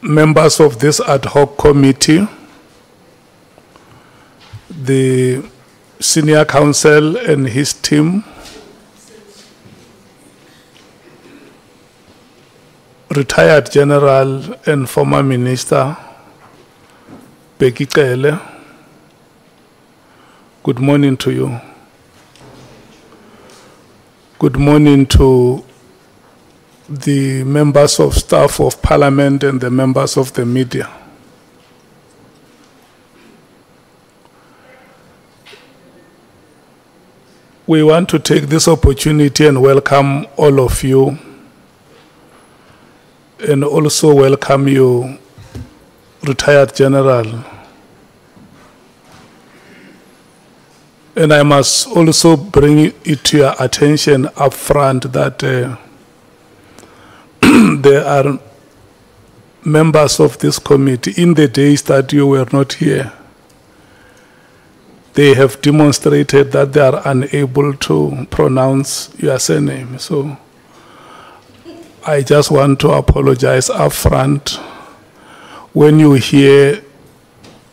members of this ad hoc committee, the senior counsel and his team, retired General and former Minister Bheki Cele, good morning to you. Good morning to the members of staff of Parliament and the members of the media. We want to take this opportunity and welcome all of you, and also welcome you, retired General. And I must also bring it to your attention up front that there are members of this committee, in the days that you were not here, they have demonstrated that they are unable to pronounce your surname. So I just want to apologize up front. When you hear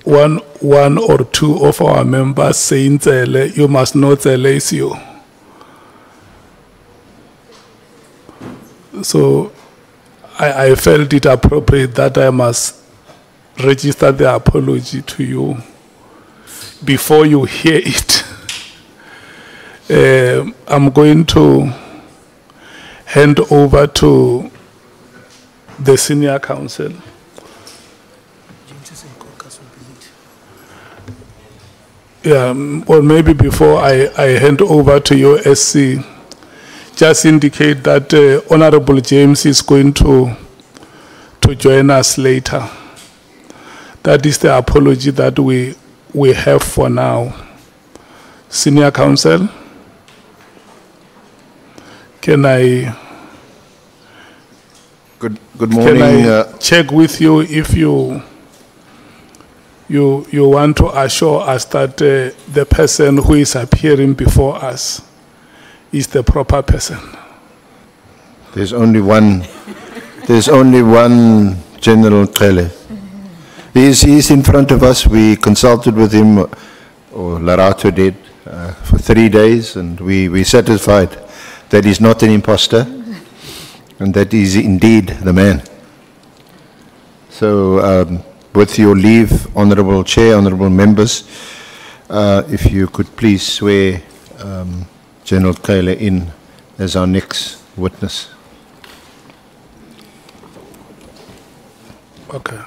one or two of our members saying Cele, you must know Cele is you. So I felt it appropriate that I must register the apology to you before you hear it. I'm going to hand over to the senior counsel. Yeah, or maybe before I hand over to you, SC, just indicate that Honorable James is going to join us later. That is the apology that we have for now. Senior counsel, can I good morning? Can I check with you if you want to assure us that the person who is appearing before us is the proper person? There's only one General Cele. He's in front of us. We consulted with him, or Larato did, for 3 days, and we satisfied that he's not an imposter and that he's indeed the man. So with your leave, Honourable Chair, Honourable Members, if you could please swear General Cele in as our next witness. Okay.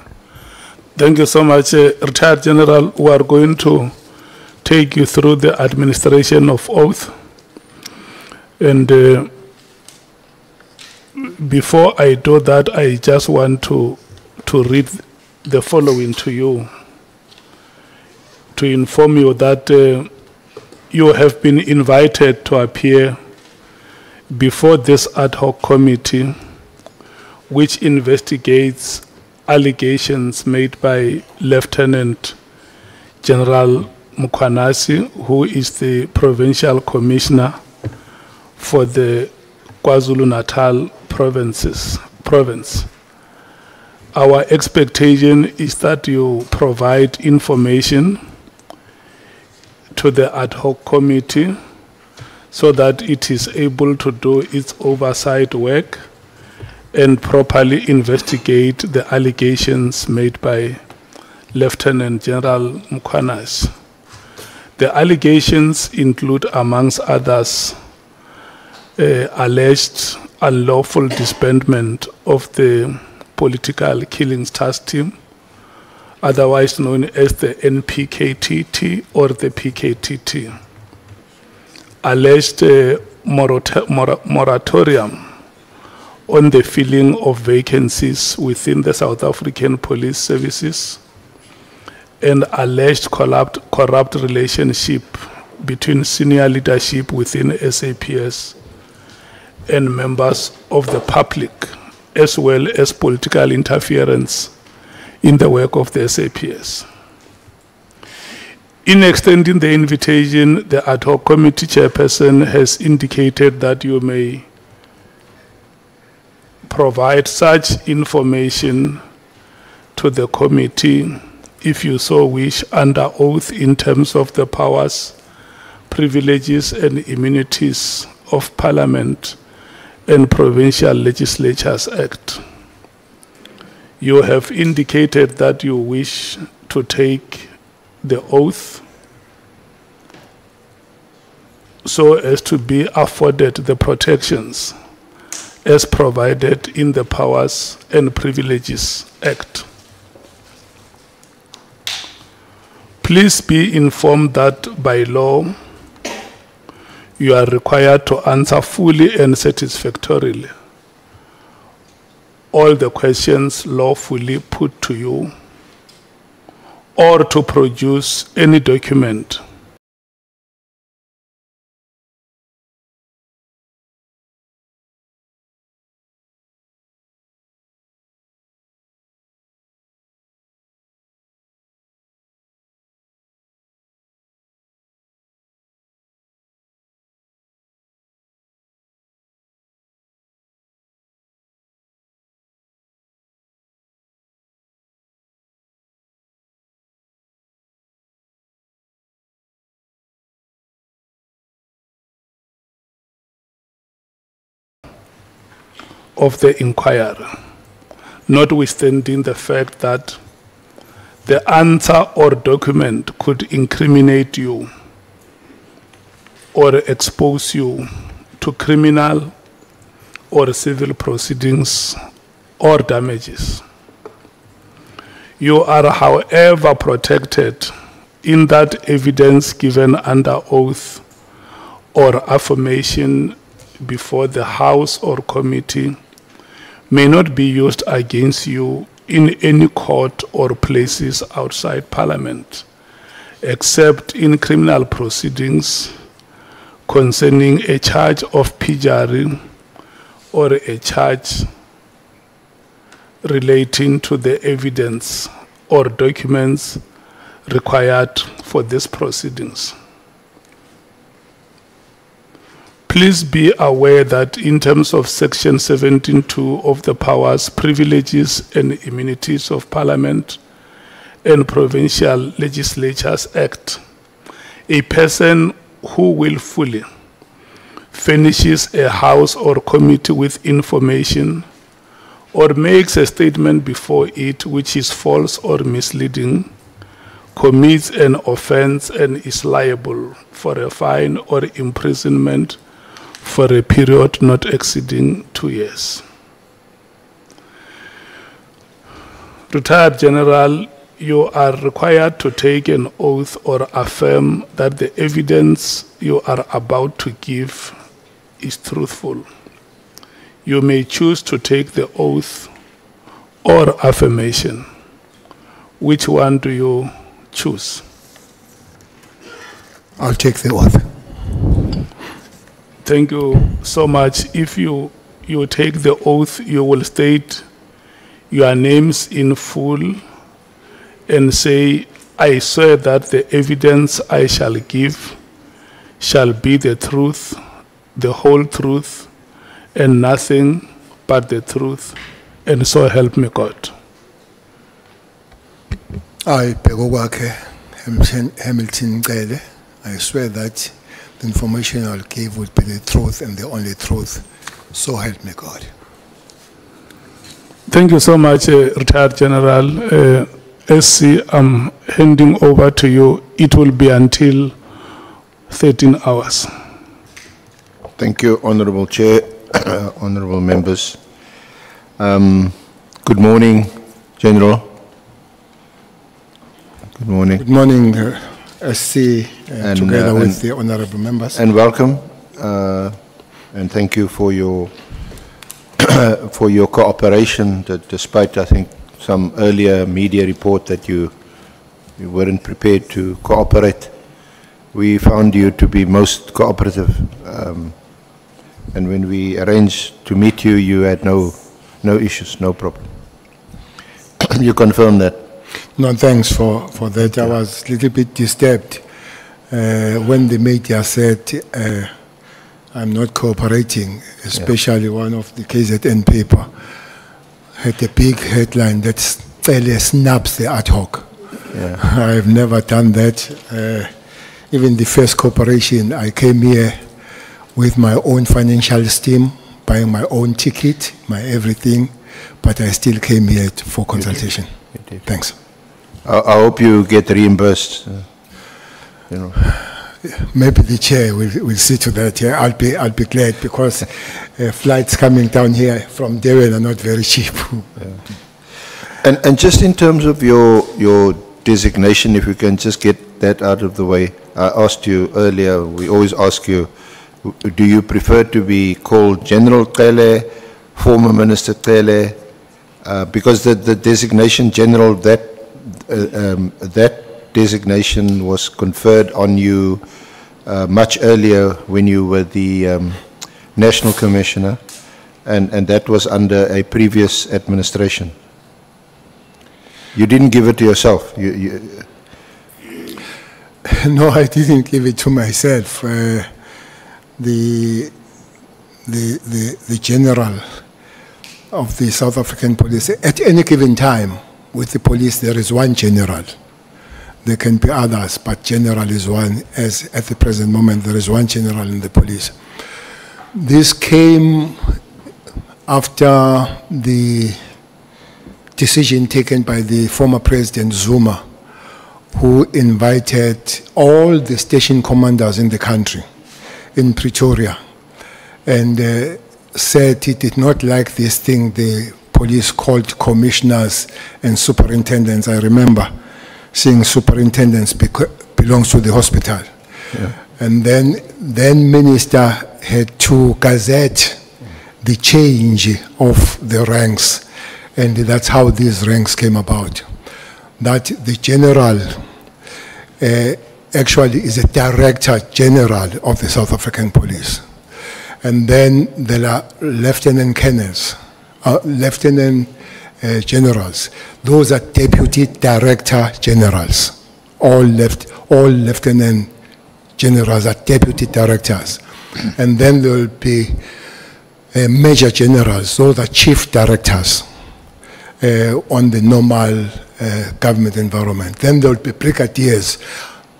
Thank you so much, Retired General. We are going to take you through the administration of oath. And before I do that, I just want to read the following to you, to inform you that you have been invited to appear before this ad hoc committee, which investigates allegations made by Lieutenant General Mchunu, who is the Provincial Commissioner for the KwaZulu-Natal province. Our expectation is that you provide information to the ad hoc committee so that it is able to do its oversight work and properly investigate the allegations made by Lieutenant General Mchunu. The allegations include, amongst others, alleged unlawful disbandment of the Political Killings Task Team, otherwise known as the NPKTT or the PKTT. Alleged moratorium on the filling of vacancies within the South African Police Services, and alleged corrupt relationship between senior leadership within SAPS and members of the public, as well as political interference in the work of the SAPS. In extending the invitation, the ad hoc committee chairperson has indicated that you may provide such information to the committee, if you so wish, under oath in terms of the powers, privileges, and immunities of Parliament and Provincial Legislatures Act. You have indicated that you wish to take the oath so as to be afforded the protections as provided in the Powers and Privileges Act. Please be informed that by law, you are required to answer fully and satisfactorily all the questions lawfully put to you, or to produce any document of the inquiry, notwithstanding the fact that the answer or document could incriminate you or expose you to criminal or civil proceedings or damages. You are, however, protected in that evidence given under oath or affirmation before the House or committee may not be used against you in any court or places outside Parliament, except in criminal proceedings concerning a charge of perjury or a charge relating to the evidence or documents required for these proceedings. Please be aware that in terms of Section 17(2) of the Powers, Privileges, and Immunities of Parliament and Provincial Legislatures Act, a person who willfully furnishes a House or committee with information or makes a statement before it which is false or misleading commits an offense and is liable for a fine or imprisonment for a period not exceeding 2 years. Retired General, you are required to take an oath or affirm that the evidence you are about to give is truthful. You may choose to take the oath or affirmation. Which one do you choose? I'll take the oath. Thank you so much. If you take the oath, you will state your names in full and say, I swear that the evidence I shall give shall be the truth, the whole truth, and nothing but the truth, and so help me God. I, Bheki Cele, I swear that the information I'll give will be the truth and the only truth, so help me God. Thank you so much, Retired General. SC, I'm handing over to you. It will be until 13 hours. Thank you, Honourable Chair, honourable members. Good morning, General. Good morning. Good morning, SC, together with the honourable members. And welcome, and thank you for your for your cooperation, despite, I think, some earlier media report that you weren't prepared to cooperate. We found you to be most cooperative, and when we arranged to meet you, you had no issues, no problem. You confirm that? No, thanks for that. I was a little bit disturbed when the media said I'm not cooperating, especially one of the KZN paper had a big headline that Cele snaps the ad hoc. Yeah. I've never done that. Even the first corporation, I came here with my own financial steam, buying my own ticket, my everything, but I still came here for consultation. You did. Thanks. I hope you get reimbursed. You know. Maybe the chair will see to that. Yeah, I'll be glad because flights coming down here from Durban are not very cheap. Yeah. And just in terms of your designation, if you can just get that out of the way. I asked you earlier, we always ask you, do you prefer to be called General Cele, former Minister Cele? Because the designation General, that designation was conferred on you much earlier when you were the National Commissioner, and that was under a previous administration. You didn't give it to yourself. No, I didn't give it to myself. The general of the South African police, at any given time with the police, there is one general. There can be others, but general is one, as at the present moment there is one general in the police. This came after the decision taken by the former President Zuma, who invited all the station commanders in the country, in Pretoria, and said he did not like this thing the police called commissioners and superintendents. I remember seeing superintendents belongs to the hospital. Yeah. And then minister had to gazette the change of the ranks, and that's how these ranks came about. That the general actually is a director general of the South African police. And then there are lieutenant colonels, lieutenant generals. Those are deputy director generals. All lieutenant generals are deputy directors. And then there will be major generals. Those are chief directors on the normal government environment. Then there will be brigadiers.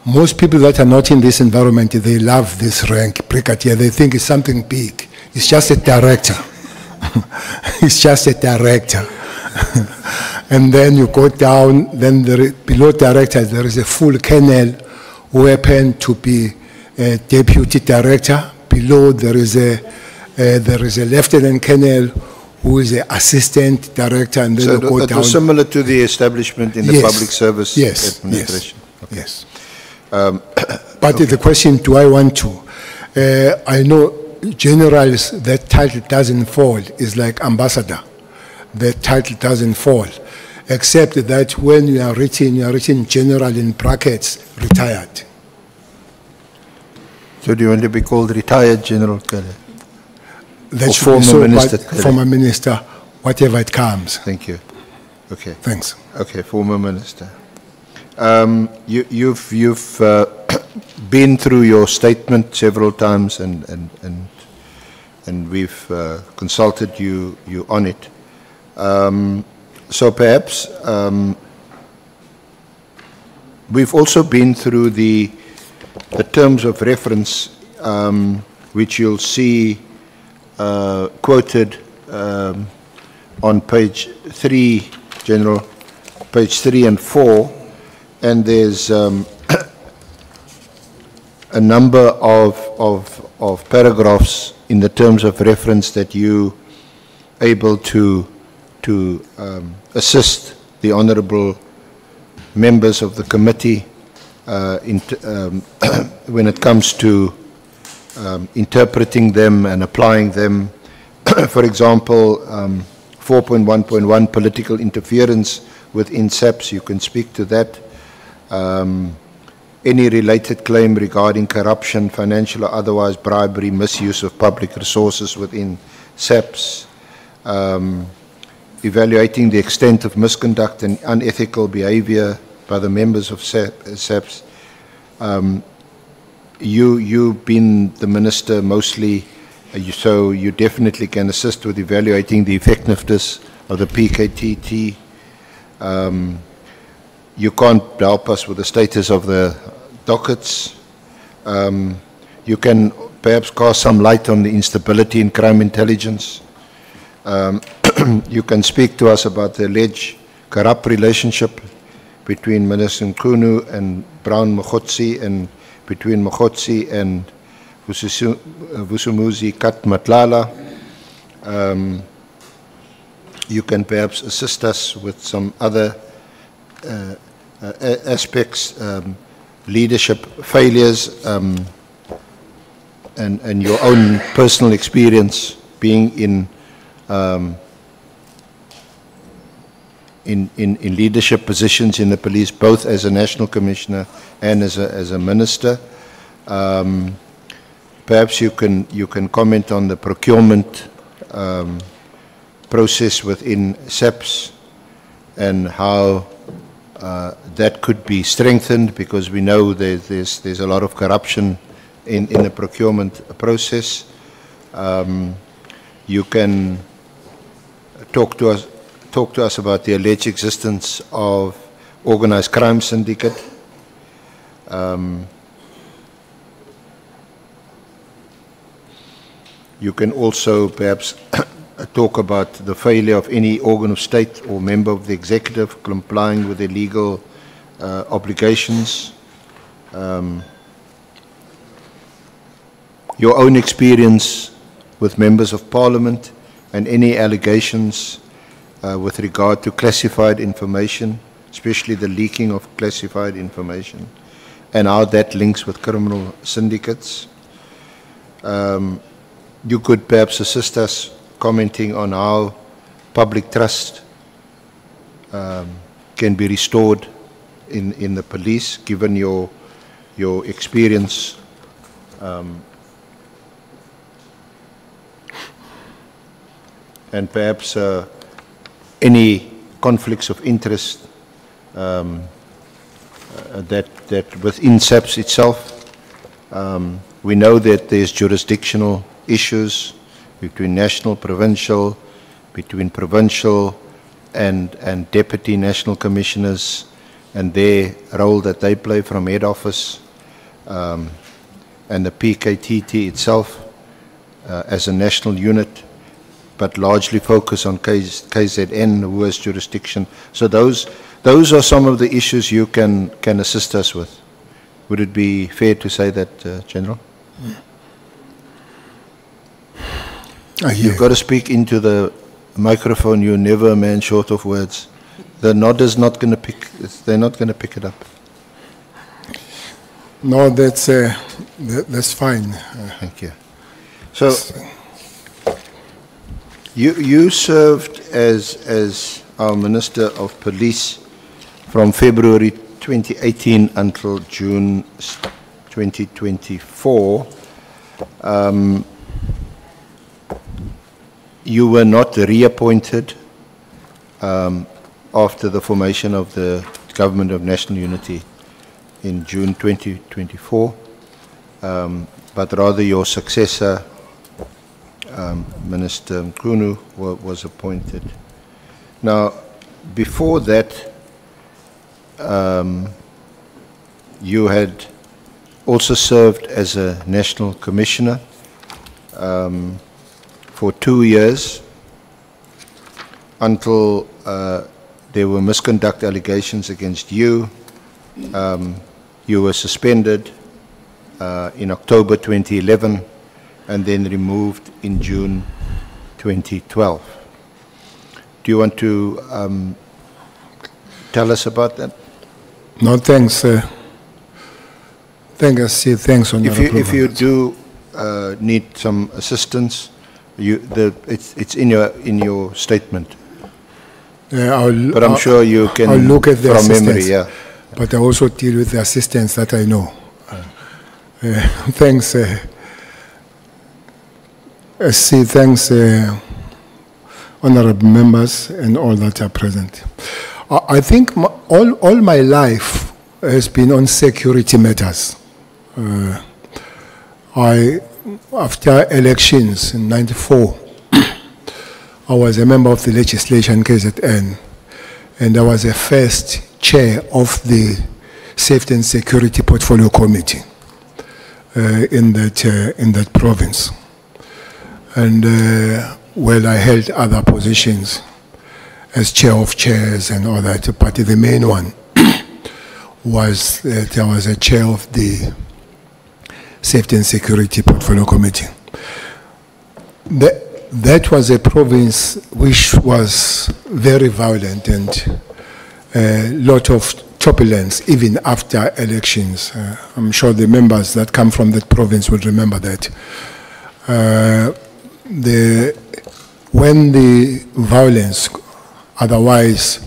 Most people that are not in this environment, they love this rank, brigadier. They think it's something big. It's just a director. It's just a director. And then you go down, then below director, there is a full colonel who happened to be a deputy director. Below there is a lieutenant colonel who is an assistant director, and then so you go down. Was similar to the establishment in the public service administration. Yes, okay. Yes. But the question, do I want to? I know generals, that title doesn't fall. It's like ambassador. That title doesn't fall, except that when you are written general in brackets, retired. So do you want to be called retired General Cele? That should be so, former minister, whatever it comes. Thank you. Okay. Thanks. Okay, former minister. You've been through your statement several times, and we've consulted you on it. So perhaps we've also been through the terms of reference, which you'll see quoted on page 3, General, page 3 and 4, and there's a number of paragraphs in the terms of reference that you able to assist the honourable members of the committee when it comes to interpreting them and applying them. For example, 4.1.1, political interference within SAPS, you can speak to that. Any related claim regarding corruption, financial or otherwise bribery, misuse of public resources within SAPS, evaluating the extent of misconduct and unethical behavior by the members of SAPS. You've been the minister mostly, so you definitely can assist with evaluating the effectiveness of the PKTT. You can't help us with the status of the dockets. You can perhaps cast some light on the instability in crime intelligence. You can speak to us about the alleged corrupt relationship between Minister Mchunu and Brown Mokgotsi, and between Mokgotsi and Vusumuzi Kat Matlala. You can perhaps assist us with some other aspects, leadership failures, and your own personal experience being in leadership positions in the police, both as a national commissioner and as a minister. Perhaps you can comment on the procurement process within SAPS and how that could be strengthened, because we know there's a lot of corruption in the procurement process. You can talk to us about the alleged existence of organized crime syndicate. You can also perhaps talk about the failure of any organ of state or member of the executive complying with their legal obligations. Your own experience with members of parliament and any allegations with regard to classified information, especially the leaking of classified information, and how that links with criminal syndicates. You could perhaps assist us commenting on how public trust can be restored in the police, given your experience and perhaps any conflicts of interest that within SAPS itself. We know that there's jurisdictional issues between national, provincial, between provincial and deputy national commissioners, and their role that they play from head office, and the PKTT itself as a national unit, but largely focus on KZN, who has jurisdiction. So those are some of the issues you can assist us with. Would it be fair to say that, General? You've got to speak into the microphone. You're never a man short of words. The nodder's not going to pick. They're not going to pick it up. No, that's fine. Thank you. So you served as our Minister of Police from February 2018 until June 2024. You were not reappointed after the formation of the Government of National Unity in June 2024, but rather your successor, Minister Mchunu, was appointed. Now, before that, you had also served as a National Commissioner for 2 years until there were misconduct allegations against you. You were suspended in October 2011 and then removed in June 2012. Do you want to tell us about that? No, thanks. Thanks on your approval. If you do need some assistance, it's in your statement. But I'm sure you can, I'll look at the from assistance, memory, yeah. But I also deal with the assistance that I know. Thanks. Thanks, honorable members and all that are present. I think all my life has been on security matters. After elections in '94, I was a member of the legislation KZN, and I was the first chair of the Safety and Security Portfolio Committee in that province. And well, I held other positions as chair of chairs and all that, but the main one was that I was a chair of the Safety and Security Portfolio Committee. That was a province which was very violent and a lot of turbulence even after elections. I'm sure the members that come from that province will remember that. When the violence, otherwise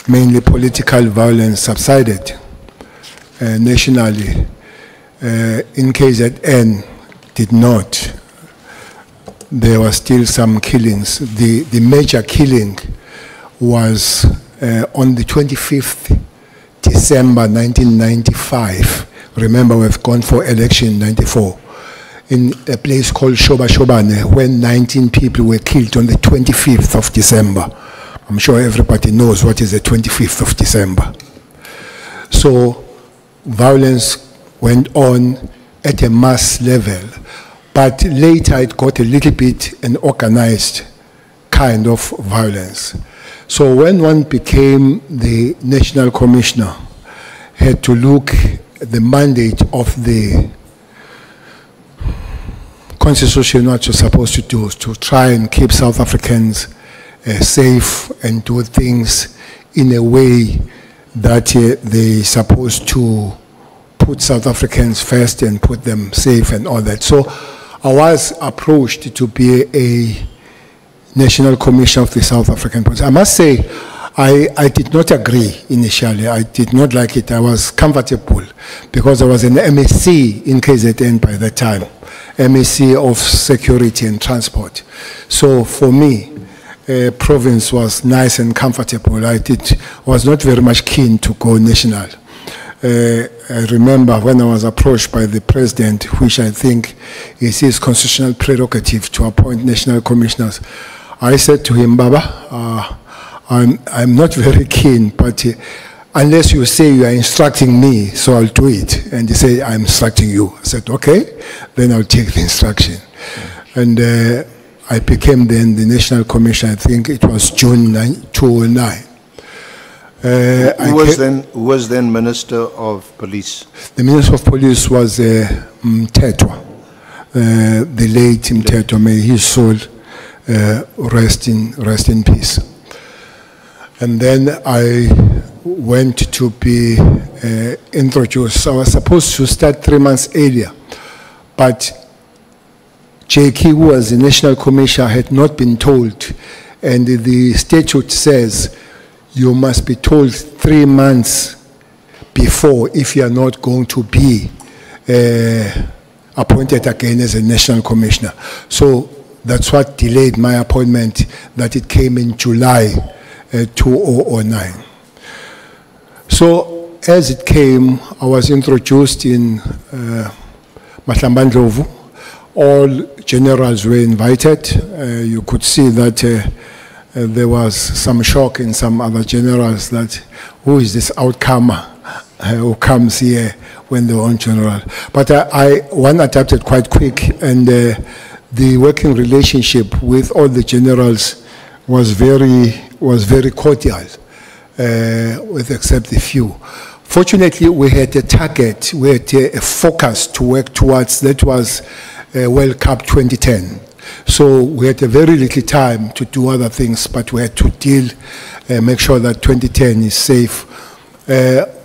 mainly political violence, subsided nationally, in KZN did not. There were still some killings. The major killing was on the 25th December 1995. Remember, we've gone for election in 94. In a place called Shoba Shobane, when 19 people were killed on the 25th of December. I'm sure everybody knows what is the 25th of December. So violence went on at a mass level, but later it got a little bit an organized kind of violence. So when one became the National Commissioner, had to look at the mandate of the Constitution, what you're supposed to do, to try and keep South Africans safe and do things in a way that they're supposed to put South Africans first and put them safe and all that. So I was approached to be a National Commissioner of the South African Police. I must say, I did not agree initially. I did not like it. I was comfortable because I was an MSc in KZN by that time, MSc of Security and Transport. So for me, province was nice and comfortable. I was not very much keen to go national. I remember when I was approached by the president, which I think is his constitutional prerogative to appoint national commissioners, I said to him, Baba, I'm not very keen, but unless you say you are instructing me, so I'll do it. And he said, I'm instructing you. I said, okay, then I'll take the instruction. And I became then the National Commissioner. I think it was June 2009. Who was then Minister of Police? The Minister of Police was Mtetwa, the late Mtetwa. May his soul rest in peace. And then I went to be introduced. I was supposed to start 3 months earlier, but JK, who was the National Commissioner, had not been told, and the statute says you must be told 3 months before if you are not going to be appointed again as a National Commissioner. So that's what delayed my appointment, that it came in July 2009. So as it came, I was introduced in Mahlambandlovu. All generals were invited. You could see that there was some shock in some other generals that who is this outcomer who comes here when they're on general. But one adapted quite quick, and the working relationship with all the generals was very cordial, with except a few. Fortunately, we had a target, we had a focus to work towards. That was World Cup 2010. So we had a very little time to do other things, but we had to make sure that 2010 is safe.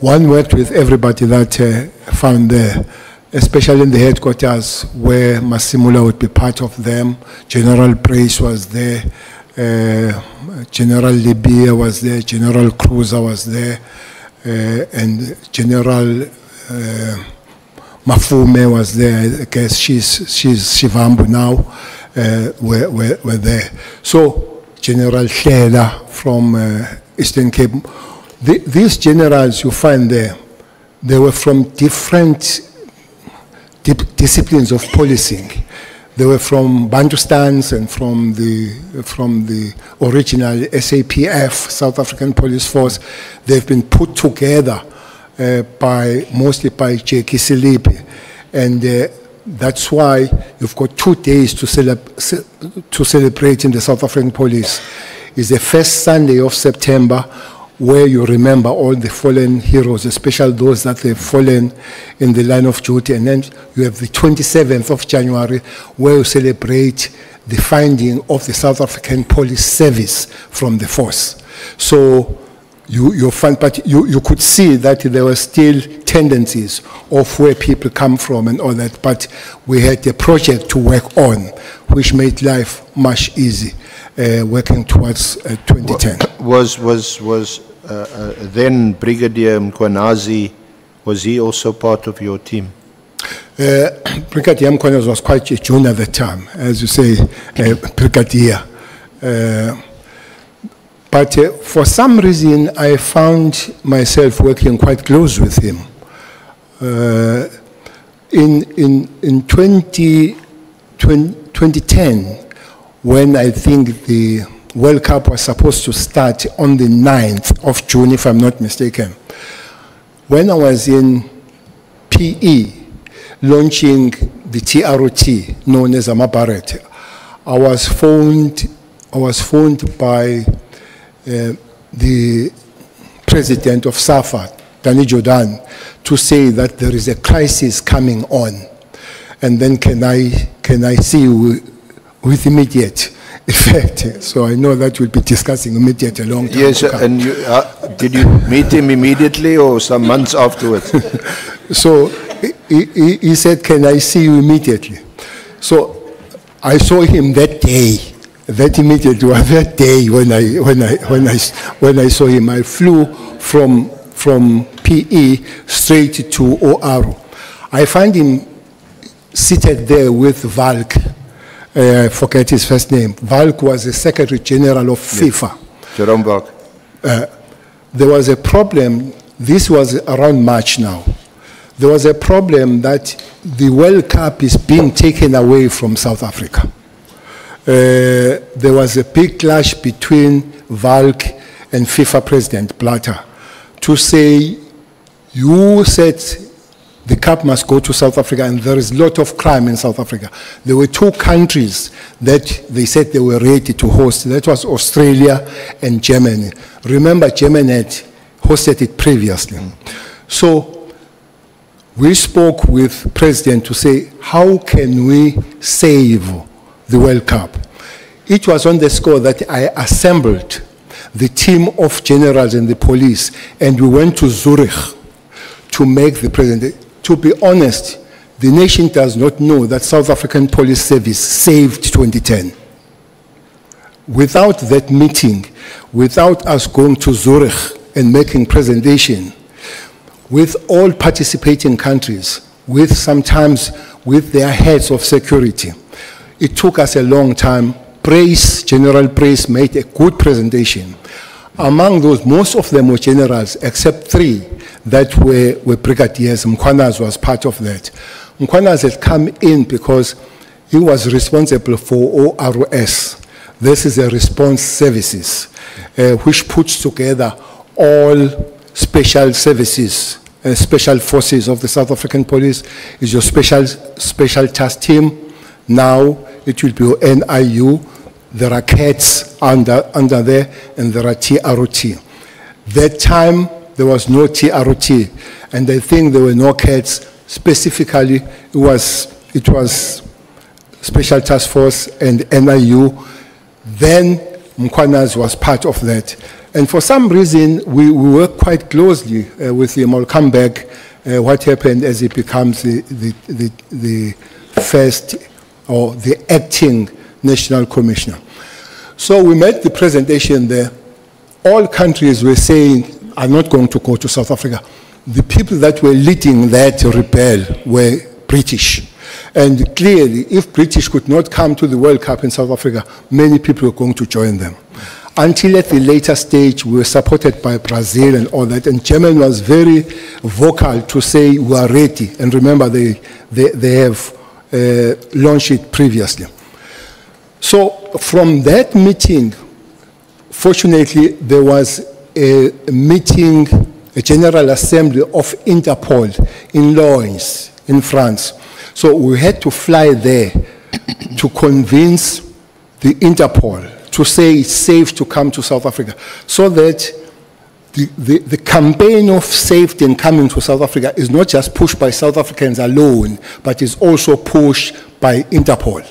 One worked with everybody that found there, especially in the headquarters where Masimula would be part of them. General Brace was there, General Libya was there, General Cruiser was there, and General Mafume was there. I guess she's Shivambu now. Were there. So General Hlela from Eastern Cape. These generals you find there, they were from different disciplines of policing. They were from Bantustans and from the original SAPF, South African Police Force. They've been put together mostly by Bheki Cele, and that's why you've got 2 days to celebrate in the South African Police. It's the first Sunday of September, where you remember all the fallen heroes, especially those that have fallen in the line of duty. And then you have the 27th of January, where you celebrate the finding of the South African Police Service from the force. So you could see that there were still tendencies of where people come from and all that, but we had a project to work on, which made life much easier, working towards 2010. Was then Brigadier Mchunu, was he also part of your team? Brigadier Mchunu was quite a junior at the time, as you say, Brigadier. But for some reason, I found myself working quite close with him. In 2010, when I think the World Cup was supposed to start on the 9th of June, if I'm not mistaken. When I was in PE, launching the TROT, known as Amabaret, I was phoned by the president of SAFA, Danny Jordan, to say that there is a crisis coming on, and then can I see you with immediate effect. So I know that we'll be discussing immediate a long time. Yes, and did you meet him immediately or some months afterwards? So he said, "Can I see you immediately?" So I saw him that day. That immediately was that day when I saw him. I flew from PE straight to OR. I find him seated there with Valk. I forget his first name. Valk was the Secretary General of FIFA. Jerome Valk. There was a problem. This was around March now. There was a problem that the World Cup is being taken away from South Africa. There was a big clash between Valk and FIFA President Blatter to say, you said the cup must go to South Africa, and there is a lot of crime in South Africa. There were 2 countries that they said they were ready to host. That was Australia and Germany. Remember, Germany had hosted it previously. So we spoke with President to say, how can we save the World Cup? It was on the score that I assembled the team of generals and the police, and we went to Zurich to make the president. To be honest, the nation does not know that South African Police Service saved 2010. Without that meeting, without us going to Zurich and making presentation, with all participating countries, sometimes with their heads of security, it took us a long time. General Brace made a good presentation. Among those, most of them were generals, except 3 that were brigadiers. Mchunu was part of that. Mchunu had come in because he was responsible for ORS. This is a response services, which puts together all special services, special forces of the South African Police. Is your special task team. Now it will be NIU. There are CATs under there, and there are TROT. That time, there was no TROT, and I think there were no CATs. Specifically, it was Special Task Force and NIU. Then Mchunu was part of that. And for some reason, we worked quite closely with him. I'll come back what happened as he becomes the first, or the acting National Commissioner. So we made the presentation there. All countries were saying, are not going to go to South Africa. The people that were leading that rebel were British. And clearly, if British could not come to the World Cup in South Africa, many people were going to join them. Until at the later stage, we were supported by Brazil and all that. And Germany was very vocal to say, we are ready. And remember, they have launched it previously. So from that meeting, fortunately, there was a meeting, a General Assembly of Interpol in Lens, in France. So we had to fly there to convince the Interpol to say it's safe to come to South Africa, so that the campaign of safety in coming to South Africa is not just pushed by South Africans alone, but is also pushed by Interpol.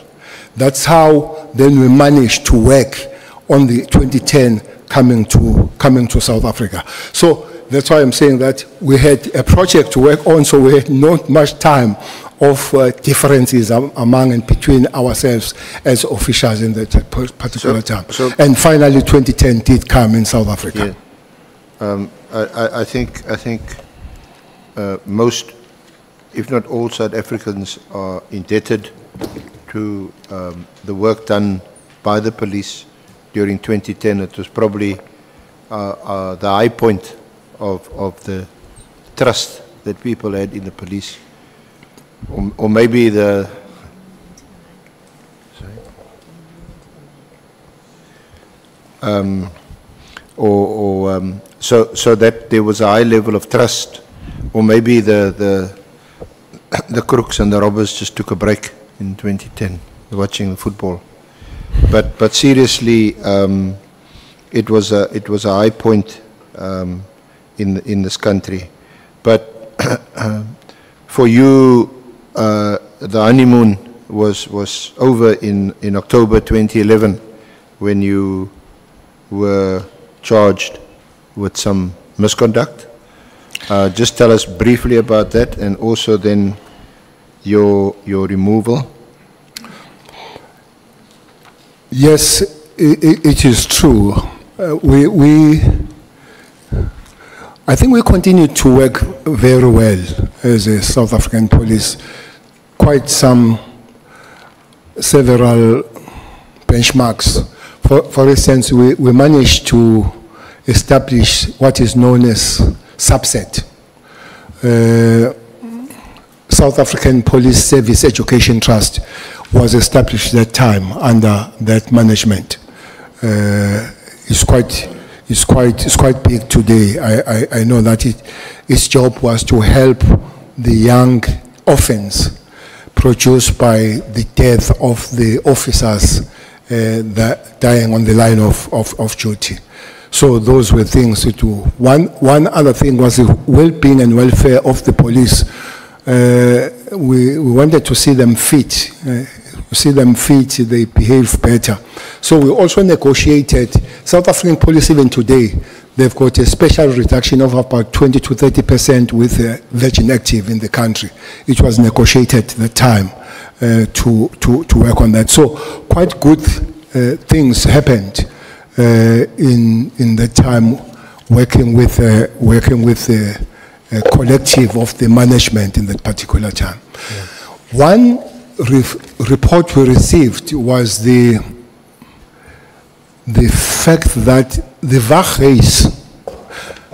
That's how then we managed to work on the 2010 coming to South Africa. So that's why I'm saying that we had a project to work on, so we had not much time of differences among and between ourselves as officials in that particular time. And finally, 2010 did come in South Africa. Yeah. I think most, if not all, South Africans are indebted to the work done by the police during 2010. It was probably the high point of the trust that people had in the police, or maybe the so that there was a high level of trust, or maybe the crooks and the robbers just took a break in 2010 watching the football. But seriously, it was a high point in this country. But for you, the honeymoon was over in October 2011 when you were charged with some misconduct. Just tell us briefly about that, and also then your removal. Yes, it is true. I think we continue to work very well as a South African police. Quite several benchmarks. For instance, we managed to establish what is known as SAPSET, South African Police Service Education Trust, was established at that time under that management. It's quite big today. I know that its job was to help the young orphans produced by the death of the officers that dying on the line of duty. So those were things to do. One other thing was the well-being and welfare of the police. We wanted to see them fit. They behave better. So we also negotiated. South African police, even today, they've got a special reduction of about 20 to 30% with Virgin Active in the country. It was negotiated at the time to work on that. So quite good things happened in that time, working with the collective of the management in that particular time. Yeah. One report we received was the fact that the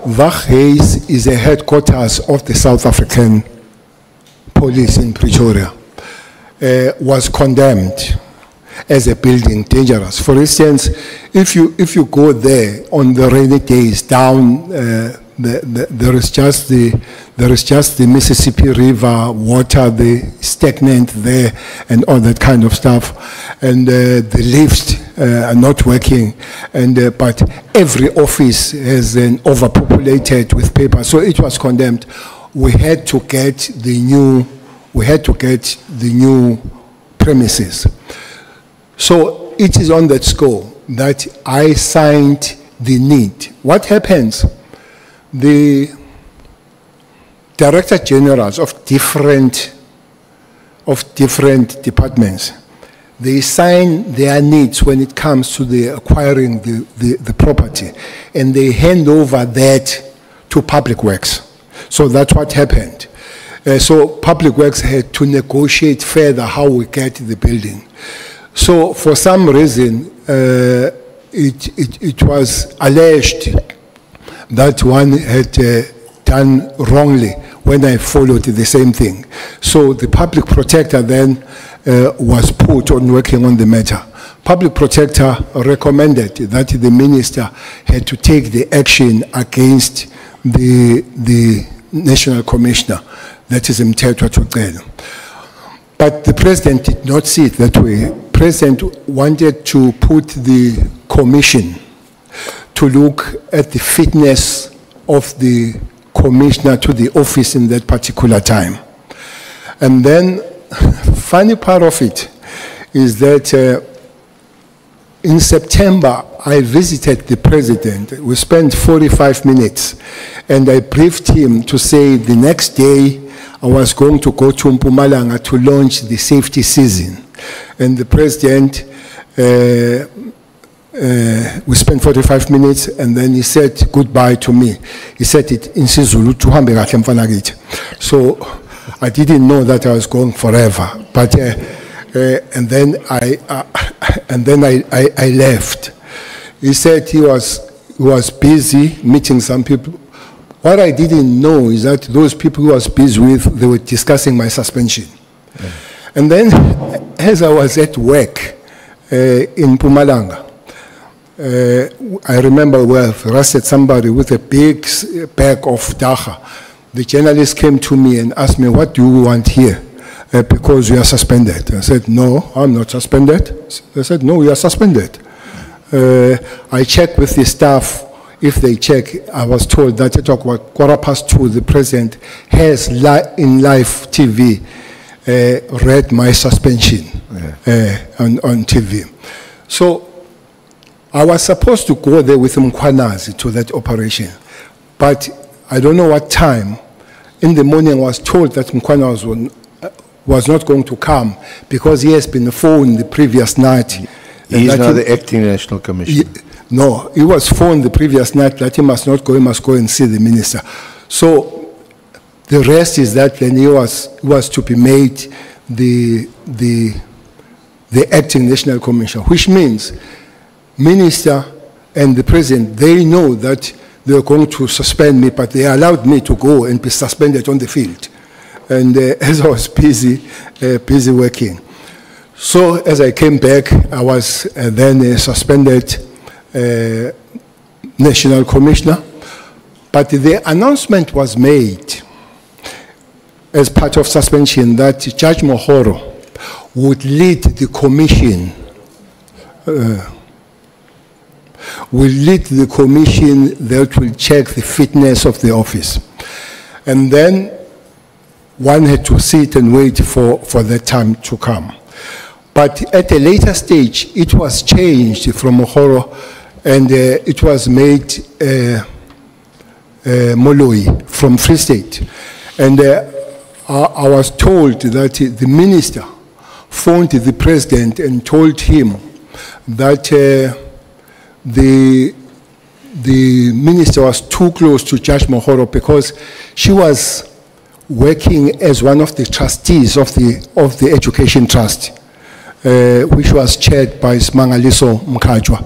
Waghuis is a headquarters of the South African police in Pretoria, was condemned as a building dangerous. For instance, if you go there on the rainy days down, there is just the Mississippi River water, the stagnant there, and all that kind of stuff, and the lifts are not working, and but every office has an overpopulated with paper, so it was condemned. We had to get the new premises. So it is on that score that I signed the need. What happens? The director generals of different departments, they sign their needs when it comes to the acquiring the property, and they hand over that to Public Works. So that's what happened. So Public Works had to negotiate further how we get the building. So for some reason, it was alleged that one had done wrongly when I followed the same thing. So the public protector then was put on working on the matter. Public protector recommended that the minister had to take the action against the national commissioner, that is Mchunu. But the president did not see it that way. The president wanted to put the commission to look at the fitness of the commissioner to the office in that particular time. And then, funny part of it is that in September, I visited the president. We spent 45 minutes, and I briefed him to say the next day I was going to go to Mpumalanga to launch the safety season. And the president, we spent 45 minutes, and then he said goodbye to me. He said it in Sizulu, "Tuhambe kahle mfana kithi." So I didn't know that I was going forever. But and then I left. He said he was busy meeting some people. What I didn't know is that those people he was busy with, they were discussing my suspension. Yeah. And then, as I was at work in Mpumalanga, I remember we arrested somebody with a big bag of dagga. The journalist came to me and asked me, "What do you want here? Because you are suspended." I said, "No, I'm not suspended." They said, "No, you are suspended." I checked with the staff. If they check, I was told that at about 2:15, the president has in live TV read my suspension on TV. So I was supposed to go there with Mkhwanazi to that operation, but I don't know what time. In the morning, I was told that Mkhwanazi was not going to come because he has been phoned the previous night. He is now the acting national commissioner. No, he was phoned the previous night that he must not go, he must go and see the minister. So the rest is that then he was to be made the acting national commissioner, which means minister and the president, they know that they are going to suspend me, but they allowed me to go and be suspended on the field. And as I was busy working. So as I came back, I was then suspended national commissioner. But the announcement was made as part of suspension that Judge Mohoro would lead the commission that will check the fitness of the office. And then one had to sit and wait for that time to come. But at a later stage, it was changed from Mohoro, and it was made Moloi from Free State. And I was told that the minister phoned the president and told him that the minister was too close to Judge Mohoro because she was working as one of the trustees of the Education Trust, which was chaired by Smangaliso Mkajwa.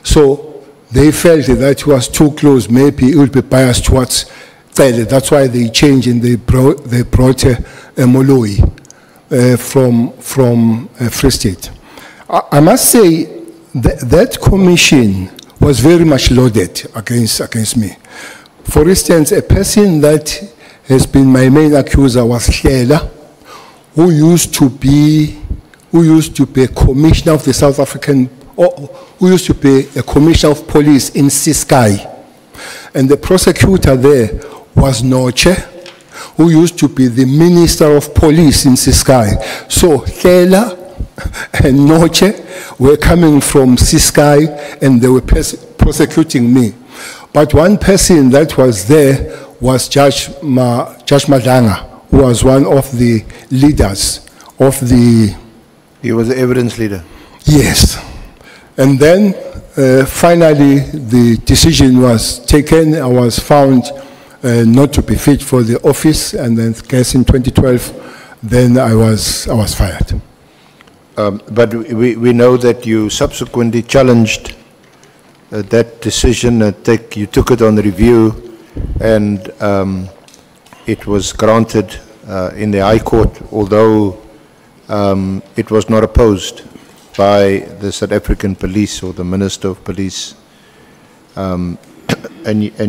So they felt that he was too close, maybe it would be biased towards Cele. That's why they changed and they brought Moloi from Free State. I must say that commission was very much loaded against me. For instance, a person that has been my main accuser was Hlela, who used to be a commissioner of the South African, or who used to be a commissioner of police in Ciskei. And the prosecutor there was Noche, who used to be the minister of police in Ciskei. So Hlela and Noche were coming from Ciskei and they were prosecuting me. But one person that was there was Judge Madanga, who was one of the leaders of the... He was the evidence leader. Yes. And then finally the decision was taken. I was found not to be fit for the office, and then I guess in 2012, then I was fired. But we know that you subsequently challenged that decision. You took it on review, and it was granted in the High Court, although it was not opposed by the South African Police or the Minister of Police, and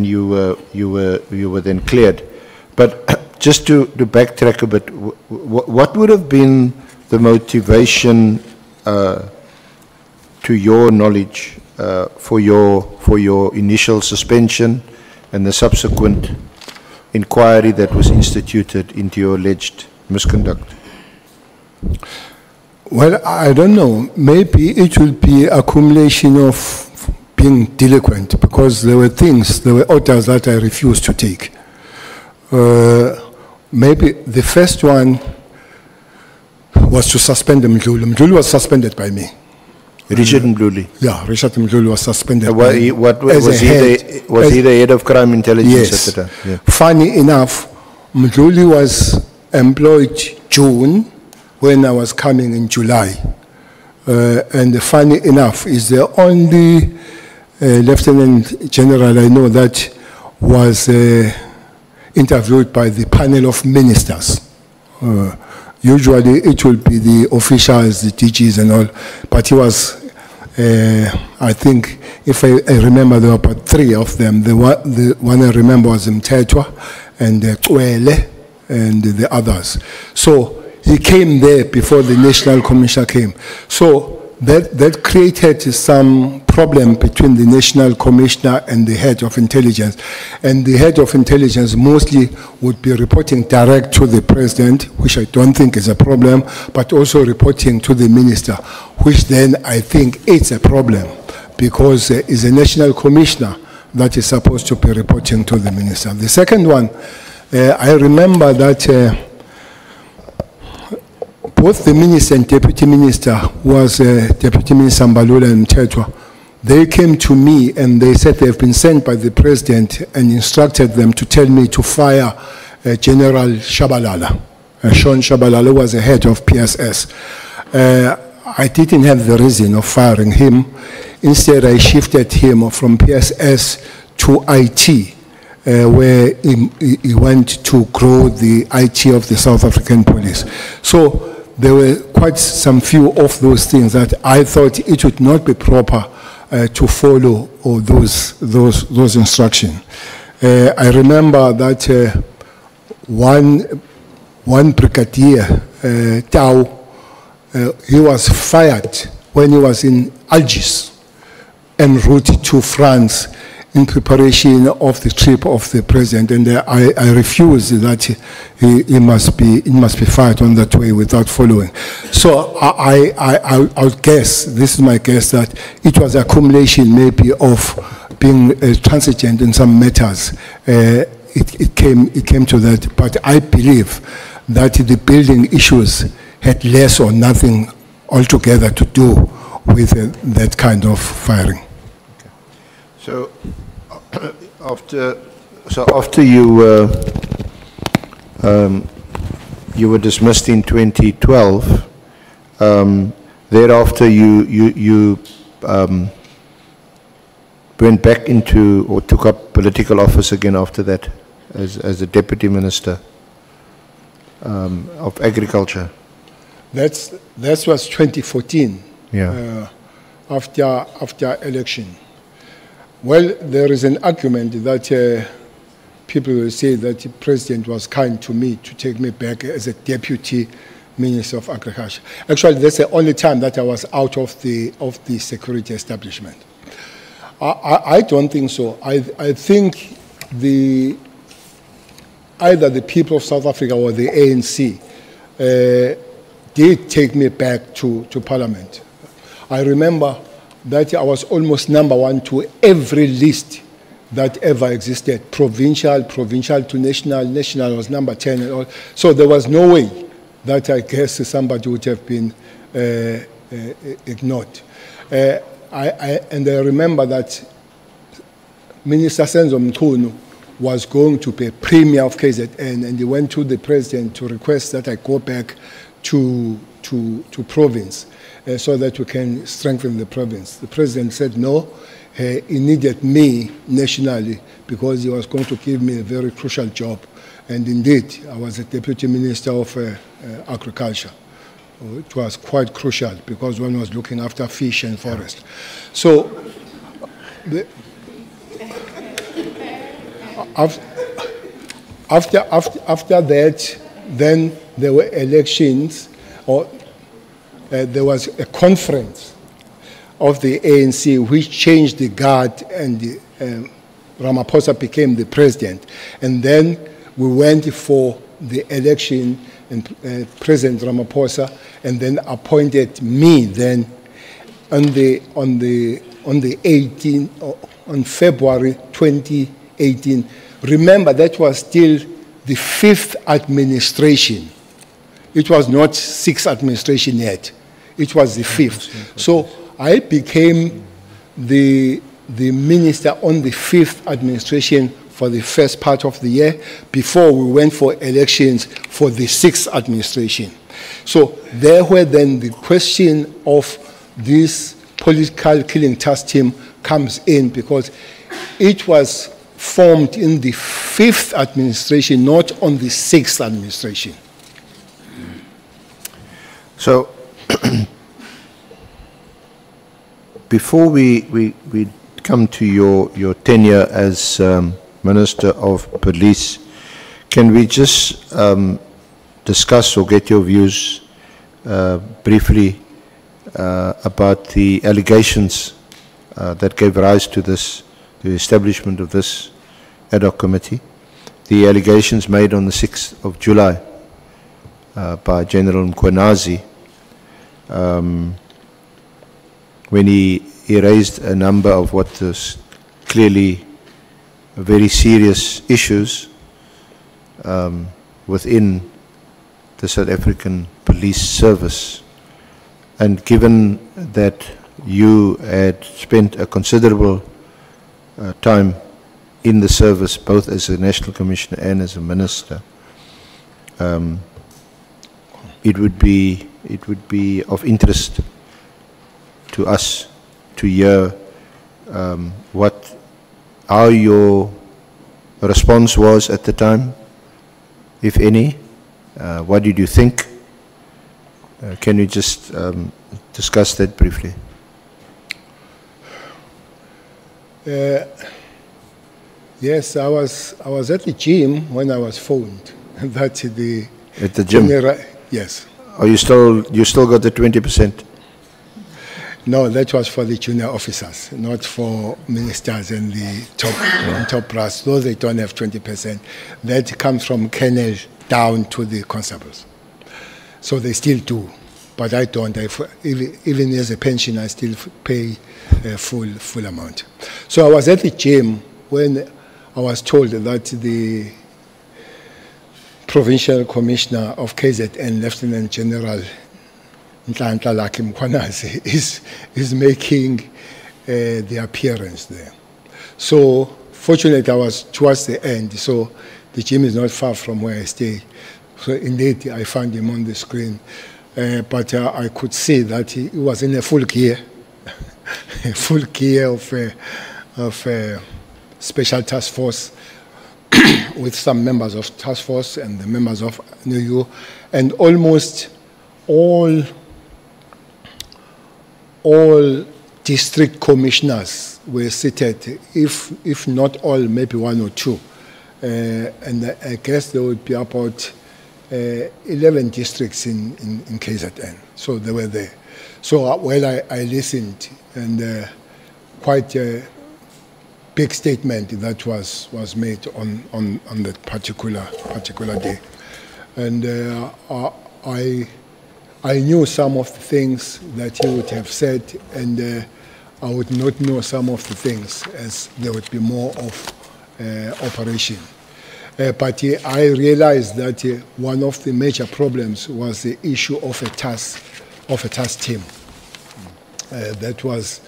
you were then cleared. But just to backtrack a bit, what would have been the motivation, to your knowledge, for your initial suspension and the subsequent inquiry that was instituted into your alleged misconduct? Well, I don't know. Maybe it will be accumulation of being delinquent, because there were orders that I refused to take. Maybe the first one was to suspend Mchunu. Mchunu was suspended by me. Richard Mdluli. Yeah, Richard Mchunu was suspended. Was he the head of crime intelligence yes. at the time? Yeah. Funny enough, Mdluli was employed June when I was coming in July. And funny enough, is the only Lieutenant General I know that was interviewed by the panel of ministers. Usually it will be the officials, the DGs and all, but he was, I think, if I remember, there were about 3 of them. The one I remember was Mtetwa and Cele and the others. So he came there before the National Commissioner came. So that created some problem between the National Commissioner and the head of intelligence. And the head of intelligence mostly would be reporting direct to the president, which I don't think is a problem, but also reporting to the minister, which then I think it's a problem, because it's a National Commissioner that is supposed to be reporting to the minister. The second one, I remember that both the minister and deputy minister was Deputy Minister Mbalula and Mtetwa. They came to me and they said they have been sent by the president and instructed them to tell me to fire General Shabalala. Sean Shabalala was the head of PSS. I didn't have the reason of firing him. Instead, I shifted him from PSS to IT, where he went to grow the IT of the South African Police. So there were quite some few of those things that I thought it would not be proper to follow all those instructions. I remember that one brigadier, Tau, he was fired when he was in Algiers en route to France in preparation of the trip of the president, and I refused that he must be fired on that way without following. So I would guess, this is my guess, that it was accumulation maybe of being transigent in some matters. It came to that, but I believe that the building issues had less or nothing altogether to do with that kind of firing. So after you were dismissed in 2012, thereafter you went back into, or took up political office again after that as a deputy minister of agriculture. That was 2014. Yeah. After election. Well, there is an argument that people will say that the president was kind to me to take me back as a deputy minister of agriculture. Actually, that's the only time that I was out of the security establishment. I don't think so. I think either the people of South Africa or the ANC did take me back to Parliament. I remember that I was almost #1 to every list that ever existed, provincial to national, national was number 10 and all. So there was no way that I guess somebody would have been ignored. And I remember that Minister Senzo Mchunu was going to be Premier of KZN, and he went to the President to request that I go back to province so that we can strengthen the province. The President said no, he needed me nationally because he was going to give me a very crucial job. And indeed, I was the Deputy Minister of Agriculture. It was quite crucial because one was looking after fish and forest. So, after that, then there were elections, or there was a conference of the ANC which changed the guard, and Ramaphosa became the president. And then we went for the election, and President Ramaphosa, and then appointed me then on February 2018. Remember, that was still the 5th administration. It was not 6th administration yet. It was the 5th. So I became the minister on the 5th administration for the first part of the year before we went for elections for the 6th administration. So there where then the question of this political killing task team comes in, because it was formed in the 5th administration, not on the 6th administration. So, before we come to your tenure as Minister of Police, can we just discuss or get your views briefly about the allegations that gave rise to this, the establishment of this ad hoc committee, the allegations made on the 6th of July by General Mchunu, when he raised a number of what is clearly very serious issues within the South African Police Service. And given that you had spent a considerable time in the service, both as a National Commissioner and as a Minister, it would be of interest to us to hear how your response was at the time, if any. What did you think? Can you just discuss that briefly? Yes, I was at the gym when I was phoned. At the gym? Yes. Oh, you still got the 20%? No, that was for the junior officers, not for ministers and the top brass. Those they don't have 20%. That comes from colonel down to the constables. So they still do, but I don't. Even as a pension, I still pay a full amount. So I was at the gym when I was told that the Provincial Commissioner of KZN, Lieutenant General Mchunu, is making the appearance there. So fortunately, I was towards the end, so the gym is not far from where I stay. So indeed, I found him on the screen. But I could see that he was in a full gear, a full gear of special task force with some members of task force and the members of NUU, and almost all district commissioners were seated, if not all, maybe one or two. And I guess there would be about 11 districts in KZN. So they were there. So while I listened, and quite a big statement that was made on that particular day. And I knew some of the things that he would have said, and I would not know some of the things, as there would be more of operation. But I realized that one of the major problems was the issue of a task team that was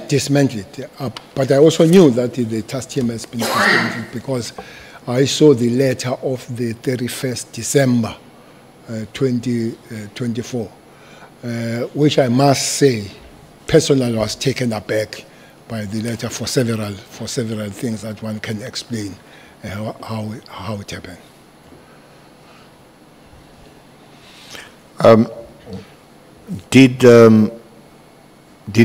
dismantled. But I also knew that the task team has been dismantled because I saw the letter of the 31st December 2024, which I must say, personally was taken aback the letter for several things that one can explain how it happened. Did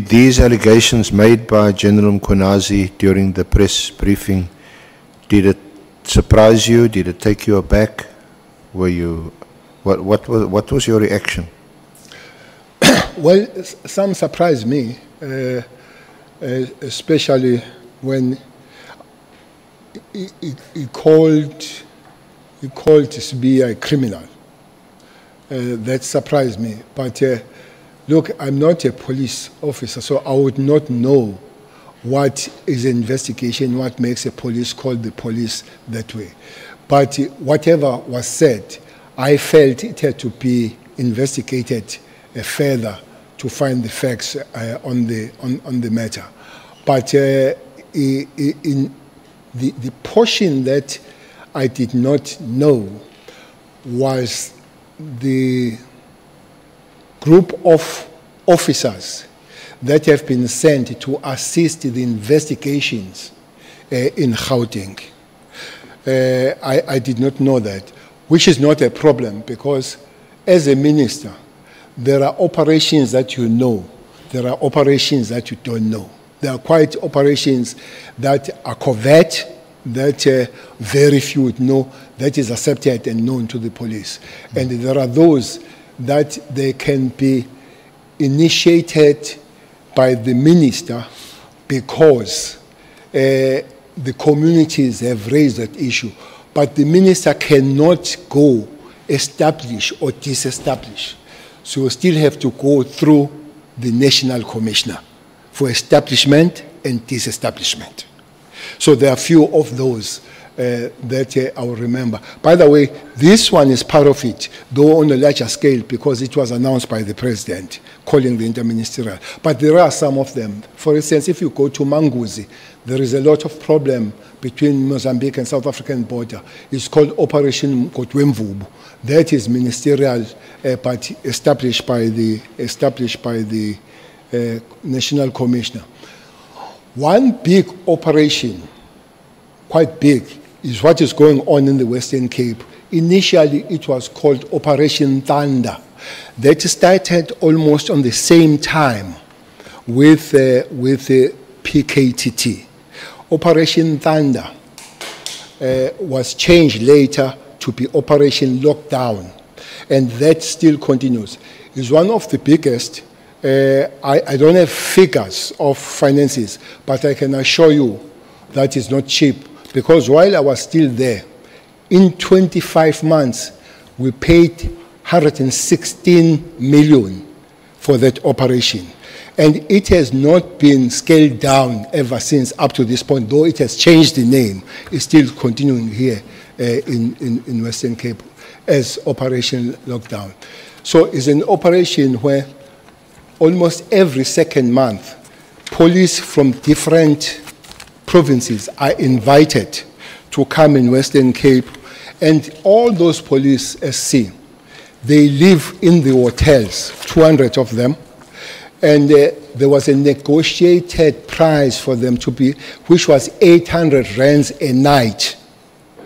these allegations made by General Mchunu during the press briefing, did it surprise you? Did it take you aback? Were you, what was your reaction? Well, some surprised me, especially when he called SBI a criminal. That surprised me. But look, I'm not a police officer, so I would not know what is an investigation, what makes a police call the police that way. But whatever was said, I felt it had to be investigated further to find the facts on the matter. But in the portion that I did not know was the group of officers that have been sent to assist the investigations in Gauteng. I did not know that, which is not a problem, because as a minister, there are operations that you know, there are operations that you don't know. There are quite operations that are covert, that very few would know, that is accepted and known to the police. And there are those that they can be initiated by the minister because the communities have raised that issue. But the minister cannot go establish or disestablish. So you still have to go through the national commissioner for establishment and disestablishment. So there are few of those that I will remember. By the way, this one is part of it, though on a larger scale, because it was announced by the president, calling the interministerial. But there are some of them. For instance, if you go to Manguzi, there is a lot of problem between Mozambique and South African border. It's called Operation Kotwemvubu. That is ministerial, but established by the national commissioner. One big operation, quite big, is what is going on in the Western Cape. Initially, it was called Operation Thunder. That started almost on the same time with the PKTT. Operation Thunder was changed later to be Operation Lockdown, and that still continues. It's one of the biggest. I don't have figures of finances, but I can assure you that is not cheap, because while I was still there, in 25 months, we paid 116 million for that operation. And it has not been scaled down ever since up to this point, though it has changed the name. It's still continuing here in Western Cape as Operation Lockdown. So it's an operation where almost every second month, police from different provinces are invited to come in Western Cape, and all those police SC, they live in the hotels, 200 of them, and there was a negotiated price for them to be, which was 800 rands a night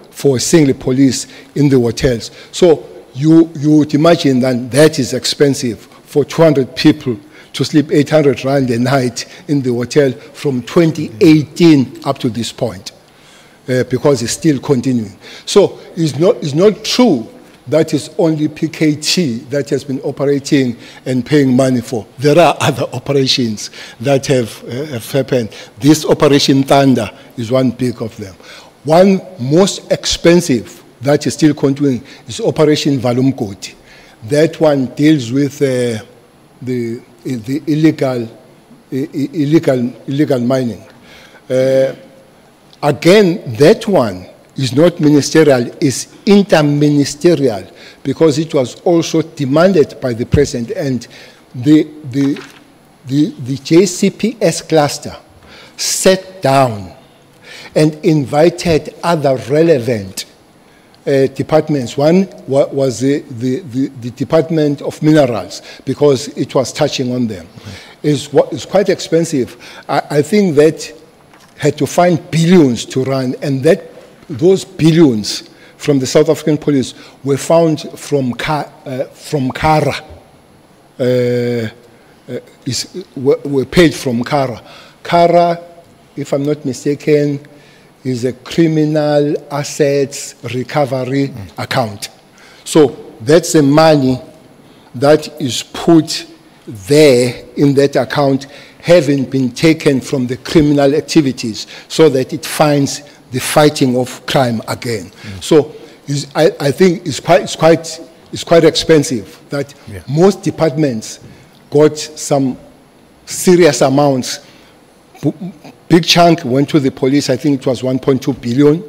for a single police in the hotels. So you would imagine that is expensive for 200 people to sleep 800 rand a night in the hotel from 2018 up to this point, because it's still continuing. So it's not true that it's only PKT that has been operating and paying money for. There are other operations that have happened. This Operation Thunder is one big of them. One most expensive that is still continuing is Operation Valumkoti. That one deals with the illegal mining. Again, that one is not ministerial, it's interministerial, because it was also demanded by the president, and the JCPS cluster sat down and invited other relevant departments. One was the Department of Minerals, because it was touching on them. is quite expensive. I think that had to find billions to run, and those billions from the South African police were found from Kara. Were paid from Kara. Kara, if I'm not mistaken, is a criminal assets recovery account. So that's the money that is put there in that account, having been taken from the criminal activities, so that it finds the fighting of crime again. So I think it's quite expensive that most departments got some serious amounts. Big chunk went to the police. I think it was 1.2 billion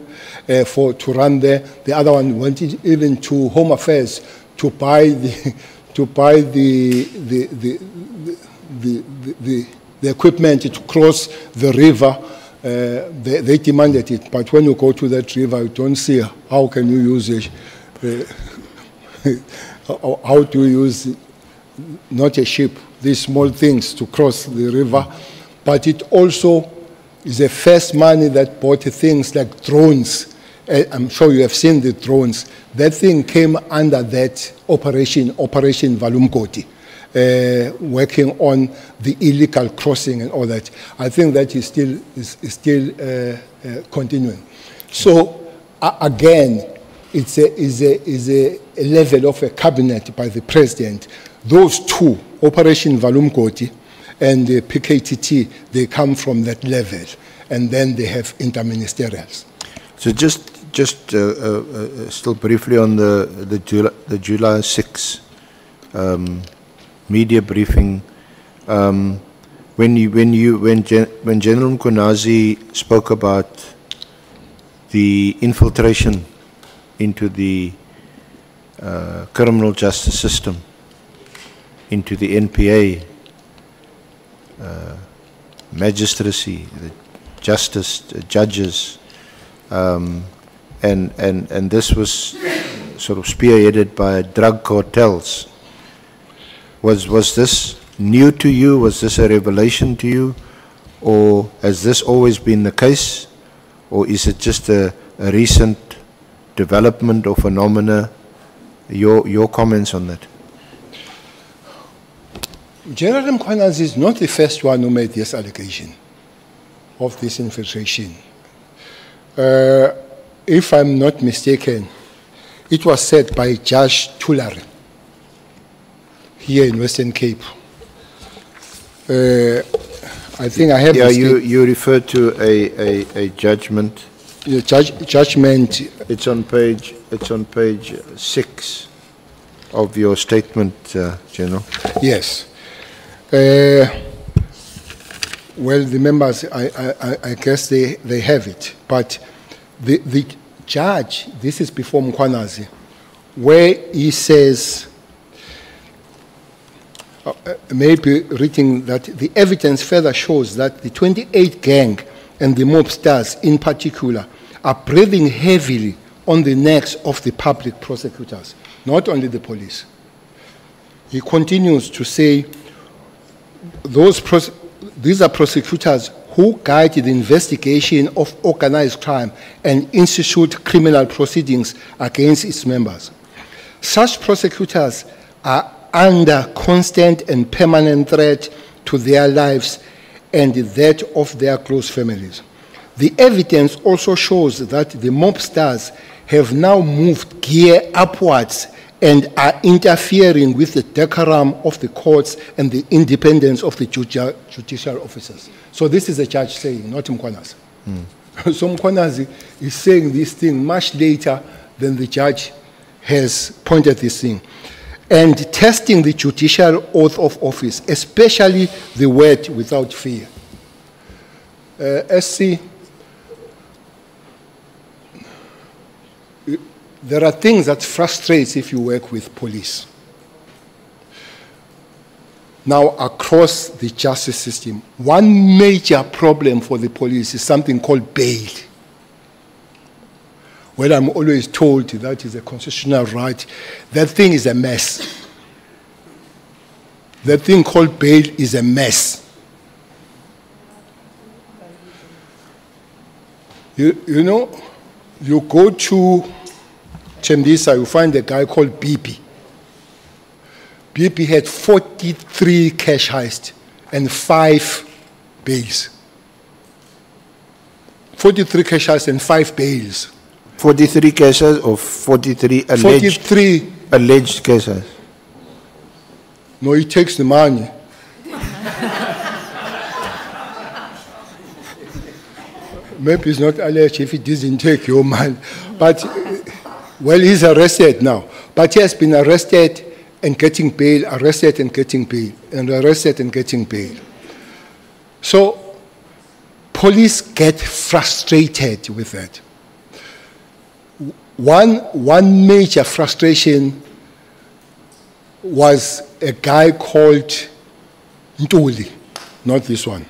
to run there. The other one went even to Home Affairs to buy the equipment to cross the river. They demanded it, but when you go to that river, you don't see how can you use it. How do you use not a ship, these small things to cross the river? But it also is the first money that bought things like drones. I'm sure you have seen the drones. That thing came under that Operation Valumkoti, working on the illegal crossing and all that. I think that is still continuing. So again, it's a level of a cabinet by the president. Those two, Operation Valumkoti and the PKTT, they come from that level, and then they have interministerials. So just still briefly on the July 6 media briefing, when General Mchunu spoke about the infiltration into the criminal justice system, into the NPA, magistracy, the justice, judges, and this was sort of spearheaded by drug cartels. Was this new to you? Was this a revelation to you? Or has this always been the case? Or is it just a recent development or phenomena? Your comments on that? General Mchunu is not the first one who made this allegation of this infiltration. If I'm not mistaken, it was said by Judge Tulare here in Western Cape. I think I have. Yeah, you referred to a judgment. The judgment. It's on page 6 of your statement, General. Yes. Well, the members, I guess they have it, but the judge, this is before Mchunu, where he says, maybe reading that the evidence further shows that the 28 gang and the mobsters in particular are breathing heavily on the necks of the public prosecutors, not only the police. He continues to say, these are prosecutors who guide the investigation of organized crime and institute criminal proceedings against its members. Such prosecutors are under constant and permanent threat to their lives and that of their close families. The evidence also shows that the mobsters have now moved gear upwards and are interfering with the decorum of the courts and the independence of the judicial officers. So this is the judge saying, not Mchunu. So Mchunu is saying this thing much later than the judge has pointed this thing. And testing the judicial oath of office, especially the word without fear. SC, there are things that frustrate if you work with police. Now, across the justice system, one major problem for the police is something called bail. Well, I'm always told that is a constitutional right. That thing is a mess. That thing called bail is a mess. You know, you go to Chembisa, you find a guy called BP. BP had 43 cash heists and 5 bails. 43 cash heists and 5 bails. 43 cases or 43 alleged? 43. Alleged cases. No, he takes the money. Maybe it's not alleged if he doesn't take your money. But, well, he's arrested now. But he has been arrested and getting bail, arrested and getting bail, and arrested and getting bail. So, police get frustrated with that. One major frustration was a guy called Ntuli, not this one.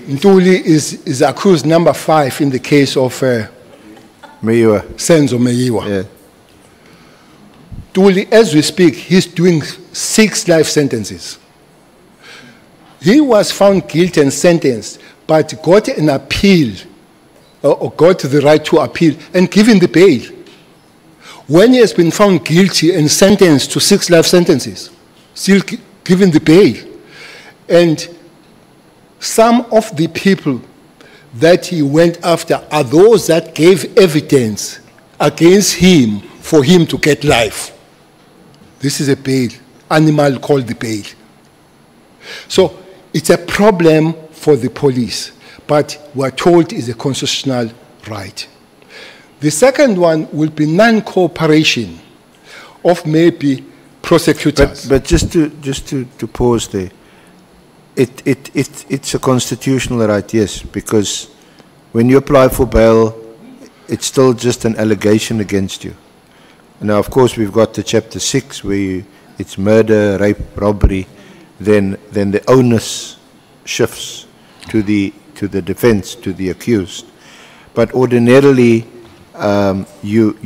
Ntuli is accused number 5 in the case of Meyiwa. Senzo Meyiwa. Yeah. Ntuli, as we speak, he's doing 6 life sentences. He was found guilty and sentenced, but got an appeal, or got the right to appeal, and given the bail. When he has been found guilty and sentenced to 6 life sentences, still given the bail. And some of the people that he went after are those that gave evidence against him for him to get life. This is a bail, animal called the bail. So it's a problem for the police, but we're told it's a constitutional right. The second one will be non-cooperation of maybe prosecutors. But just to pause there, it's a constitutional right, yes, because when you apply for bail, it's still just an allegation against you. Now, of course, we've got the chapter 6 where it's murder, rape, robbery. Then the onus shifts to the defense, to the accused. But ordinarily, you've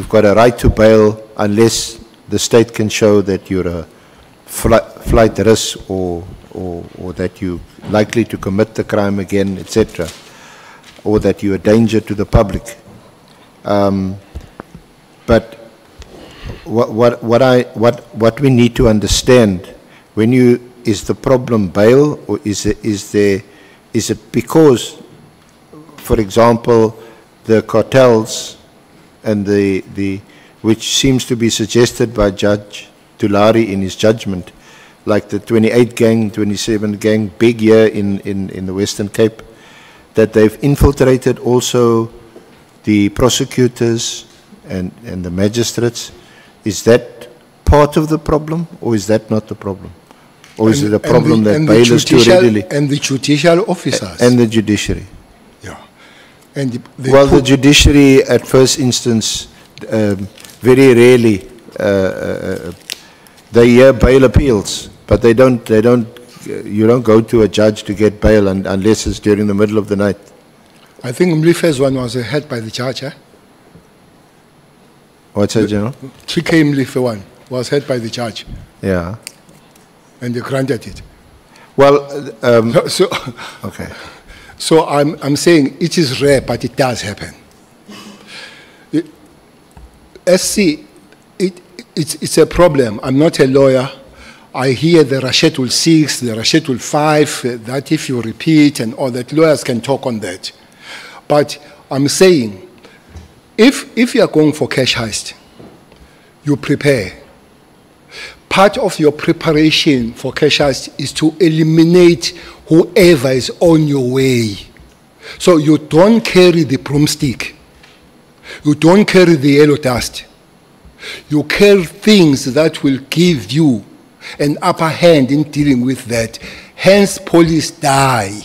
got a right to bail unless the state can show that you're a flight risk or that you're likely to commit the crime again, etc., or that you're a danger to the public. But what we need to understand, is the problem bail, or is it because, for example, the cartels and which seems to be suggested by Judge Tulari in his judgment, like the 28 gang, 27 gang, big here in the Western Cape, that they've infiltrated also the prosecutors and the magistrates. Is that part of the problem, or is that not the problem? Or is it a problem that bail is too readily? And the judicial officers. And the judiciary. Yeah. And the judiciary at first instance, very rarely, they hear bail appeals, but you don't go to a judge to get bail unless it's during the middle of the night. I think Mlife's one was heard by the judge, eh? What's that, General? TK Mlife one was heard by the judge. Yeah. And they granted it. Well, okay. So I'm saying it is rare, but it does happen. It's a problem. I'm not a lawyer. I hear the Schedule 6, the Schedule 5, that if you repeat and all that, lawyers can talk on that. But I'm saying, if you are going for cash heist, you prepare. Part of your preparation for cash heist is to eliminate whoever is on your way. So you don't carry the broomstick. You don't carry the yellow dust. You carry things that will give you an upper hand in dealing with that. Hence, police die.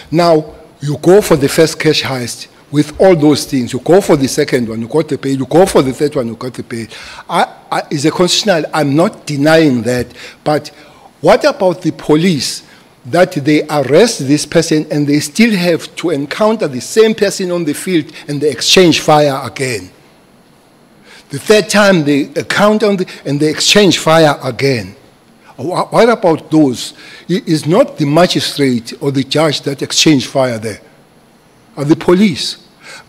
Now, you go for the first cash heist with all those things. You go for the second one, you got the bail. You go for the third one, you got the bail. It's a constitutional, I'm not denying that. But what about the police, that they arrest this person and they still have to encounter the same person on the field and they exchange fire again? The third time they count on and they exchange fire again. What about those? It is not the magistrate or the judge that exchange fire there, or the police.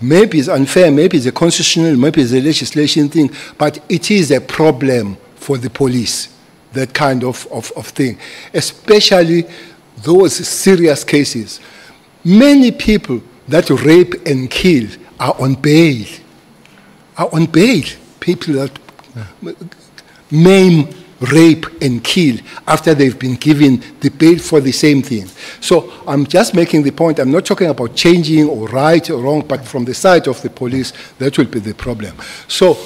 Maybe it's unfair, maybe it's a constitutional, maybe it's a legislation thing, but it is a problem for the police, that kind of thing, especially those serious cases. Many people that rape and kill are on bail. People that maim, rape and kill after they've been given the bail for the same thing. So I'm just making the point, I'm not talking about changing or right or wrong, but from the side of the police, that will be the problem. So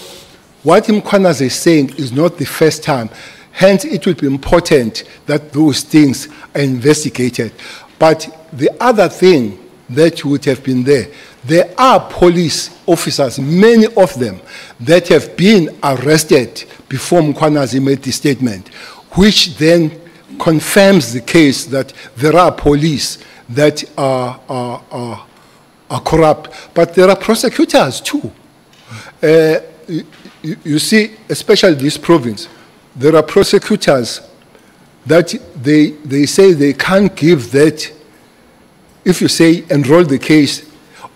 what Mkhwanazi is saying is not the first time. Hence, it will be important that those things are investigated. But the other thing that would have been there are police officers, many of them, that have been arrested before Mkhwanazi made the statement, which then confirms the case that there are police that are corrupt. But there are prosecutors too. You see, especially this province, there are prosecutors that they say they can't give that. If you say enroll the case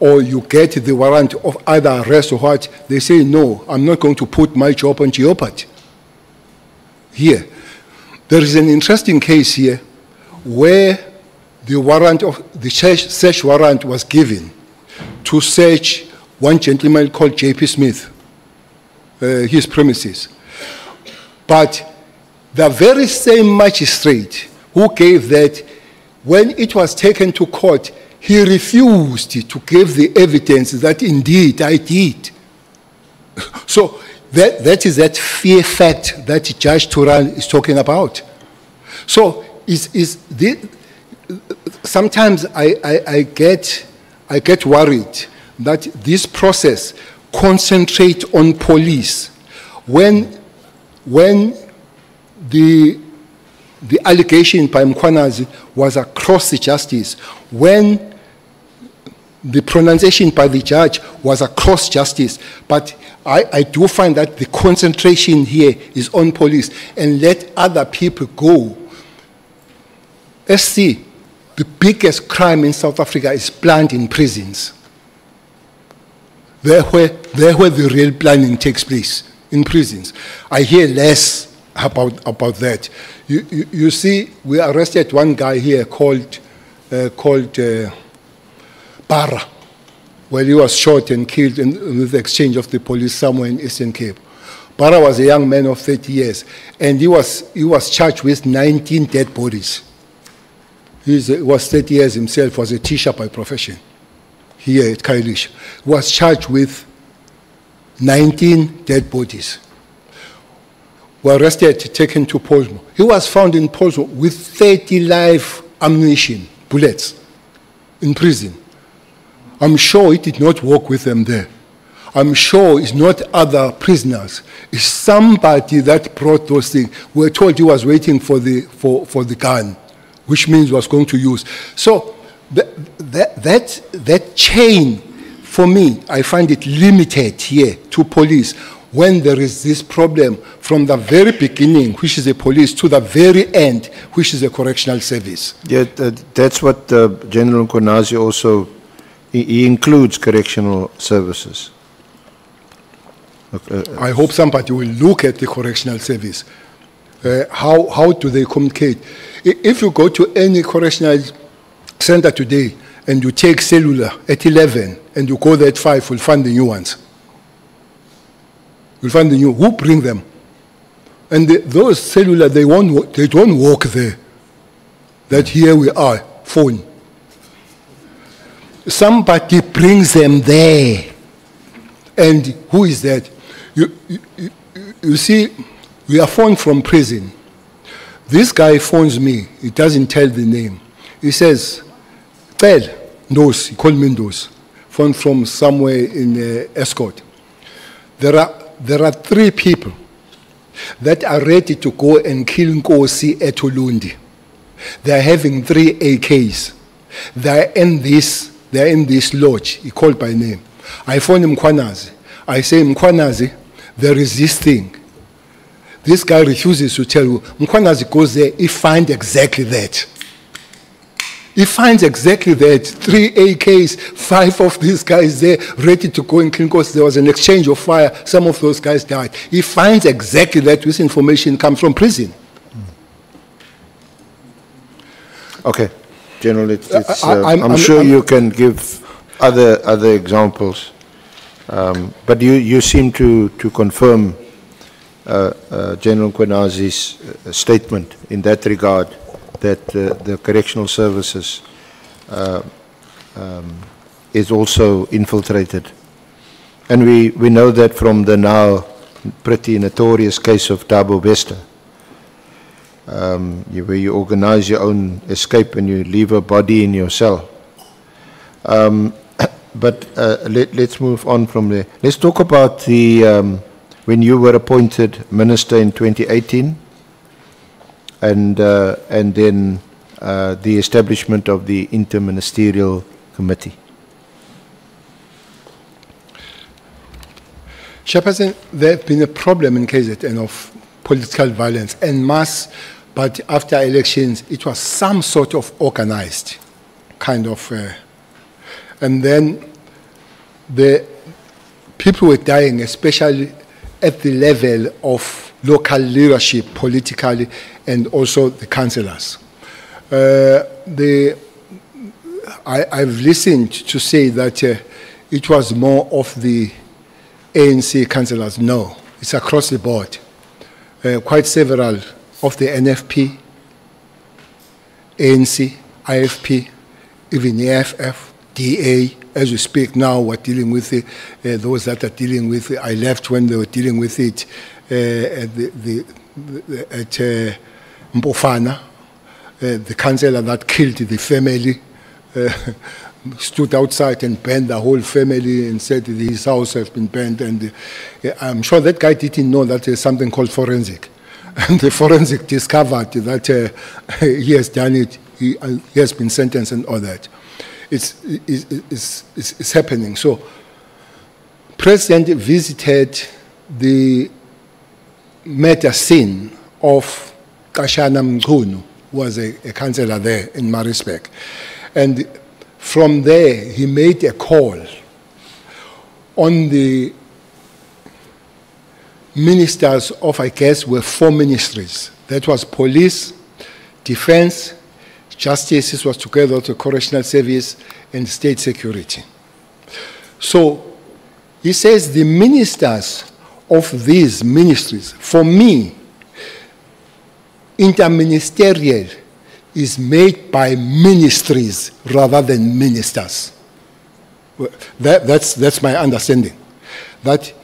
or you get the warrant of either arrest or what, they say no, I'm not going to put my job on jeopardy. Here, there is an interesting case here where the warrant of the search warrant was given to search one gentleman called J.P. Smith, his premises. But the very same magistrate who gave that, when it was taken to court, he refused to give the evidence that indeed I did. So that is that fear fact that Judge Turan is talking about. So sometimes I get worried that this process concentrates on police when the allegation by Mkhwanazi was across the justice, when the pronunciation by the judge was across justice. But I do find that the concentration here is on police, and let other people go. SC, the biggest crime in South Africa is planned in prisons. There where the real planning takes place, in prisons. I hear less about that. You see, we arrested one guy here called Barra. Well, he was shot and killed in the exchange of the police somewhere in Eastern Cape. Barra was a young man of 30 years, and he was charged with 19 dead bodies. He was 30 years himself, was a teacher by profession here at Kailish. He was charged with 19 dead bodies. Were arrested, taken to Polsmo. He was found in Polsmo with 30 live ammunition, bullets, in prison. I'm sure it did not work with them there. I'm sure it's not other prisoners. It's somebody that brought those things. We were told he was waiting for the gun, which means he was going to use. So that chain, for me, I find it limited here to police. When there is this problem from the very beginning, which is the police, to the very end, which is the correctional service. Yeah, that's what General Mkhwanazi also, he includes correctional services. I hope somebody will look at the correctional service. How do they communicate? If you go to any correctional center today and you take cellular at 11 and you go there at 5, you'll find the new ones. You'll find the new. Who bring them? And those cellular, they don't work there. That here we are, phone. Somebody brings them there. And who is that? You see, we are phoned from prison. This guy phones me. He doesn't tell the name. He says, Cele, Ndos, he called me Ndos. Phone from somewhere in Escort. There are 3 people that are ready to go and kill Nkosi at Ulundi. They are having 3 AKs. They are in this lodge. He called by name. I phone Mkhwanazi. I say, Mkhwanazi, there is this thing. This guy refuses to tell you. Mkhwanazi goes there, he finds exactly that. He finds exactly that. 3 AKs, 5 of these guys there, ready to go and clean, because there was an exchange of fire. Some of those guys died. He finds exactly that. This information comes from prison. Okay. General, I'm sure you can give other examples. But you seem to confirm General Mkhwanazi's statement in that regard, that the correctional services is also infiltrated. And we know that from the now pretty notorious case of Thabo Bester, where you organize your own escape and you leave a body in your cell. But let's move on from there. Let's talk about the when you were appointed minister in 2018, and then the establishment of the interministerial committee. Chairperson, there has been a problem in KZN of political violence en masse, but after elections, it was some sort of organized kind of, and then the people were dying, especially at the level of local leadership politically, and also the councillors. I've listened to say that it was more of the ANC councillors. No, it's across the board. Quite several of the NFP, ANC, IFP, even the EFF, DA, as we speak now, we're dealing with it. Those that are dealing with it, I left when they were dealing with it at Mpofana. The councillor that killed the family stood outside and banned the whole family and said his house has been banned. And I'm sure that guy didn't know that there's something called forensic. And the forensic discovered that he has done it, he has been sentenced and all that. It's happening. So, President visited the murder scene of Kashana Mchunu, who was a councillor there in Maritzburg. And from there, he made a call on the ministers of, I guess, were 4 ministries. That was police, defense, justice. This was together with the correctional service and state security. So he says the ministers of these ministries, for me, interministerial is made by ministries rather than ministers. That's my understanding. That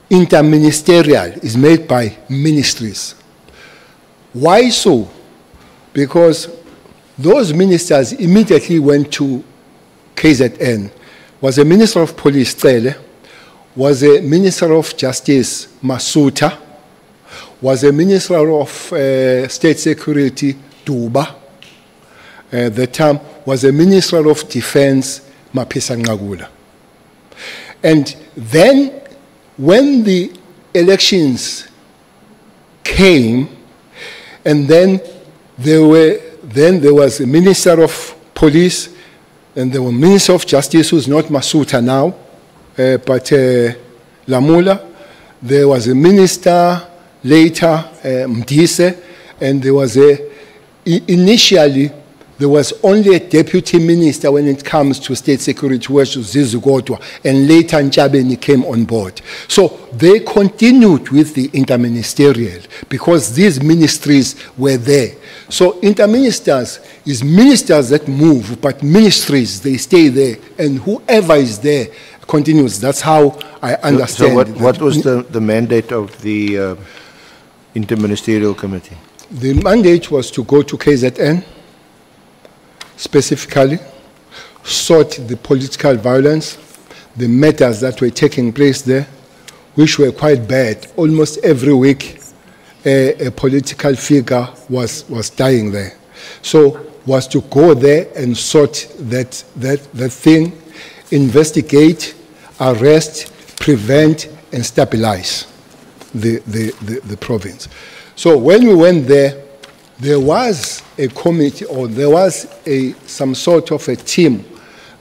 interministerial is made by ministries. Why so? Because those ministers immediately went to KZN. Was a Minister of Police, Cele, was a Minister of Justice, Masuta, was a Minister of State Security, Duba. The term was a Minister of Defense, Mapisa Ngagula. And then, when the elections came, and then there was a Minister of Police, and there was a Minister of Justice, who's not Masuta now, but Lamula. There was a minister later, Mdise, and there was initially, there was only a deputy minister when it comes to state security, which was Zizugodwa, and later Nchabeni came on board. So they continued with the interministerial because these ministries were there. So interministers is ministers that move, but ministries, they stay there, and whoever is there continues. That's how I understand. So what was the mandate of the interministerial committee? The mandate was to go to KZN, specifically, sort the political violence, the matters that were taking place there, which were quite bad. Almost every week, a political figure was dying there. So, was to go there and sort that thing, investigate, arrest, prevent, and stabilize. the province. So when we went there, there was a committee, or there was some sort of a team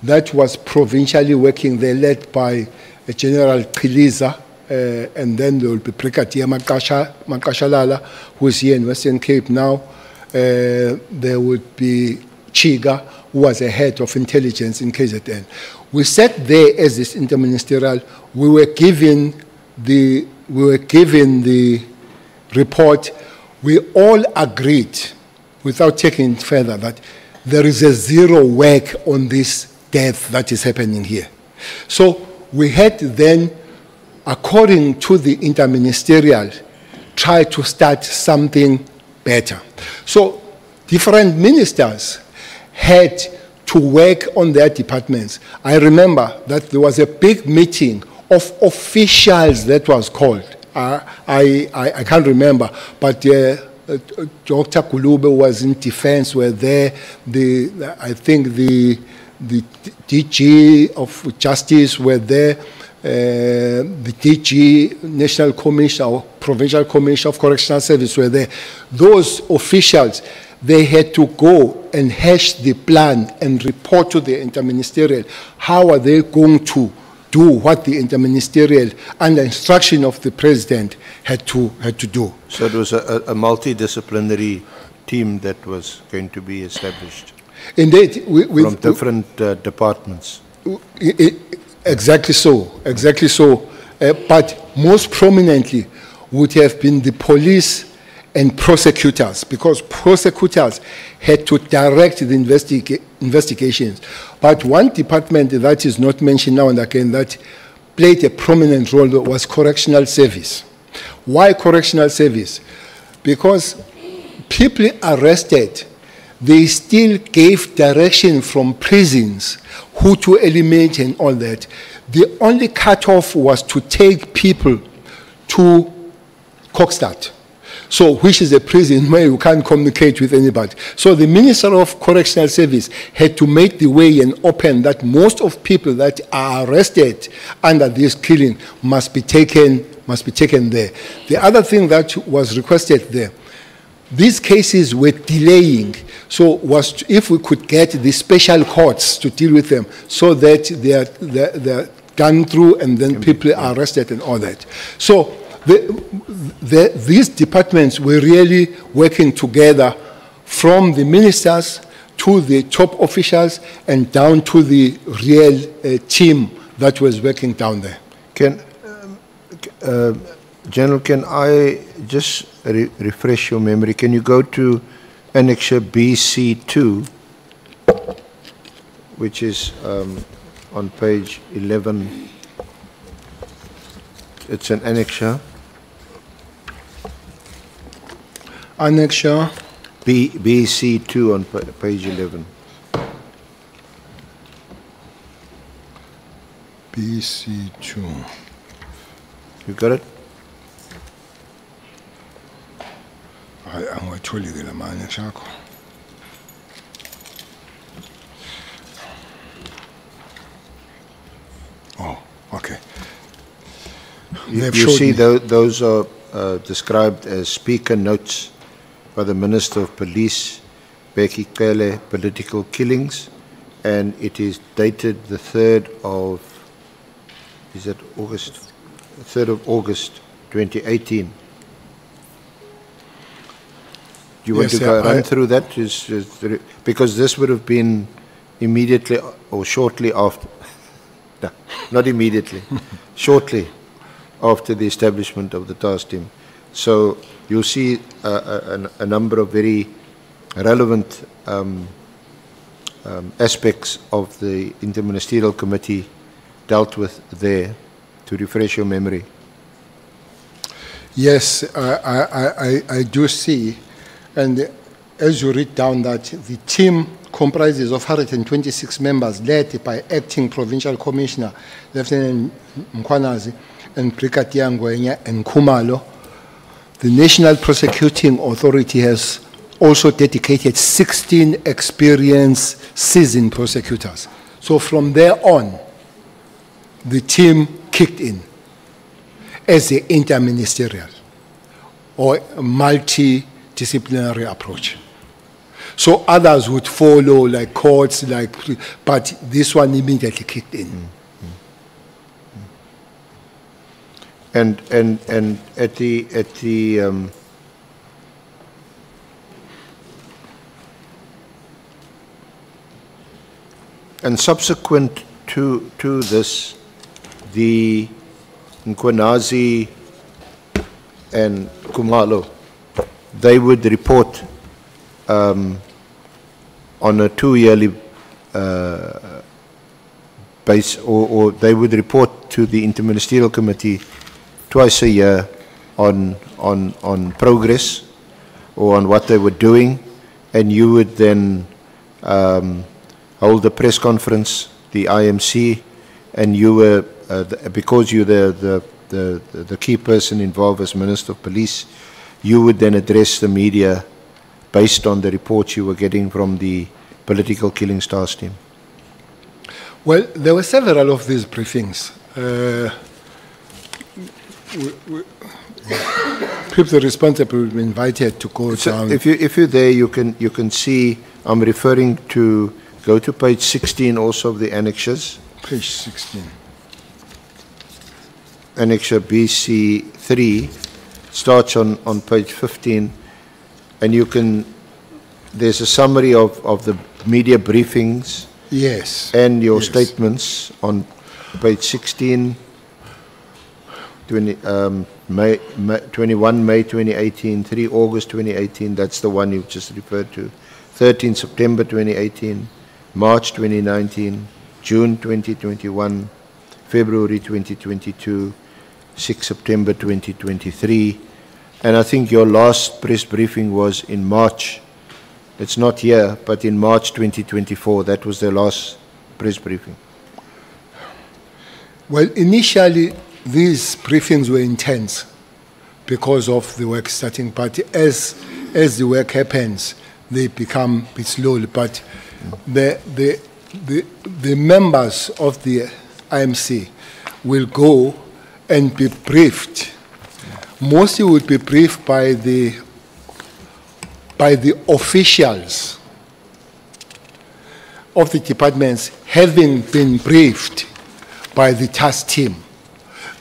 that was provincially working there, led by General Kiliza, and then there will be Brigadier Makashalala, who is here in Western Cape now. There would be Chiga, who was a head of intelligence in KZN. We sat there as this interministerial. We were given the report. We all agreed, without taking it further, that there is a zero work on this death that is happening here. So we had then, according to the interministerial, try to start something better. So different ministers had to work on their departments. I remember that there was a big meeting of officials that was called. I can't remember, but Dr. Kulube was in defense, were there. I think the DG of Justice were there. The DG, National Commission or Provincial Commission of Correctional Service were there. Those officials, they had to go and hash the plan and report to the interministerial. How are they going to do what the interministerial, under instruction of the president, had to do? So it was a multidisciplinary team that was going to be established. Indeed, from different departments. Exactly so, exactly so. But most prominently would have been the police and prosecutors, because prosecutors had to direct the investigations. But one department that is not mentioned now and again that played a prominent role was correctional service. Why correctional service? Because people arrested, they still gave direction from prisons who to eliminate and all that. The only cutoff was to take people to Kokstad, so which is a prison where you can't communicate with anybody. So the Minister of Correctional Service had to make the way and open that most of people that are arrested under this killing must be taken there. The other thing that was requested there, these cases were delaying, so was if we could get the special courts to deal with them so that they're gone through and then people are arrested and all that. So these departments were really working together, from the ministers to the top officials and down to the real team that was working down there. General, can I just refresh your memory? Can you go to Annexure BC2, which is on page 11. It's an annexure. Annexure. BC2 on page 11. BC2. You got it? I'm going to tell you the annexure. Oh, okay. You see, those are described as speaker notes by the Minister of Police, Bheki Cele, political killings, and it is dated the 3rd of, is that August? 3rd of August, 2018. Do you want to go run through that? Because this would have been immediately or shortly after, no, not immediately, shortly after the establishment of the task team. So you'll see a number of very relevant aspects of the Interministerial Committee dealt with there, to refresh your memory. Yes, I do see. And as you read down that, the team comprises of 126 members led by Acting Provincial Commissioner, Lieutenant Mchunu, and Brigadier Ngwenya and Kumalo. The National Prosecuting Authority has also dedicated 16 experienced, seasoned prosecutors. So from there on, the team kicked in. as an interministerial or a multidisciplinary approach. So others would follow, like courts, but this one immediately kicked in. And at the and subsequent to this, the Mchunu and Khumalo, they would report on a 2-yearly base, or they would report to the Interministerial Committee twice a year on progress or on what they were doing, and you would then hold a press conference, the IMC, and you were, because you're the key person involved as Minister of Police, you would then address the media based on the reports you were getting from the political killing stars team. Well, there were several of these briefings. People responsible were invited to go down. If you're there, you can see. I'm referring to. Go to page 16 also of the annexures. Page 16. Annexure BC3 starts on page 15, and you can. There's a summary of the media briefings. Yes. And your statements on page 16. 21 May 2018, 3 August 2018, that's the one you've just referred to, 13 September 2018, March 2019, June 2021, February 2022, 6 September 2023, and I think your last press briefing was in March. It's not here, but in March 2024, that was the last press briefing. Well, initially, these briefings were intense because of the work starting, but as the work happens, they become a bit slow. But the members of the IMC will go and be briefed. Mostly would be briefed by the officials of the departments, having been briefed by the task team.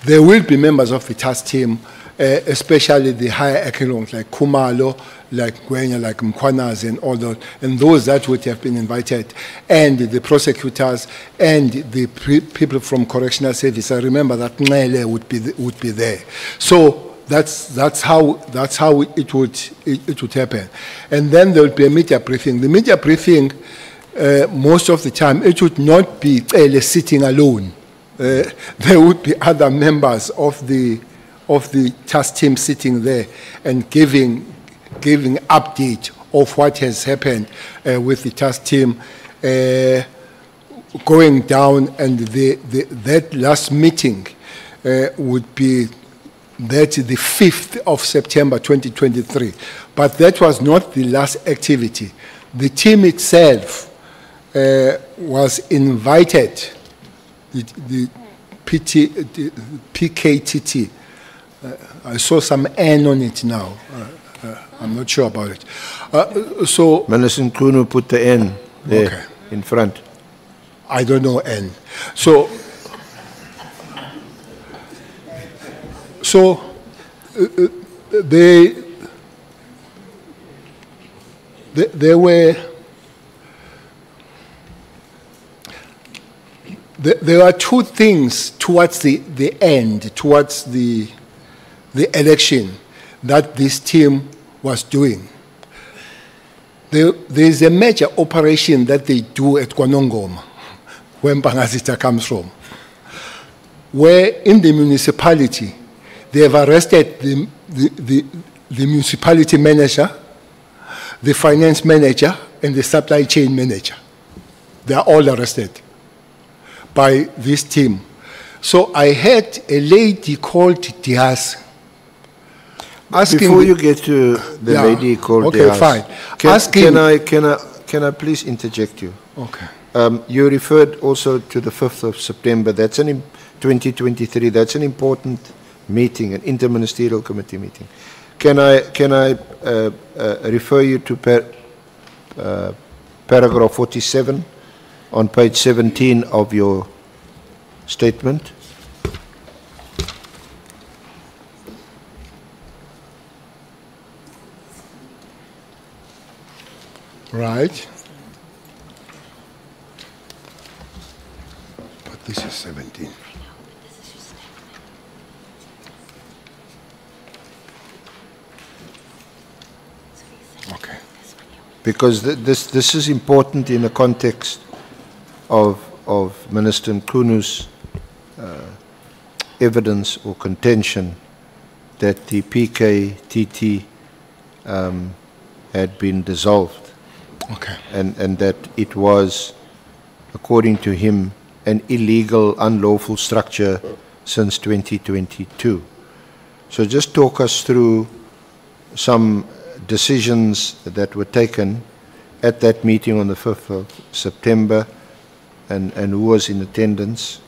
There will be members of the task team, especially the higher echelons like Khumalo, like Gwenya, like Mchunu, and all those, and those that would have been invited, and the prosecutors and the people from correctional service. I remember that Ngele would be there. So that's how it would happen, and then there will be a media briefing. The media briefing, most of the time, it would not be sitting alone. There would be other members of the task team sitting there and giving update of what has happened with the task team going down, and that last meeting would be the 5th of September 2023. But that was not the last activity. The team itself was invited. The PKTT. I saw some N on it now. I'm not sure about it. So Minister Mchunu put the N there in front. I don't know N. So there are two things towards the end, towards the election, that this team was doing. There is a major operation that they do at Kwanongoma, where Mpangazita comes from, where in the municipality, they have arrested the municipality manager, the finance manager, and the supply chain manager. They are all arrested by this team. So I had a lady called Diaz asking. Before you get to the lady called Diaz, fine. Can I please interject you? Okay. You referred also to the 5th of September. That's 2023. That's an important meeting, an interministerial committee meeting. Can I refer you to paragraph 47 on page 17 of your statement? Right. But this is 17. Okay. Because this is important in the context of Minister Mchunu's evidence or contention that the PKTT had been dissolved. Okay. And that it was, according to him, an illegal, unlawful structure since 2022. So just talk us through some decisions that were taken at that meeting on the 5th of September and who was in attendance.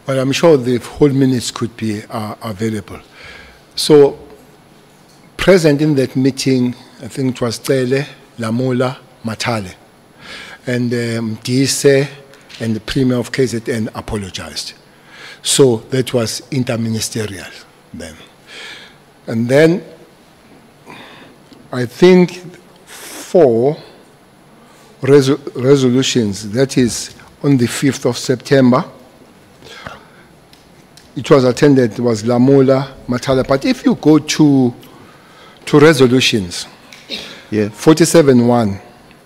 Well, I'm sure the whole minutes could be available. So, present in that meeting, I think it was Cele, Lamola, Matale, and Mchunu and the Premier of KZN apologized. So that was interministerial then. And then I think 4 resolutions, that is on the 5th of September, it was attended, it was Lamola, Matala. But if you go to resolutions, Yeah. 47.1,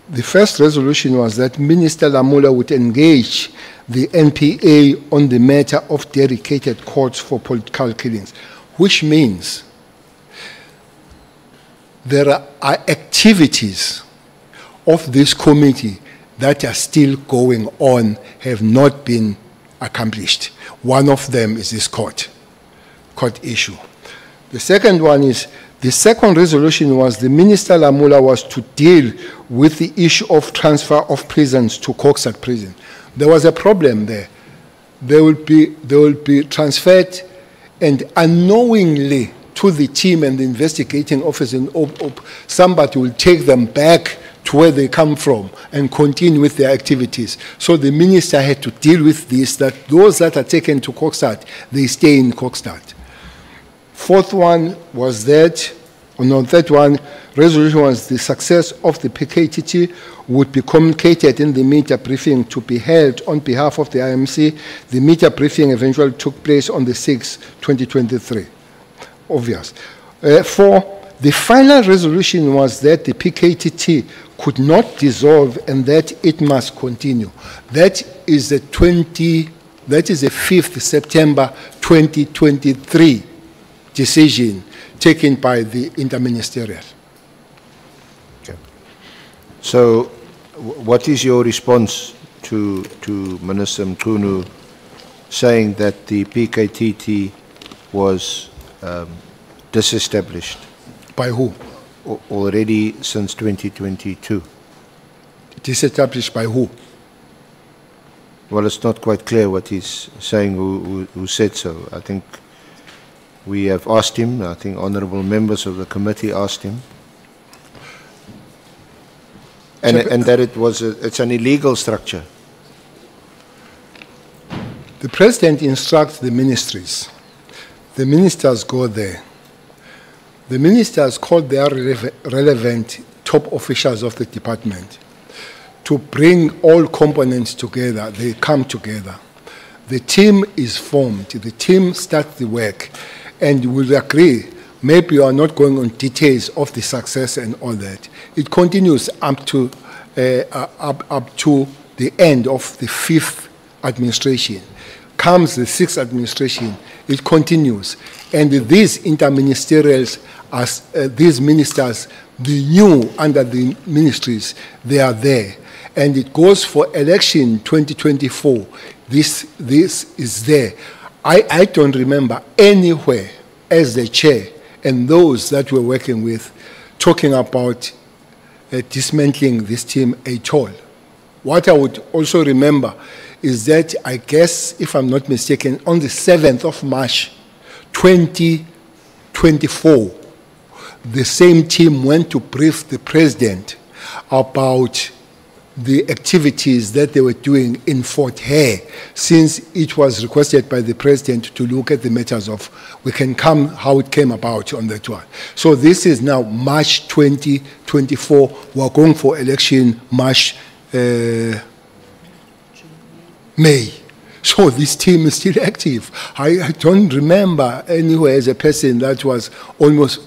the first resolution was that Minister Lamola would engage the NPA on the matter of dedicated courts for political killings, which means there are activities of this committee that are still going on, have not been accomplished. One of them is this court issue. The second one is, the second resolution was the Minister Lamola was to deal with the issue of transfer of prisons to Kokstad prison. There was a problem there. They will be transferred, and unknowingly to the team and the investigating officer, somebody will take them back to where they come from and continue with their activities. So the minister had to deal with this, that those that are taken to Kokstad, they stay in Kokstad. Fourth one was that, third one, resolution was the success of the PKTT would be communicated in the media briefing to be held on behalf of the IMC. The media briefing eventually took place on the 6th, 2023. Obvious. The final resolution was that the PKTT could not dissolve and that it must continue. That is the 5th September 2023 decision taken by the interministerial. Okay. So, what is your response to Minister Mchunu saying that the PKTT was disestablished? By who? Already since 2022. Disestablished by who? Well, it's not quite clear what he's saying, who said so. I think we have asked him, I think honourable members of the committee asked him, and that it's an illegal structure. The President instructs the ministries. The ministers go there. The ministers call their relevant top officials of the department to bring all components together. They come together. The team is formed. The team starts the work, and will agree. Maybe you are not going on details of the success and all that. It continues up to the end of the 5th administration. Comes the 6th administration, it continues. And these interministerials, as these ministers, the new under the ministries, they are there. And it goes for election 2024. This is there. I don't remember anywhere as the chair and those that we're working with talking about dismantling this team at all. What I would also remember is that, I guess, if I'm not mistaken, on the 7th of March 2024, the same team went to brief the president about the activities that they were doing in Fort Hare, since it was requested by the president to look at the matters of we can come, how it came about on that one. So this is now March 2024. We're going for election March, May. So this team is still active. I don't remember anywhere as a person that was almost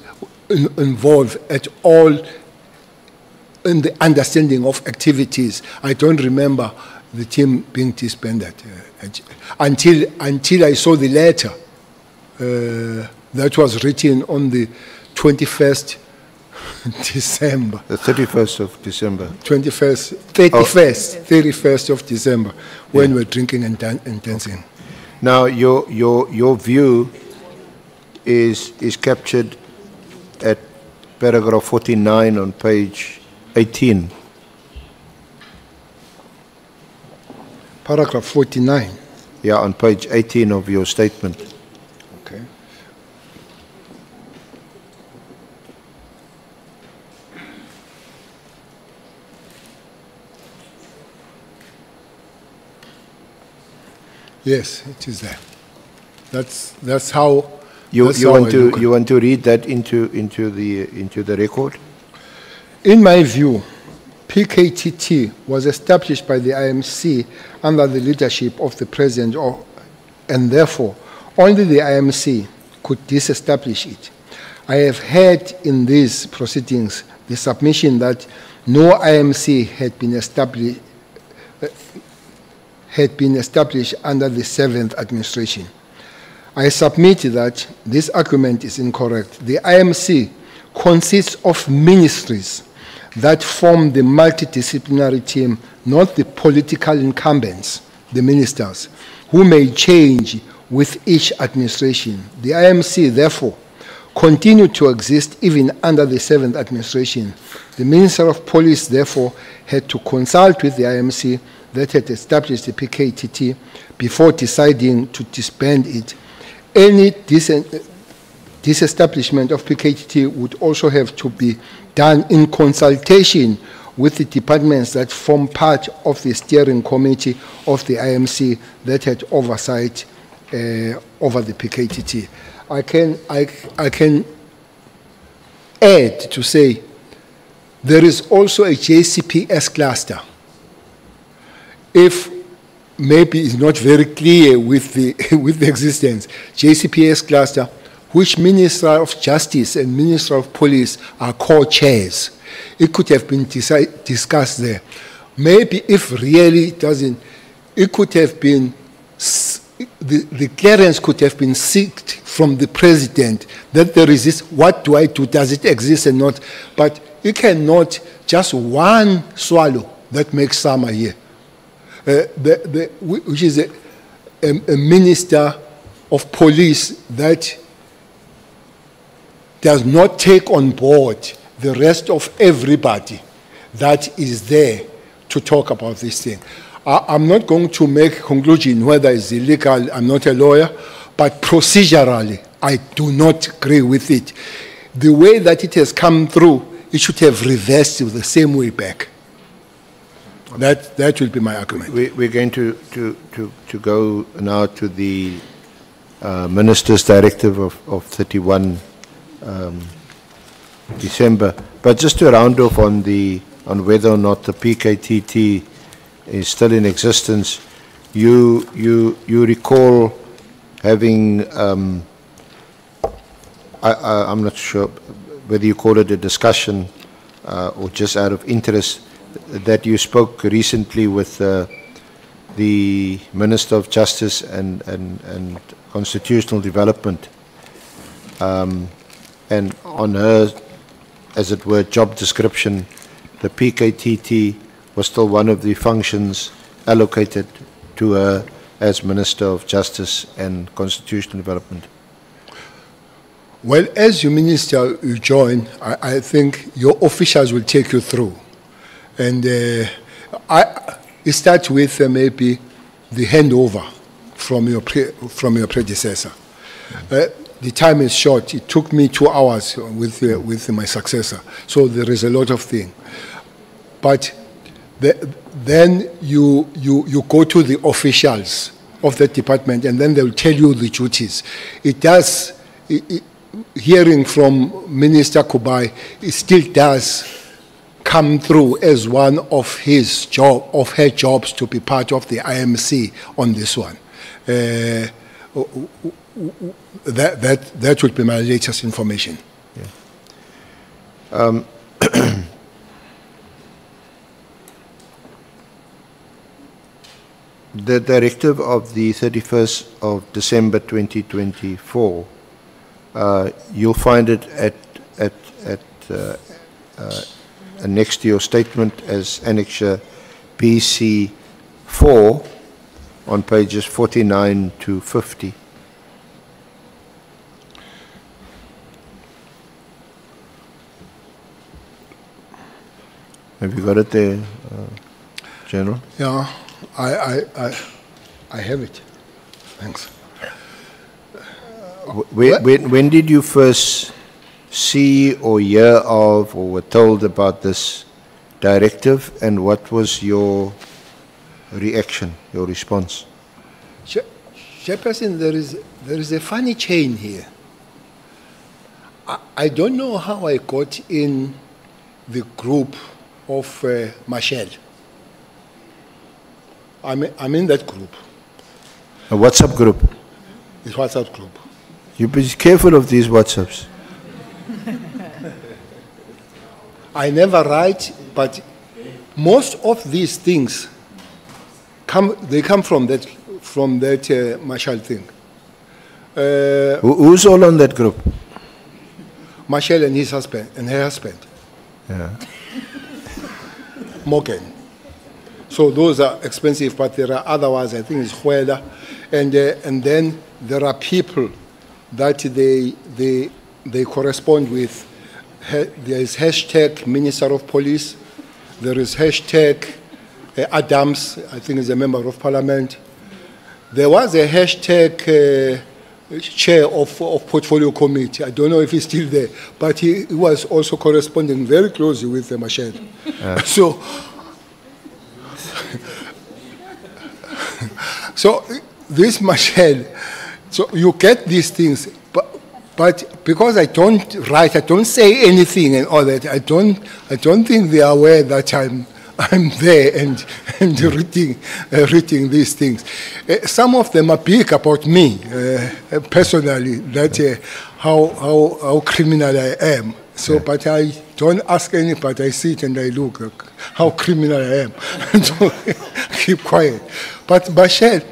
involved at all in the understanding of activities. I don't remember the team being disbanded until I saw the letter that was written on the 21st December. The 31st of December. 31st of December, when we're drinking and dancing. Now, your view is captured at paragraph 49 on page 18. Paragraph 49. Yeah, on page 18 of your statement. Okay. Yes, it is there. That's how you want to read that into the record? In my view, PKTT was established by the IMC under the leadership of the President, and therefore only the IMC could disestablish it. I have heard in these proceedings the submission that no IMC had been established under the 7th administration. I submit that this argument is incorrect. The IMC consists of ministries that form the multidisciplinary team, not the political incumbents, the ministers, who may change with each administration. The IMC, therefore, continued to exist even under the 7th administration. The Minister of Police, therefore, had to consult with the IMC that had established the PKTT before deciding to disband it. Any disestablishment of PKTT would also have to be done in consultation with the departments that form part of the steering committee of the IMC that had oversight over the PKTT. I can add to say there is also a JCPS cluster. If maybe it's not very clear with the with the existence, JCPS cluster, which Minister of Justice and Minister of Police are co-chairs. It could have been discussed there. Maybe if really it doesn't, it could have been, the clearance could have been sought from the President that there is this, what do I do, does it exist or not? But you cannot just one swallow that makes summer here. Which is a Minister of Police that does not take on board the rest of everybody that is there to talk about this thing. I'm not going to make a conclusion whether it's illegal. I'm not a lawyer, but procedurally, I do not agree with it. The way that it has come through, it should have reversed the same way back. That will be my argument. We're going to go now to the Minister's Directive of 31 December. But just to round off on whether or not the PKTT is still in existence, you recall having I'm not sure whether you call it a discussion or just out of interest, that you spoke recently with the Minister of Justice and Constitutional Development, and on her, as it were, job description, the PKTT was still one of the functions allocated to her as Minister of Justice and Constitutional Development. Well, as your minister you join, I think your officials will take you through. And it starts with maybe the handover from your predecessor. the time is short. It took me 2 hours with my successor. So there is a lot of things. But then you go to the officials of the department, and then they'll tell you the duties. It does, hearing from Minister Kubai, it still does come through as one of her jobs to be part of the IMC on this one. That would be my latest information. Yeah. The directive of the 31st of December 2024, you'll find it next to your statement as Annexure BC4 on pages 49 to 50. Have you got it there, General? Yeah, I have it. Thanks. When did you first see or hear of or were told about this directive, and what was your reaction, your response? Chairperson, there is a funny chain here. I don't know how I got in the group of Marshall. I'm in that group. A WhatsApp group? It's WhatsApp group. You be careful of these WhatsApps. I never write, but most of these things come from that Marshall thing. Who's all on that group? Marshall and his husband and her husband. Yeah. Morgan. So those are expensive, but there are other ones. I think it's Huela, and then there are people that they correspond with. There is hashtag Minister of Police. There is hashtag Adams. I think is a member of Parliament. There was a hashtag chair of Portfolio Committee. I don't know if he's still there, but he was also corresponding very closely with the Machel. So this Machel, so you get these things, but because I don't write, I don't say anything and all that, I don't think they are aware that I'm there and reading these things. Some of them are big about me personally, that how criminal I am. So, but I don't ask anybody. I sit and I look like how criminal I am. So keep quiet. But Bashir,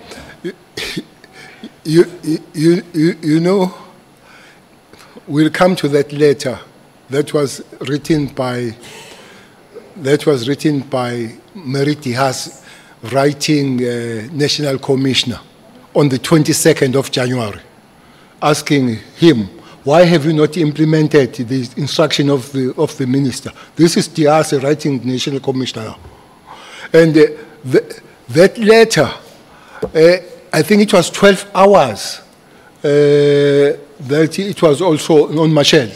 you know, we'll come to that letter that was written by Meriti Haas, writing National Commissioner on the 22nd of January, asking him, why have you not implemented the instruction of the minister? This is Diaz writing National Commissioner. And that letter, I think it was 12 hours, that it was also on Machel.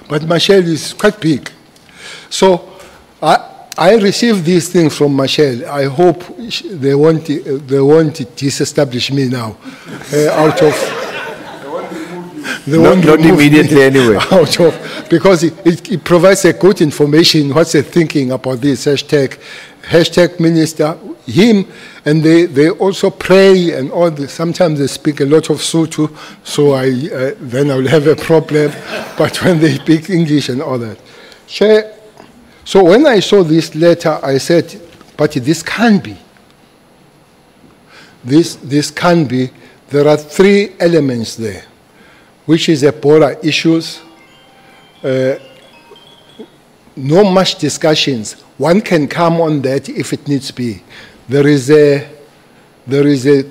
But Machel is quite big. So I received these things from Machel. I hope they won't disestablish me now out of... Not immediately anyway. Out of, because it provides a good information, what's the thinking about this hashtag minister, him, and they also pray and all this. Sometimes they speak a lot of Sotho, so then I'll have a problem. But when they speak English and all that. So when I saw this letter, I said, but this can't be. This can't be. There are three elements there, which is Ebola issues, no much discussions. One can come on that if it needs to be. There is a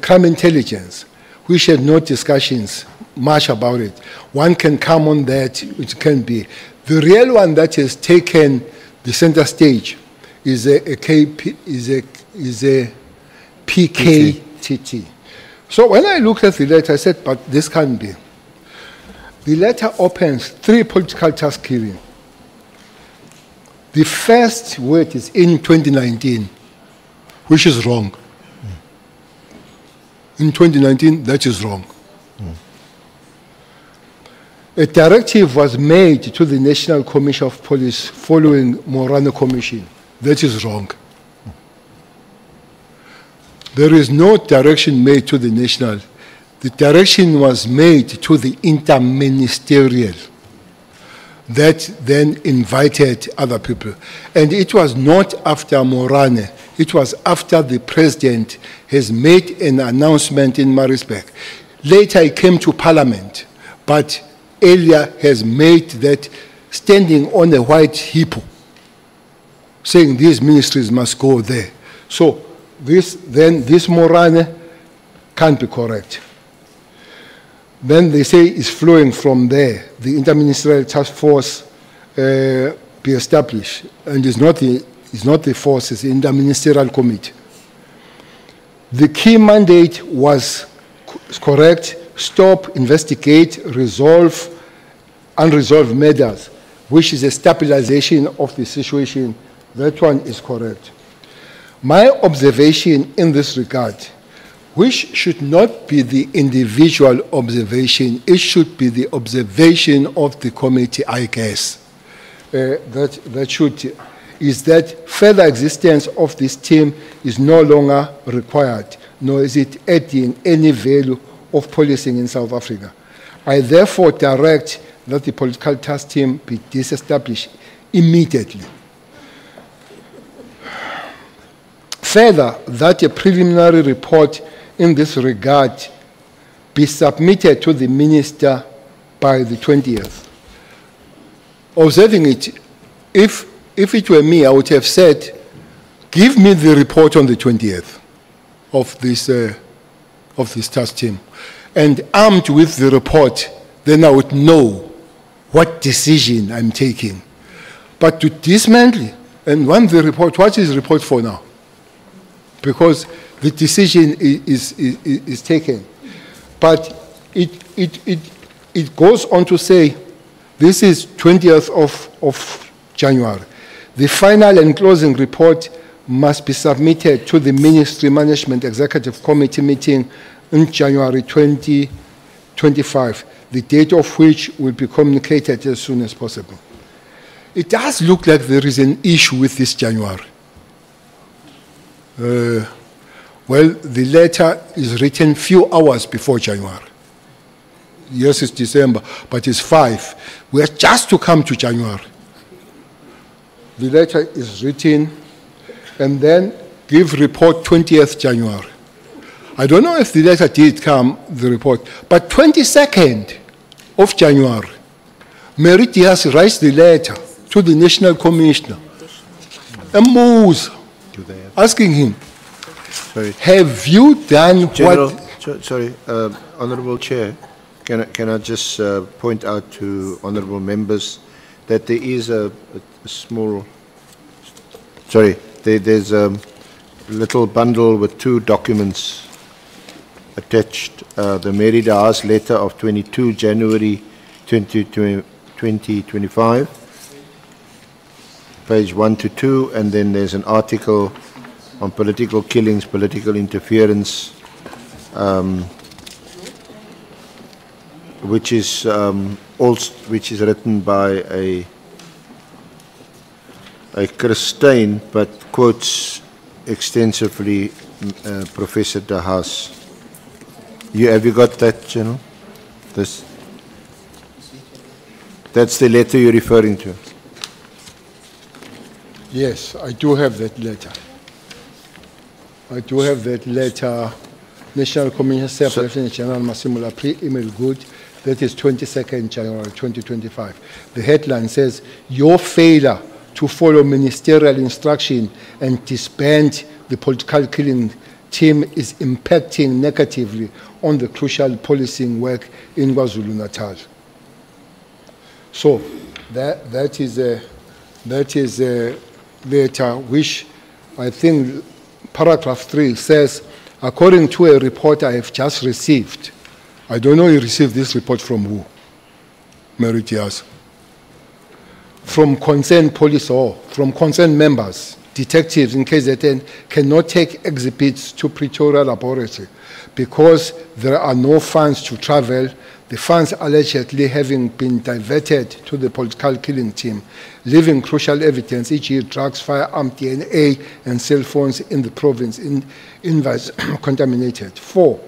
crime intelligence, which had no discussions much about it. One can come on that, which can be. The real one that has taken the center stage is a PKTT. So when I looked at the letter, I said, but this can't be. The letter opens 3 political task killings. The first word is in 2019, which is wrong. In 2019, that is wrong. A directive was made to the National Commission of Police following Morano Commission. That is wrong. There is no direction made to the national. The direction was made to the interministerial. That then invited other people. And it was not after Morane. It was after the president has made an announcement in Maritzburg. Later he came to Parliament, but earlier has made that standing on a white hippo, saying these ministries must go there. So this Morane can't be correct. Then they say it's flowing from there. The interministerial task force be established, and it's not the force, it's the interministerial committee. The key mandate was correct: stop, investigate, resolve unresolved matters, which is a stabilization of the situation. That one is correct. My observation in this regard, which should not be the individual observation, it should be the observation of the committee, I guess. Is that further existence of this team is no longer required, nor is it adding any value of policing in South Africa. I therefore direct that the political task team be disestablished immediately. Further, that a preliminary report in this regard be submitted to the minister by the 20th. Observing it, if it were me, I would have said, give me the report on the 20th of this task team. And armed with the report, then I would know what decision I'm taking. But to dismantle and run the report, what is the report for now? Because the decision is taken. But it goes on to say, this is 20th of January. The final and closing report must be submitted to the Ministry Management Executive Committee meeting in January 2025, the date of which will be communicated as soon as possible. It does look like there is an issue with this January. Well, the letter is written few hours before January. Yes, it's December, but it's 5. We are just to come to January. The letter is written, and then give report 20th January. I don't know if the letter did come, the report, but 22nd of January, Mary Diaz writes the letter to the National Commissioner, and moves, asking him, Sorry. Have you done General, what... Sorry, Honourable Chair, can I just point out to honourable members that there is a small... Sorry, there's a little bundle with 2 documents attached. The Mary Diaz letter of 22 January 2025, page 1 to 2, and then there's an article on political killings, political interference, which is written by a Christine, but quotes extensively Professor De Haas. Have you got that, General? That's the letter you're referring to. Yes, I do have that letter. I do have that letter. National Commission Staff Lieutenant General Masimula pre-email good. That is 22nd January 2025. The headline says, your failure to follow ministerial instruction and disband the political killing team is impacting negatively on the crucial policing work in KwaZulu-Natal. So that is a letter which I think paragraph 3 says, according to a report I have just received, I don't know you received this report from who. Meritias, from concerned police or from concerned members, detectives in KZN cannot take exhibits to Pretoria laboratory because there are no funds to travel, the funds allegedly having been diverted to the political killing team, leaving crucial evidence, e.g. drugs, firearm, DNA, and cell phones in the province contaminated. 4,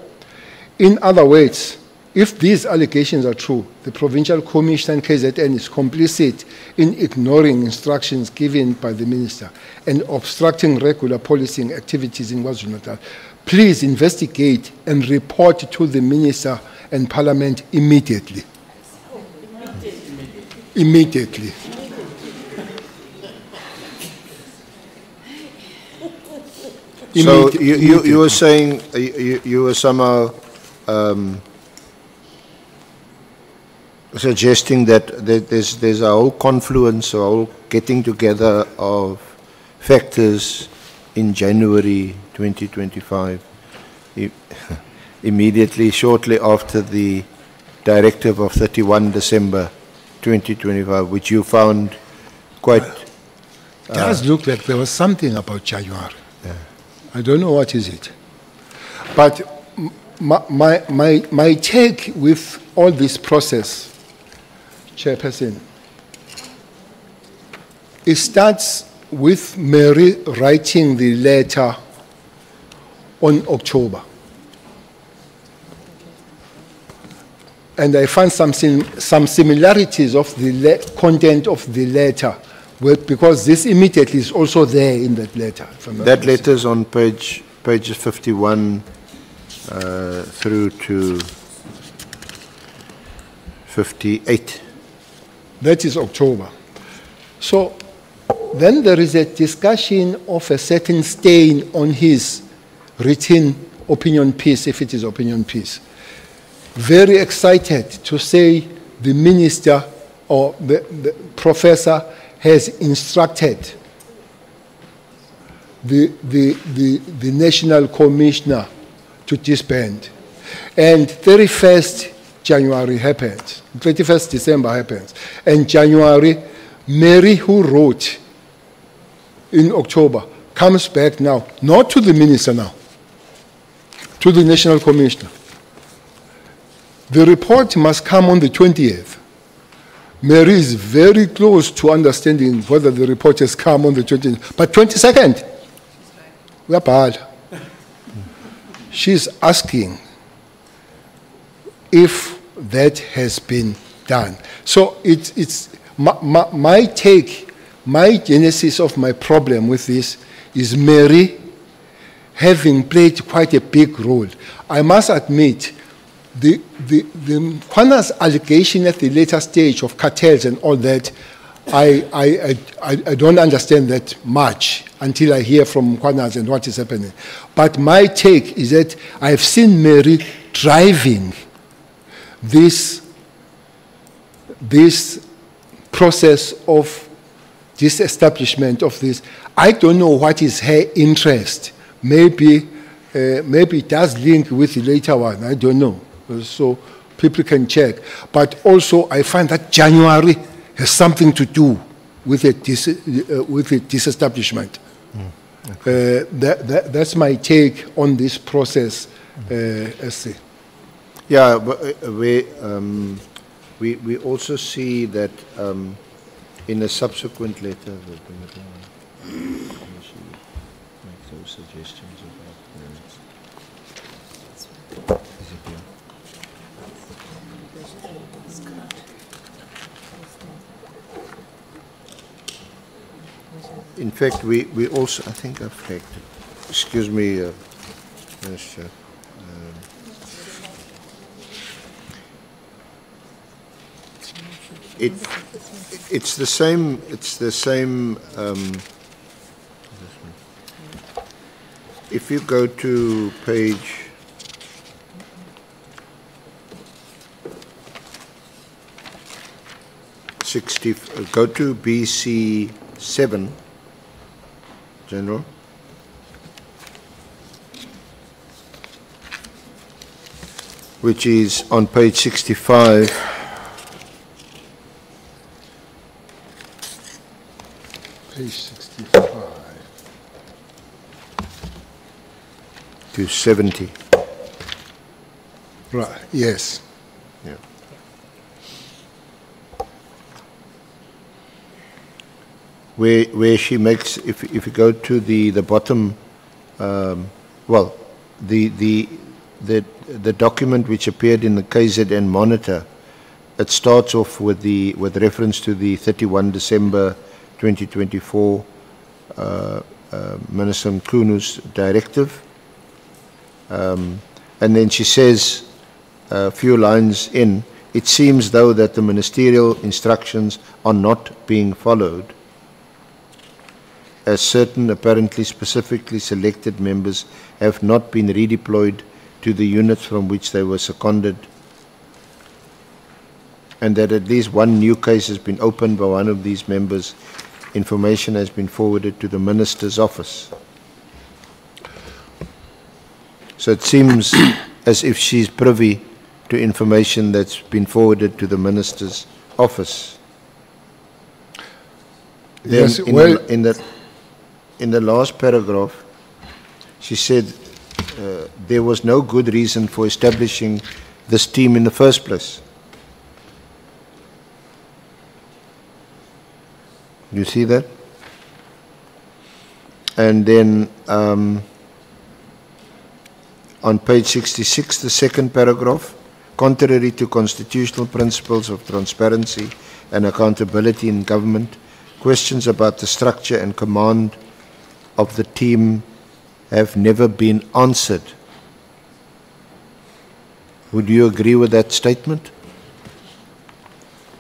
in other words, if these allegations are true, the Provincial Commission KZN is complicit in ignoring instructions given by the Minister and obstructing regular policing activities in KwaZulu-Natal. Please investigate and report to the Minister and Parliament immediately. Immediately. So you were saying, you were somehow suggesting that there's a whole confluence, a whole getting together of factors in January 2025, immediately, shortly after the directive of 31 December 2025, which you found quite... It does look like there was something about January. Yeah. I don't know what is it. But my take with all this process, Chairperson, it starts with Mary writing the letter on October. And I found some similarities of the content of the letter, because this immediately is also there in that letter. That letter is on pages 51 through to 58. That is October. So then there is a discussion of a certain stain on his written opinion piece, if it is opinion piece. Very excited to say the minister or the professor has instructed the national commissioner to disband. And 31st January happens, 21st December happens. And January, Mary, who wrote in October, comes back now, not to the minister now, to the national commissioner. The report must come on the 20th. Mary is very close to understanding whether the report has come on the 20th. But 22nd, we are bad. She's asking if that has been done. So it's my take, my genesis of my problem with this is Mary having played quite a big role. I must admit, the Kwana's allegation at the later stage of cartels and all that, I don't understand that much until I hear from Kwanas and what is happening. But my take is that I've seen Mary driving this process of disestablishment of this. I don't know what is her interest. Maybe it does link with the later one. I don't know. So people can check. But also, I find that January has something to do with the disestablishment. Okay. That's my take on this process, essay. Yeah, but we also see that in a subsequent letter, make those suggestions about in fact, we also, I think I've flagged it. Excuse me, Minister. It's the same. It's the same. If you go to page 60, go to BC 7, General. Which is on page 65. page 65. To 70. Right, yes. Yeah. Where she makes, if you go to the bottom, well, the document which appeared in the KZN Monitor, it starts off with reference to the 31 December 2024 Minister Mchunu's directive, and then she says a few lines in, it seems though that the ministerial instructions are not being followed, as certain apparently specifically selected members have not been redeployed to the units from which they were seconded, and that at least one new case has been opened by one of these members. Information has been forwarded to the Minister's office. So it seems as if she's privy to information that's been forwarded to the Minister's office. Then Yes, well, in the last paragraph, she said there was no good reason for establishing this team in the first place. You see that? And then on page 66, the second paragraph, contrary to constitutional principles of transparency and accountability in government, questions about the structure and command of the team have never been answered. Would you agree with that statement?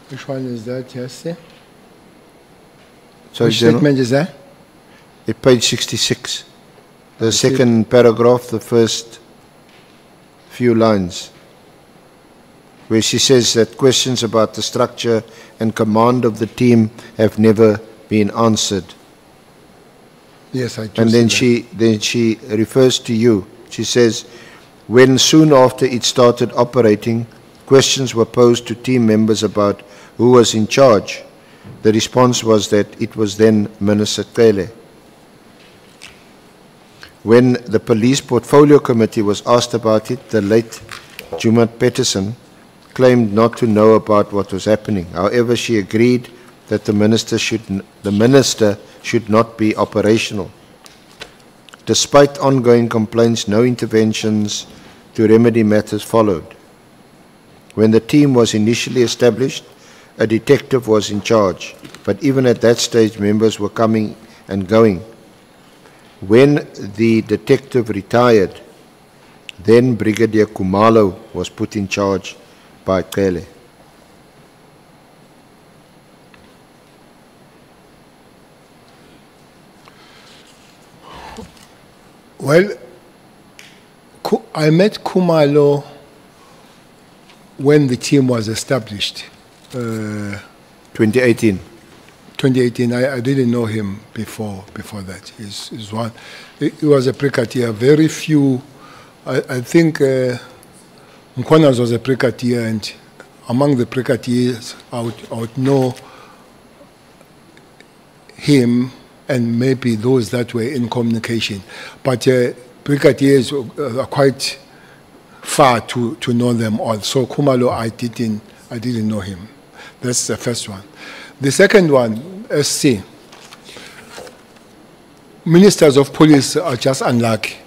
Which one is that, yes? So Which statement is that? At page 66, the second paragraph, the first few lines, where she says that questions about the structure and command of the team have never been answered. Yes, I do. And then she refers to you. She says, when soon after it started operating, questions were posed to team members about who was in charge. The response was that it was then Minister Cele. When the Police Portfolio Committee was asked about it, the late Jumat Peterson claimed not to know about what was happening. However, she agreed that the minister should not be operational. Despite ongoing complaints, no interventions to remedy matters followed. When the team was initially established, a detective was in charge, but even at that stage, members were coming and going. When the detective retired, then Brigadier Khumalo was put in charge by Cele. Well, I met Khumalo when the team was established. 2018. 2018, I didn't know him before that. He was a brigadier. Very few, I think Mkhwana was a brigadier, and among the brigadiers, I would know him and maybe those that were in communication. But brigadiers are quite far to know them all. So Khumalo, I didn't know him. That's the first one. The second one, SC. Ministers of police are just unlucky.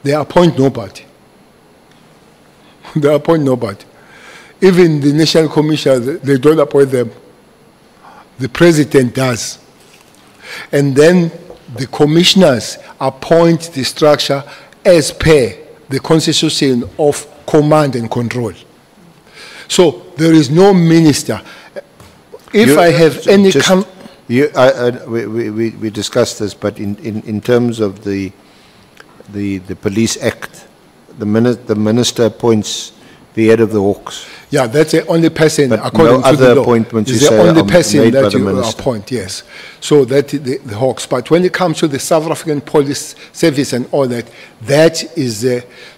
They appoint nobody. They appoint nobody. Even the National Commissioner, they don't appoint them. The President does. And then the commissioners appoint the structure as per the constitution of command and control. So there is no minister. If I have any... we discussed this, but in terms of the Police Act, the minister appoints the head of the Hawks. Yeah, that's the only person, but according no to the other law. appointments is you the say only are person made by that the you minister. appoint, yes. So that the Hawks. But when it comes to the South African Police Service and all that, that is...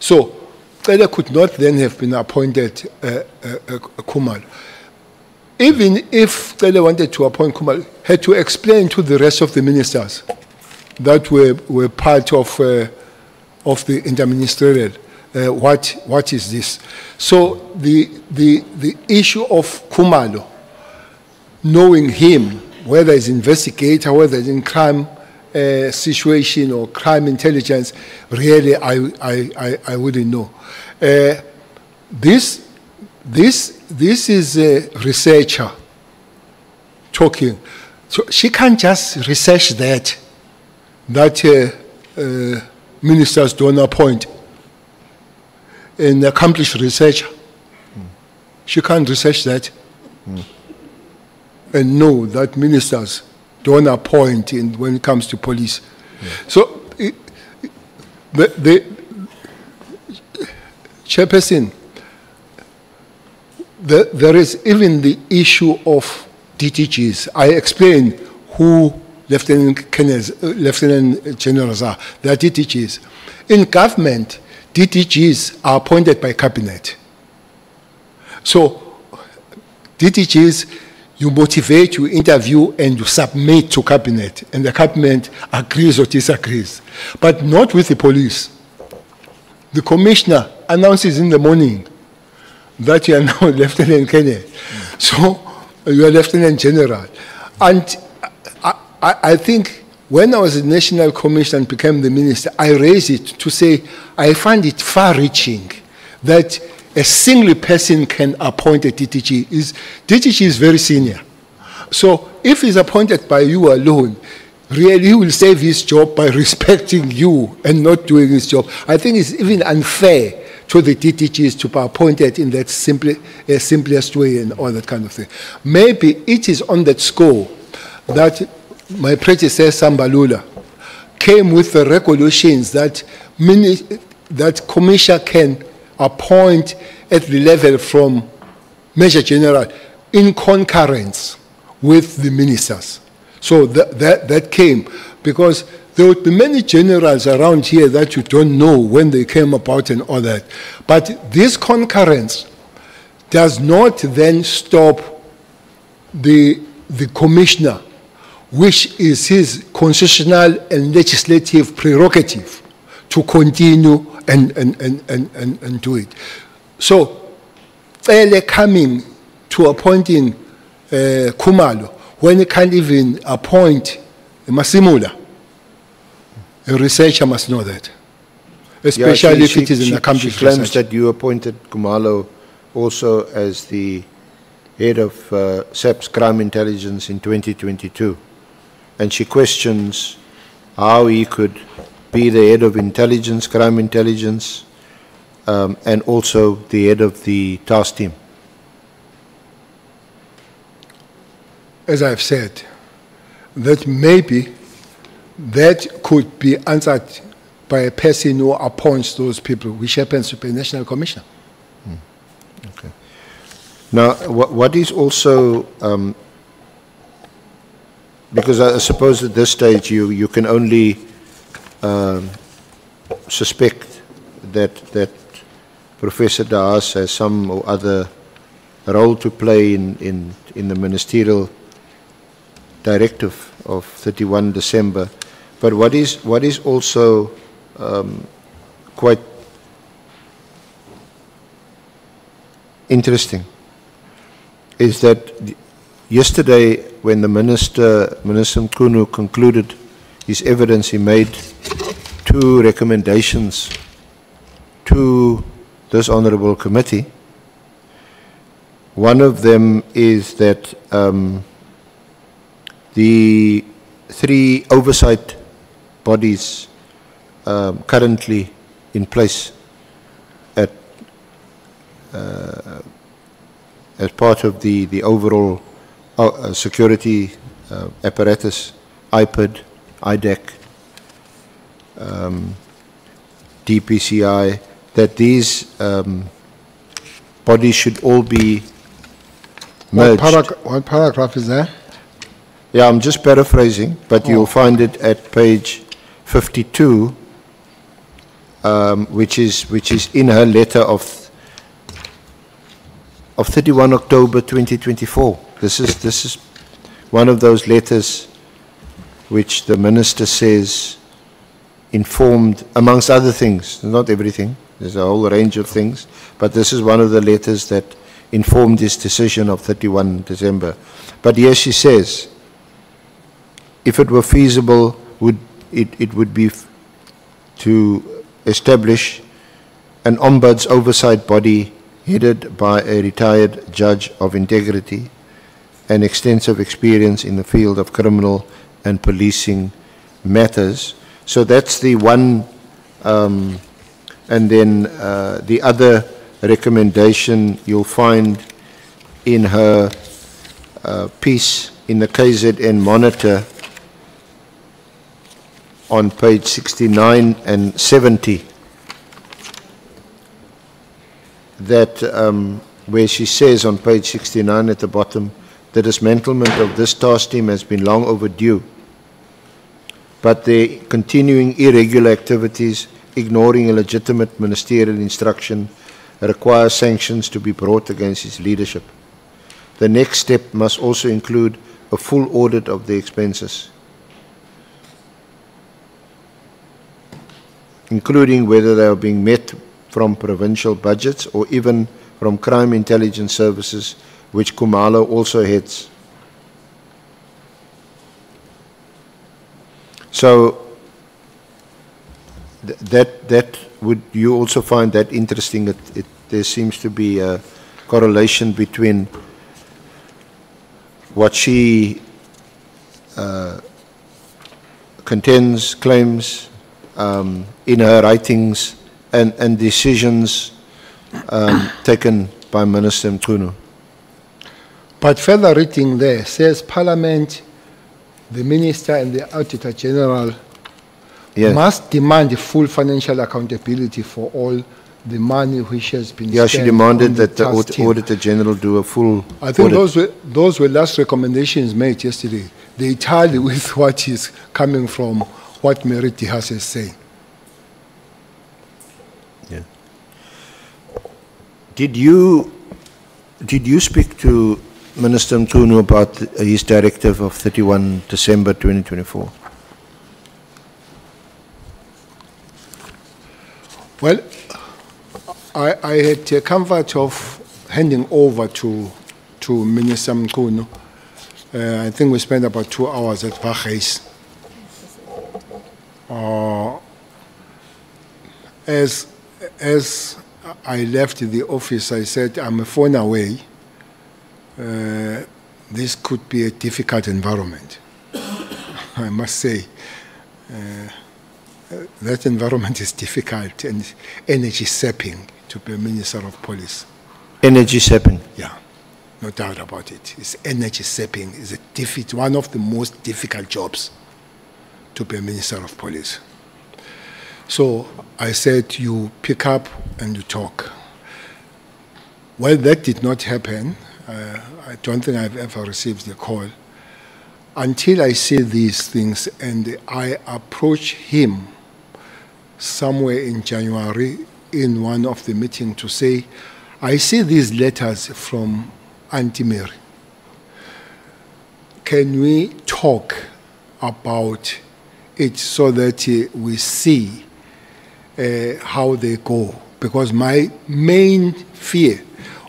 so Cele could not then have been appointed Khumalo. even if Cele wanted to appoint Khumalo, had to explain to the rest of the ministers that were part of the interministerial, what is this? So the issue of Khumalo, knowing him, whether it's investigator, whether it's in crime situation or crime intelligence, really I wouldn't know. This is a researcher talking. So she can't just research that ministers don't appoint an accomplished researcher. She can't research that and know that ministers don't appoint when it comes to police. So the chairperson, there is even the issue of DTGs. I explained who lieutenant generals are. They are DTGs. In government, DTGs are appointed by cabinet. So DTGs, you motivate, you interview, and you submit to cabinet, and the cabinet agrees or disagrees, but not with the police. The commissioner announces in the morning that you are now Lieutenant Colonel. So you are Lieutenant General. And I think when I was a national commissioner and became the minister, I raised it to say I find it far-reaching that a single person can appoint a DTG. DTG is very senior. So if he's appointed by you alone, really he will save his job by respecting you and not doing his job. I think it's even unfair to the DTGs to be appointed in that simplest way and all that kind of thing. Maybe it is on that score that my predecessor, Sambalula, came with the regulations that commissioner can appoint at the level from Major General in concurrence with the ministers. So that came because there would be many generals around here that you don't know when they came about and all that. But this concurrence does not then stop the commissioner, which is his constitutional and legislative prerogative, to continue and do it. So, Cele coming to appointing Khumalo when he can't even appoint Masimula, a researcher must know that, especially if it is an accomplished She claims researcher. that you appointed Khumalo also as the head of SAP's crime intelligence in 2022, and she questions how he could be the head of intelligence, crime intelligence, and also the head of the task team. As I've said, that maybe that could be answered by a person who appoints those people, which happens to be a national commissioner. Okay. Now, what is also, because I suppose at this stage you can only suspect that Professor De Haas has some or other role to play in the ministerial directive of 31 December. But what is also quite interesting is that yesterday when the Minister Mchunu concluded his evidence, he made two recommendations to this honourable committee. One of them is that the three oversight bodies currently in place as part of the overall security apparatus, IPID, IDEC, DPCI, that these bodies should all be merged. What paragraph is there? Yeah, I'm just paraphrasing, but you'll find it at page 52, which is in her letter of 31 October 2024. This is one of those letters which the minister says informed, amongst other things, not everything, there's a whole range of things, but this is one of the letters that informed his decision of 31 December. But here she says, if it were feasible, it would be to establish an ombuds oversight body headed by a retired judge of integrity and extensive experience in the field of criminal and policing matters. So that's the one, and then the other recommendation you'll find in her piece in the KZN Monitor on page 69 and 70, that where she says on page 69 at the bottom, the dismantlement of this task team has been long overdue, but the continuing irregular activities, ignoring a legitimate ministerial instruction, require sanctions to be brought against its leadership. The next step must also include a full audit of the expenses, including whether they are being met from provincial budgets or even from crime intelligence services, which Khumalo also heads. So that would you also find that interesting? There seems to be a correlation between what she contends, claims in her writings and decisions taken by Minister Mchunu. But further reading there says Parliament, the Minister and the Auditor General must demand full financial accountability for all the money which has been spent. Yeah, she demanded that the Auditor General do a full I think audit. those were last recommendations made yesterday. They tally with what is coming from what Mary Dihas is saying. Yeah. Did you speak to Minister Mchunu about his directive of 31 December 2024? Well, I had the comfort of handing over to Minister Mchunu. I think we spent about 2 hours at Bheki Cele. As I left the office, I said, I'm a phone away. This could be a difficult environment, I must say. That environment is difficult and energy sapping to be a Minister of Police. Energy sapping? Yeah, no doubt about it. It's energy sapping. It's one of the most difficult jobs to be a Minister of Police. So I said, you pick up and you talk. Well, that did not happen. I don't think I've ever received a call until I see these things, and I approach him somewhere in January in one of the meetings to say, I see these letters from Auntie Mary. Can we talk about it so that we see how they go? Because my main fear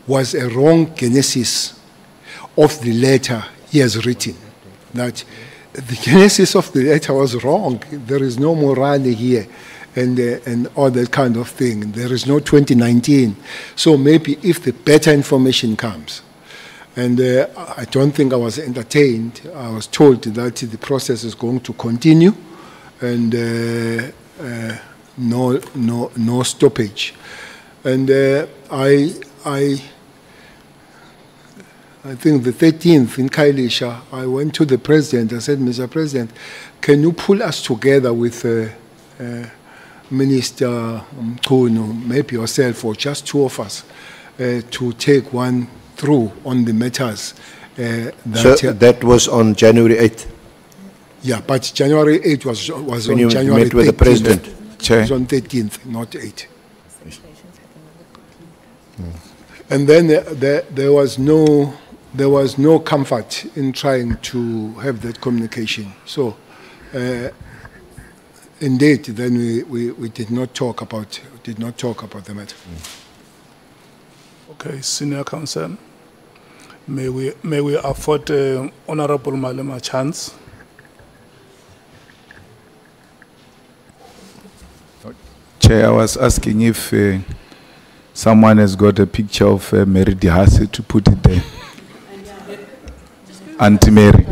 was a wrong genesis of the letter he has written. That the genesis of the letter was wrong. There is no morale here and all that kind of thing. There is no 2019. So maybe if the better information comes, and I don't think I was entertained. I was told that the process is going to continue and no stoppage. And I think the 13th in Khayelitsha, I went to the president. I said, Mr. President, can you pull us together with Minister Mchunu, maybe yourself or just 2 of us, to take one through on the matters. So that was on January 8th? Yeah, but January 8th was when on you January 13th. met with the president? It was on 13th, not 8th. And then there was no there was no comfort in trying to have that communication. So, indeed, then we did not talk about the matter. Okay, Senior Counsel, may we afford Honorable Malema a chance? Chair, I was asking if someone has got a picture of Mary Dihase to put it there. Auntie Mary.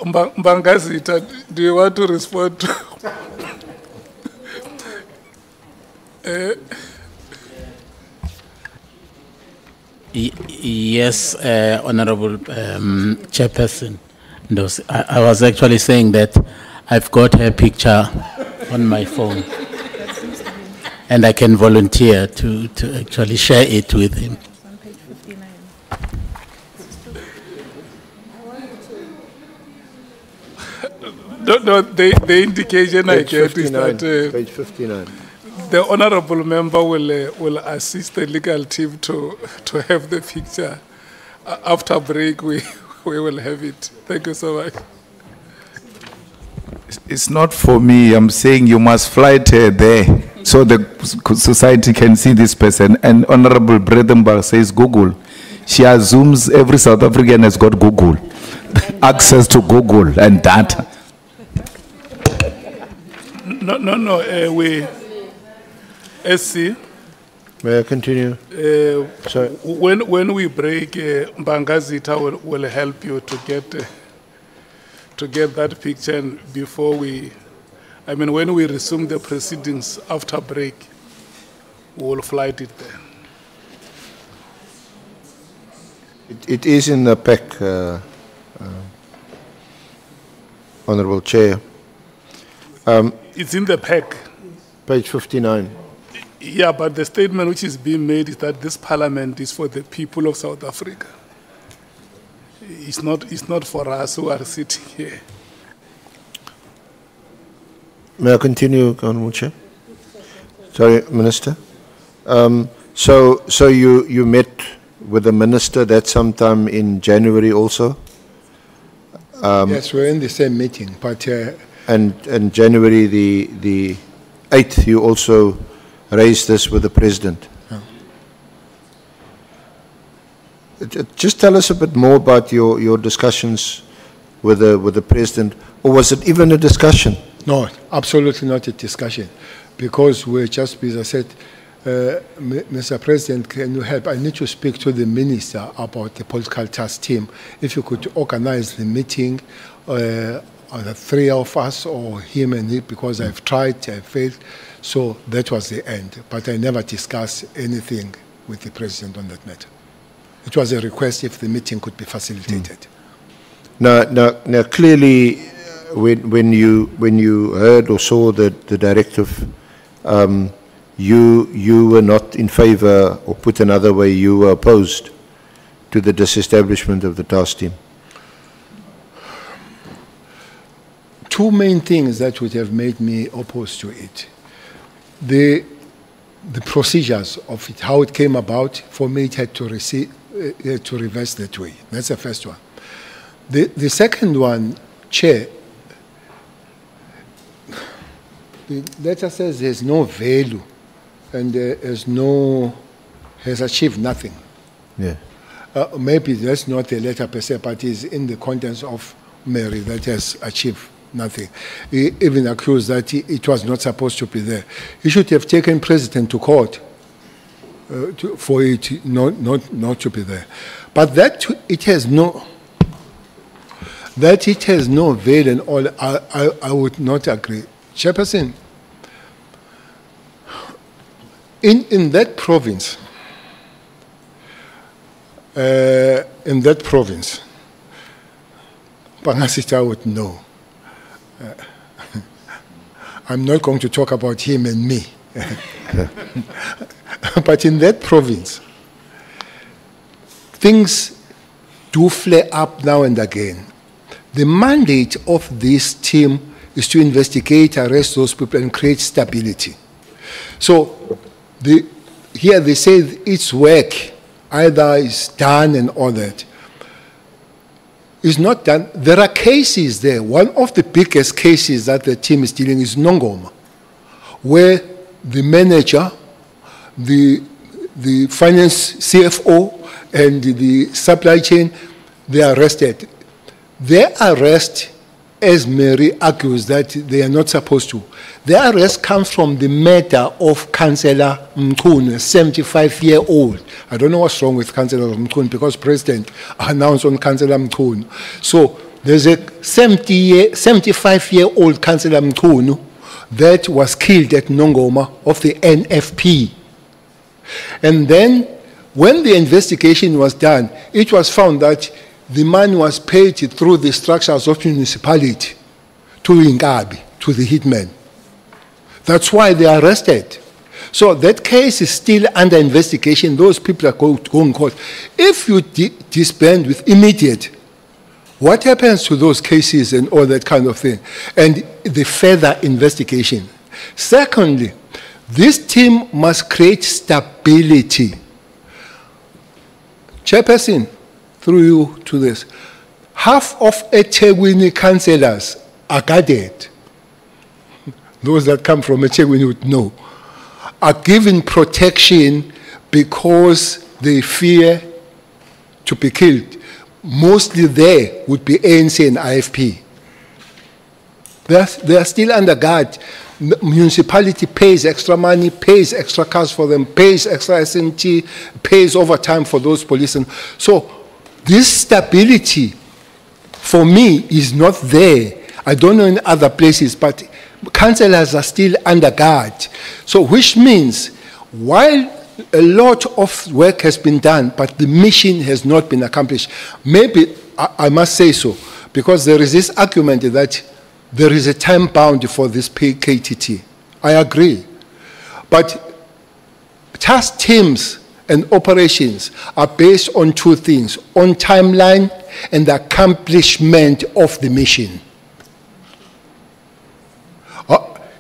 Mbangazita, do you want to respond to? Yes, Honorable Chairperson. I was actually saying that I've got her picture on my phone, and I can volunteer to actually share it with him. No, the indication I get is that Page 59. the honourable member will assist the legal team to have the picture. After break, we will have it. Thank you so much. It's not for me. I'm saying you must flight her there so the society can see this person. And Honorable Bredenbach says Google. She assumes every South African has got Google, access to Google and data. No, we, SC. May I continue? Sorry. When we break, Mbangazita will help you to get that picture, and before we, when we resume the proceedings after break, we will flight it there. It is in the pack, Honourable Chair. It's in the pack. Page 59. Yeah, but the statement which is being made is that this parliament is for the people of South Africa. It's not for us who are sitting here. May I continue, Honourable Chair? Sorry, Minister. So you met with the Minister that sometime in January also? Yes, we're in the same meeting, but... and January the 8th, you also raised this with the President. Just tell us a bit more about your discussions with the President, or was it even a discussion? No, absolutely not a discussion, because we're just, as I said, Mr. President, can you help? I need to speak to the Minister about the political task team. If you could organize the meeting, the three of us or him and me, because I've tried, I failed. So that was the end. But I never discussed anything with the President on that matter. It was a request if the meeting could be facilitated. Now clearly, when you heard or saw the directive, you were not in favor, or put another way, you were opposed to the disestablishment of the task team. Two main things that would have made me opposed to it. The procedures of it, how it came about, for me it had to reverse that way. That's the first one. The second one, Chair, the letter says there's no value and has achieved nothing. Yeah. Maybe that's not the letter per se, but it's in the contents of Mary that has achieved nothing. He even accused that it was not supposed to be there. He should have taken President to court for it not to be there. But that it has no value and all, I would not agree. Chairperson, in that province, Pangasita would know. I'm not going to talk about him and me. But in that province, things do flare up now and again. The mandate of this team is to investigate, arrest those people, and create stability. So here they say its work either is done and all that. It's not done. There are cases there. One of the biggest cases that the team is dealing is Nongoma, where the manager, the finance CFO, and the supply chain, they are arrested. Their arrest, as Mary argues, that they are not supposed to. Their arrest comes from the matter of Councillor Mchunu, a 75-year-old. I don't know what's wrong with Councillor Mchunu because President announced on Councillor Mchunu. So there's a 75-year-old Councillor Mchunu that was killed at Nongoma of the NFP. And then when the investigation was done, it was found that the man was paid through the structures of municipality to Ingabi, to the hitman. That's why they are arrested. So that case is still under investigation. Those people are going to court. If you disband with immediate, what happens to those cases and all that kind of thing? And the further investigation. Secondly, this team must create stability. Chairperson, through you to this. Half of eThekwini councillors are guarded. Those that come from eThekwini would know. Are given protection because they fear to be killed. Mostly there would be ANC and IFP. They are still under guard. The municipality pays extra money, pays extra cars for them, pays extra SNT, pays overtime for those policemen. So this stability, for me, is not there. I don't know in other places, but councillors are still under guard. So which means, while a lot of work has been done, but the mission has not been accomplished. Maybe, I must say so, because there is this argument that there is a time bound for this KTT. I agree. But task teams and operations are based on two things, on timeline and the accomplishment of the mission.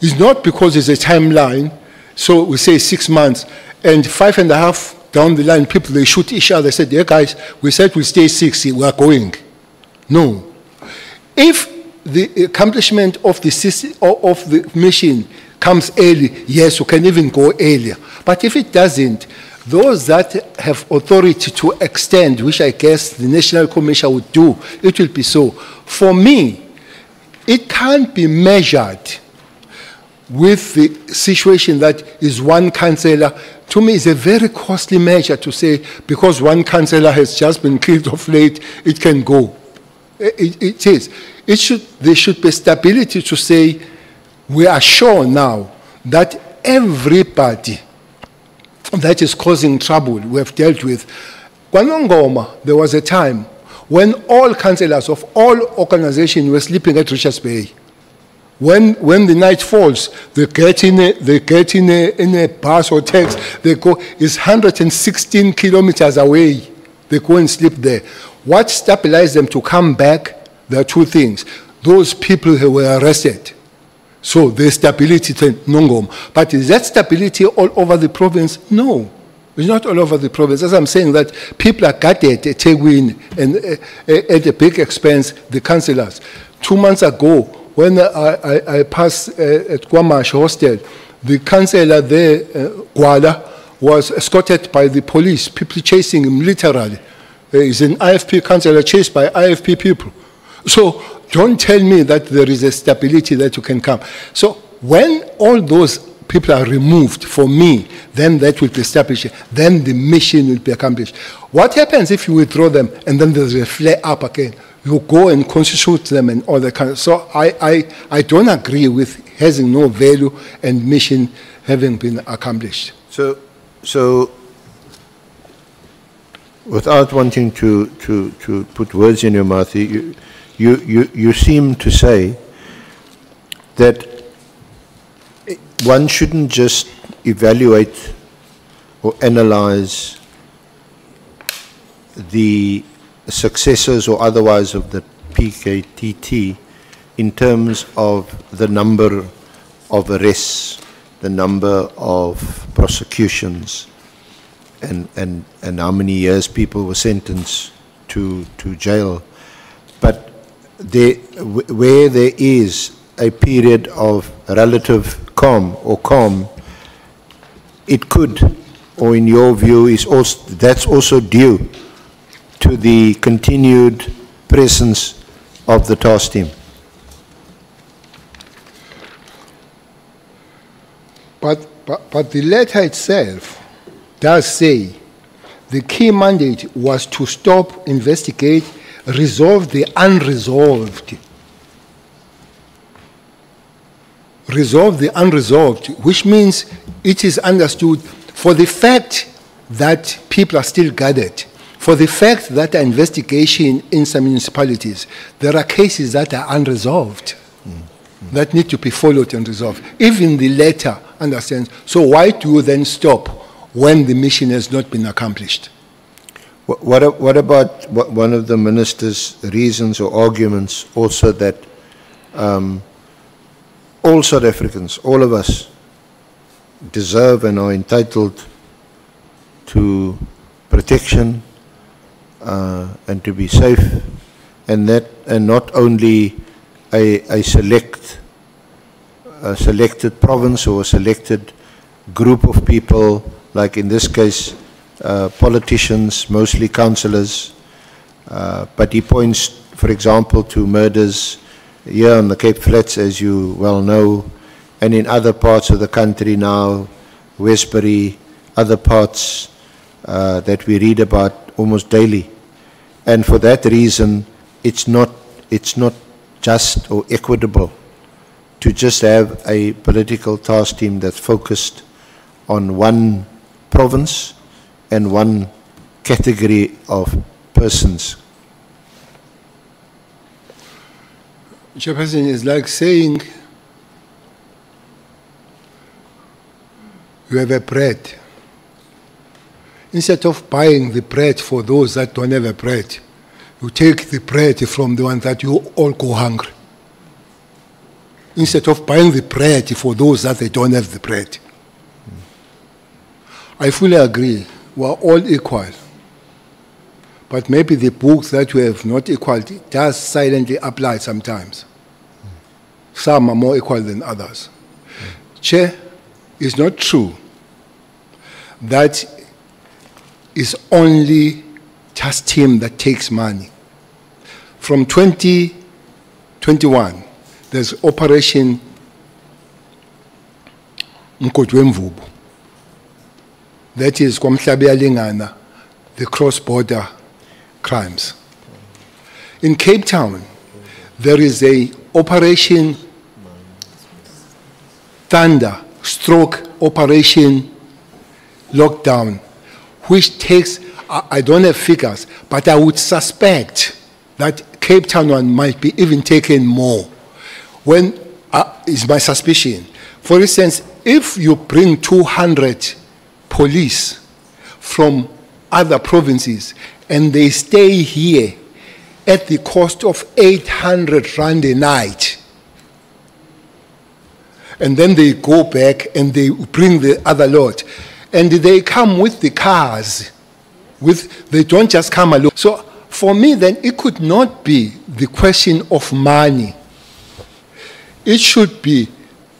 It's not because it's a timeline, so we say 6 months, and 5.5 down the line, people, they shoot each other, said, yeah guys, we said we stay 6, we are going. No. If the accomplishment of the mission comes early, yes, we can even go earlier. But if it doesn't, those that have authority to extend, which I guess the National Commission would do, it will be so. For me, it can't be measured with the situation that is one councillor. To me, it's a very costly measure to say, because one councillor has just been killed of late, it can go. It is. There should be stability to say, we are sure now that everybody that is causing trouble we have dealt with. Kwanongoma, there was a time when all councillors of all organizations were sleeping at Richards Bay. When the night falls, they get in a bus or taxi, they go, it's 116 kilometers away. They go and sleep there. What stabilized them to come back? There are two things. Those people who were arrested. So there's stability to Nongoma. But is that stability all over the province? No. It's not all over the province. As I'm saying, that people are guarded at Teguin and at a big expense, the councillors. 2 months ago, when I passed at Kwamash Hostel, the councillor there, Gwala, was escorted by the police, people chasing him literally. He's an IFP councillor chased by IFP people. So don't tell me that there is a stability that you can come. So when all those people are removed, for me, then that will be established. Then the mission will be accomplished. What happens if you withdraw them and then there's a flare up again? You go and constitute them and all that kind of. So I don't agree with having no value and mission having been accomplished. So without wanting to put words in your mouth, you seem to say that one shouldn't just evaluate or analyze the successes or otherwise of the PKTT in terms of the number of arrests, the number of prosecutions, and how many years people were sentenced to jail. But where there is a period of relative calm or calm, it could, or in your view, that's also due to the continued presence of the task team. But the letter itself does say the key mandate was to stop, investigate, resolve the unresolved. Resolve the unresolved, which means it is understood for the fact that people are still gathered, for the fact that an investigation in some municipalities, there are cases that are unresolved that need to be followed and resolved. Even the letter understands. So why do you then stop when the mission has not been accomplished? What about one of the minister's reasons or arguments also that all South Africans, all of us, deserve and are entitled to protection and to be safe, and not only a selected province or a selected group of people, like in this case politicians, mostly councillors, but he points, for example, to murders here on the Cape Flats, as you well know, and in other parts of the country now, Westbury, other parts that we read about almost daily. And for that reason, it's not just or equitable to just have a political task team that's focused on one province and one category of persons. Chairperson, is like saying you have a bread. Instead of buying the bread for those that don't have a bread, you take the bread from the ones that you all go hungry. Instead of buying the bread for those that they don't have the bread. I fully agree. We are all equal. But maybe the books that we have not equality does silently apply sometimes. Some are more equal than others. Chair, it's not true that it's only task team that takes money. From 2021, there's Operation Mchunu. That is Lingana, the cross-border crimes. In Cape Town, there is a Operation Thunder stroke Operation Lockdown, which takes, I don't have figures, but I would suspect that Cape Town one might be even taken more. When is my suspicion. For instance, if you bring 200 police from other provinces and they stay here at the cost of 800 rand a night, and then they go back and they bring the other lot, and they come with the cars, they don't just come alone. So for me then, it could not be the question of money. It should be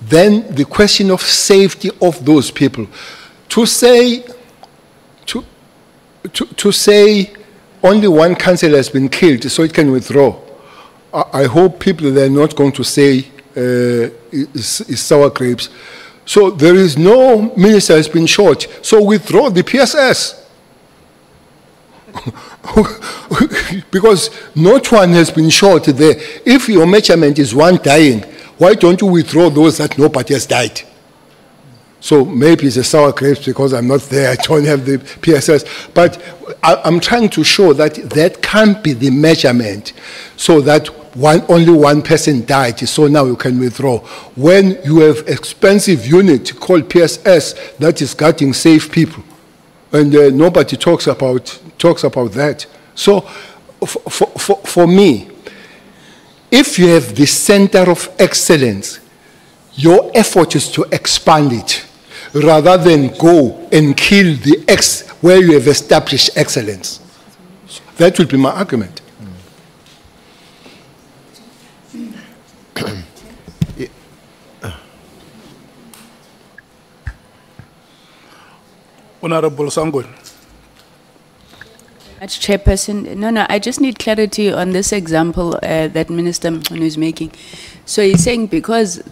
then the question of safety of those people. To say only one councillor has been killed so it can withdraw, I hope people are not going to say it's sour grapes. So there is no minister has been shot, so withdraw the PSS. Because not one has been shot there. If your measurement is one dying, why don't you withdraw those that nobody has died? So maybe it's a sour grapes because I'm not there, I don't have the PSS. But I'm trying to show that that can't be the measurement, so that only one person died, so now you can withdraw. When you have expensive unit called PSS that is guarding safe people, and nobody talks about that. So for me, if you have the center of excellence, your effort is to expand it rather than go and kill the where you have established excellence. That will be my argument. Honorable Sangol. Chairperson, no, I just need clarity on this example that Minister Mchunu is making. So he's saying because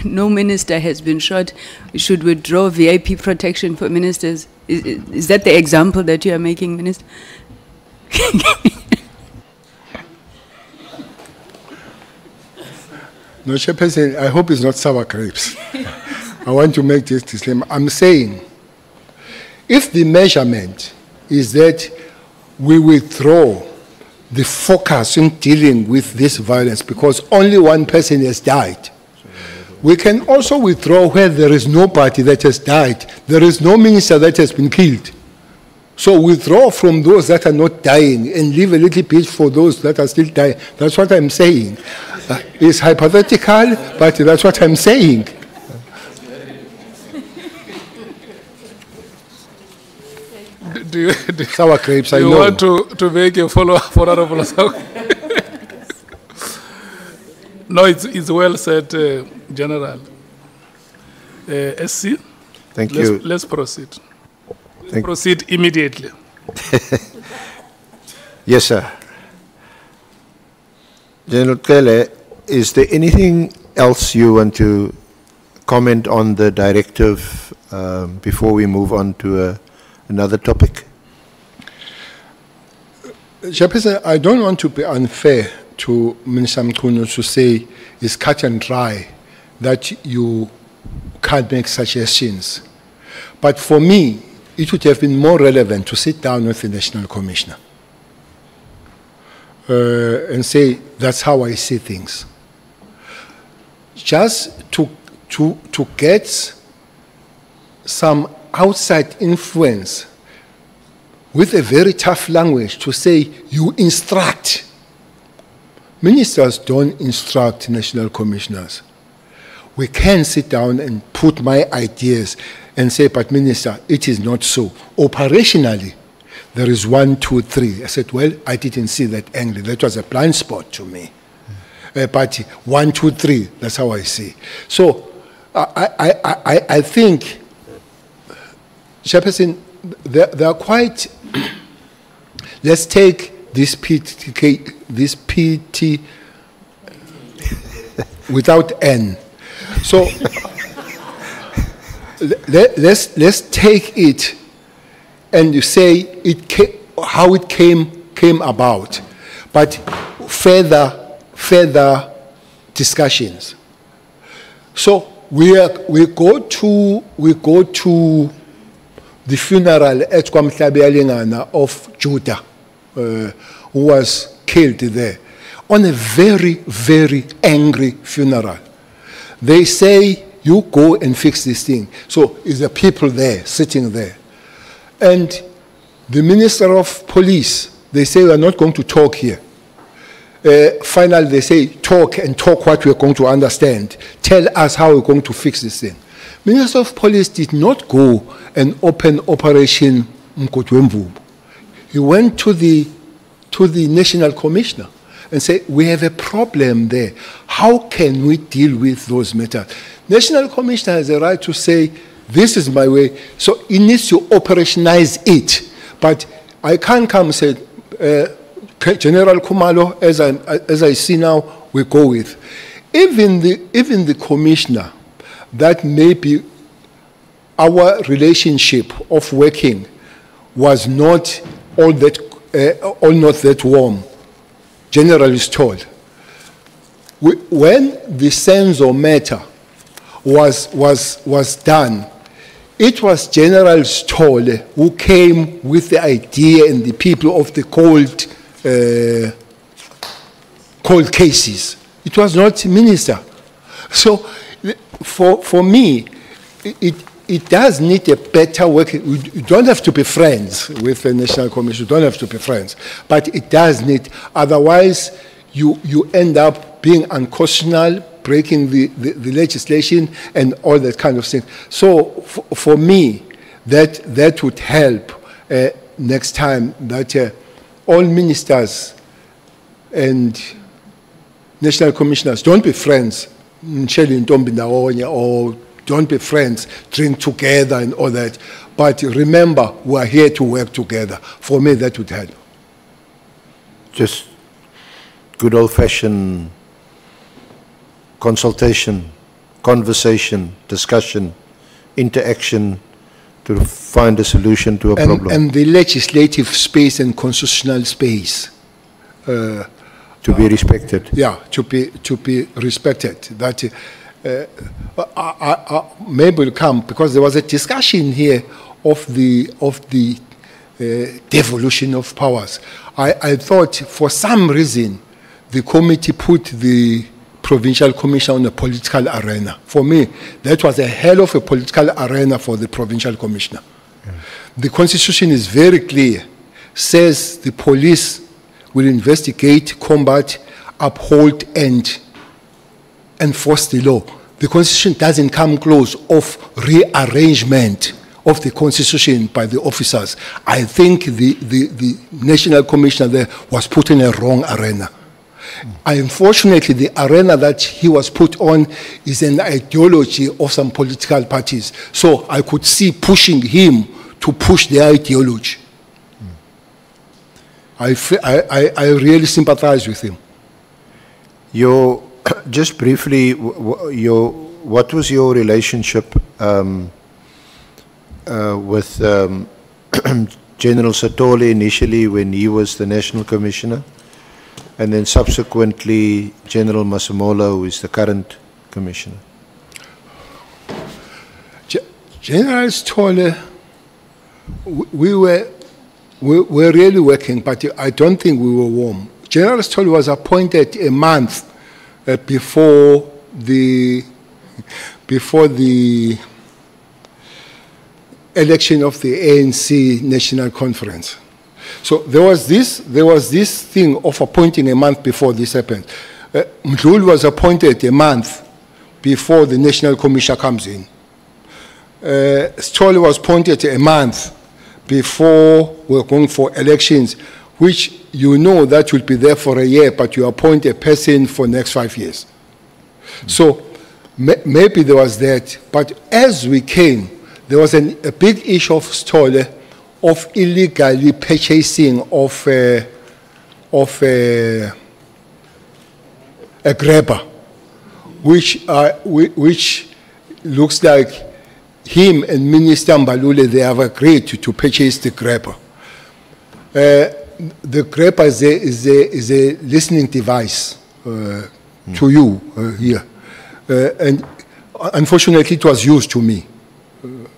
no minister has been shot, we should withdraw VIP protection for ministers. Is that the example that you are making, Minister? No, Chairperson, I hope it's not sour grapes. I want to make this disclaimer. I'm saying, if the measurement is that we withdraw the focus in dealing with this violence because only one person has died, we can also withdraw where there is nobody that has died. There is no minister that has been killed. So withdraw from those that are not dying and leave a little bit for those that are still dying. That's what I'm saying. It's hypothetical, but that's what I'm saying. Sour grapes, I know. You want to make a follow-up for Honorable Sangol? No, it's well said, General. SC? Thank you. Let's proceed. Proceed immediately. Yes, sir. General Cele, is there anything else you want to comment on the directive before we move on to another topic? Chairperson, I don't want to be unfair to Minister Mchunu to say it's cut and dry that you can't make suggestions. But for me, it would have been more relevant to sit down with the National Commissioner and say, that's how I see things. Just to get some outside influence with a very tough language to say, you instruct. Ministers don't instruct national commissioners. We can sit down and put my ideas and say, but Minister, it is not so. Operationally, there is 1, 2, 3. I said, well, I didn't see that angle. That was a blind spot to me. But 1, 2, 3, that's how I see. So I think, Chairperson, they are quite, let's take this PT without N. So let's take it and you say how it came about, but further discussions. So we go to the funeral at Kwamhlabeyalingana of Judah, who was killed there, on a very, very angry funeral. They say, you go and fix this thing. So is the people there, sitting there. And the Minister of Police, they say, we are not going to talk here. Finally, they say, talk and talk what we are going to understand. Tell us how we're going to fix this thing. Minister of Police did not go and open Operation Mkotwemvubu. He went to the National Commissioner and said, we have a problem there. How can we deal with those matters? National Commissioner has a right to say, this is my way. So he needs to operationalize it. But I can't come and say, General Kumalo, as I see now, we go with. Even the commissioner, that maybe our relationship of working was not all not that warm, General is told. When the census matter was done, it was General Stoll who came with the idea and the people of the cold cases. It was not minister. So for me, it does need a better work. You don't have to be friends with the National Commission. You don't have to be friends. But it does need, otherwise you end up being unconstitutional, breaking the legislation, and all that kind of thing. So for me, that would help next time, that all ministers and national commissioners don't be friends, or don't be friends, drink together and all that. But remember, we are here to work together. For me, that would help. Just good old-fashioned consultation, conversation, discussion, interaction to find a solution to a problem. And the legislative space and constitutional space. To be respected. Yeah, to be respected. That maybe will come, because there was a discussion here of the devolution of powers. I thought for some reason the committee put the provincial commissioner on a political arena. For me, that was a hell of a political arena for the provincial commissioner. The constitution is very clear, says the police will investigate, combat, uphold, and enforce the law. The constitution doesn't come close of rearrangement of the constitution by the officers. I think the national commissioner there was put in a wrong arena. Unfortunately, the arena that he was put on is an ideology of some political parties. So I could see pushing him to push their ideology. I really sympathize with him. Just briefly, what was your relationship with General Satole initially when he was the National Commissioner, and then subsequently General Masemola, who is the current Commissioner? General Satole, we were really working, but I don't think we were warm. General Satole was appointed a month before the election of the ANC National Conference. So there was this thing of appointing a month before this happened. Mchunu was appointed a month before the National Commission comes in. Satole was appointed a month before we're going for elections, which you know that will be there for a year, but you appoint a person for next 5 years. So maybe there was that, but as we came, there was a big issue of Satole of illegally purchasing of a grabber, which looks like him and Minister Mbalule, they have agreed to purchase the grabber. The grabber is a listening device to you here. And unfortunately, it was used to me,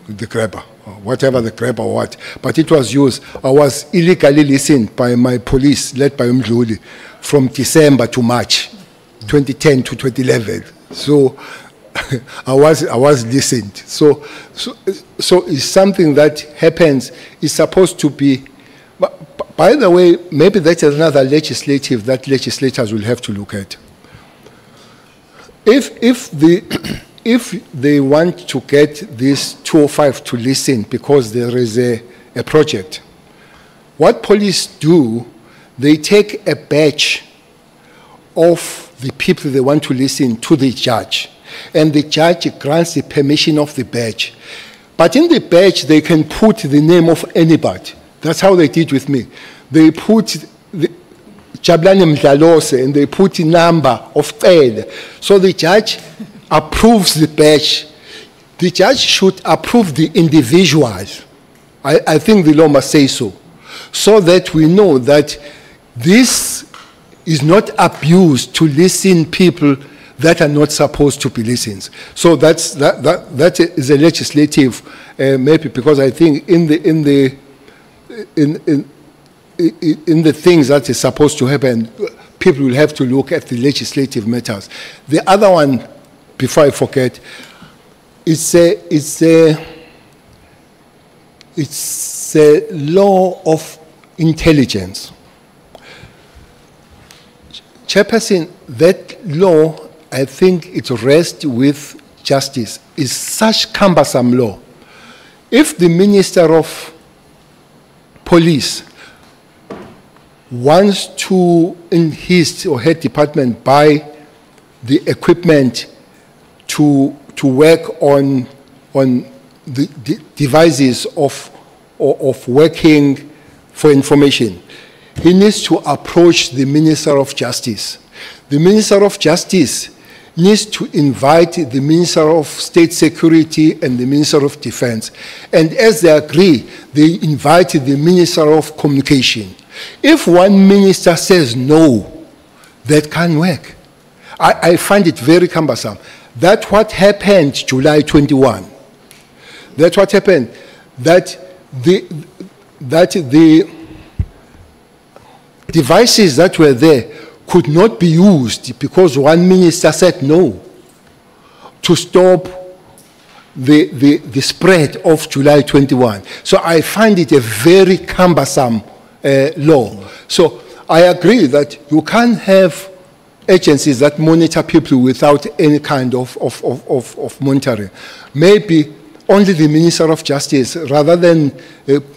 the grabber, whatever the grabber was. But it was used. I was illegally listened by my police, led by Mchunu, from December to March, 2010 to 2011. So I was listened. So it's something that happens. It's supposed to be. By the way, maybe that's another legislative that legislators will have to look at. If they want to get this 205 to listen because there is a project, what police do, they take a batch of the people they want to listen to the judge, and the judge grants the permission of the batch. But in the batch, they can put the name of anybody. That's how they did with me. They put Jabulani Mdlalose, and they put a number of Cele. So the judge approves the batch. The judge should approve the individuals. I think the law must say so that we know that this is not abused to listen people that are not supposed to be listened. So that is a legislative, maybe, because I think in the things that is supposed to happen, people will have to look at the legislative matters. The other one, before I forget, it's a law of intelligence. Chairperson, that law, I think it rests with justice. It's such cumbersome law. If the Minister of Police wants to, in his or her department, buy the equipment to work on the devices of working for information, he needs to approach the Minister of Justice. The Minister of Justice needs to invite the Minister of State Security and the Minister of Defense. And as they agree, they invite the Minister of Communication. If one minister says no, that can't work. I find it very cumbersome. That's what happened July 21. That's what happened. That the devices that were there could not be used because one minister said no to stop the spread of July 21. So I find it a very cumbersome law. So I agree that you can't have agencies that monitor people without any kind of monitoring. Maybe only the Minister of Justice rather than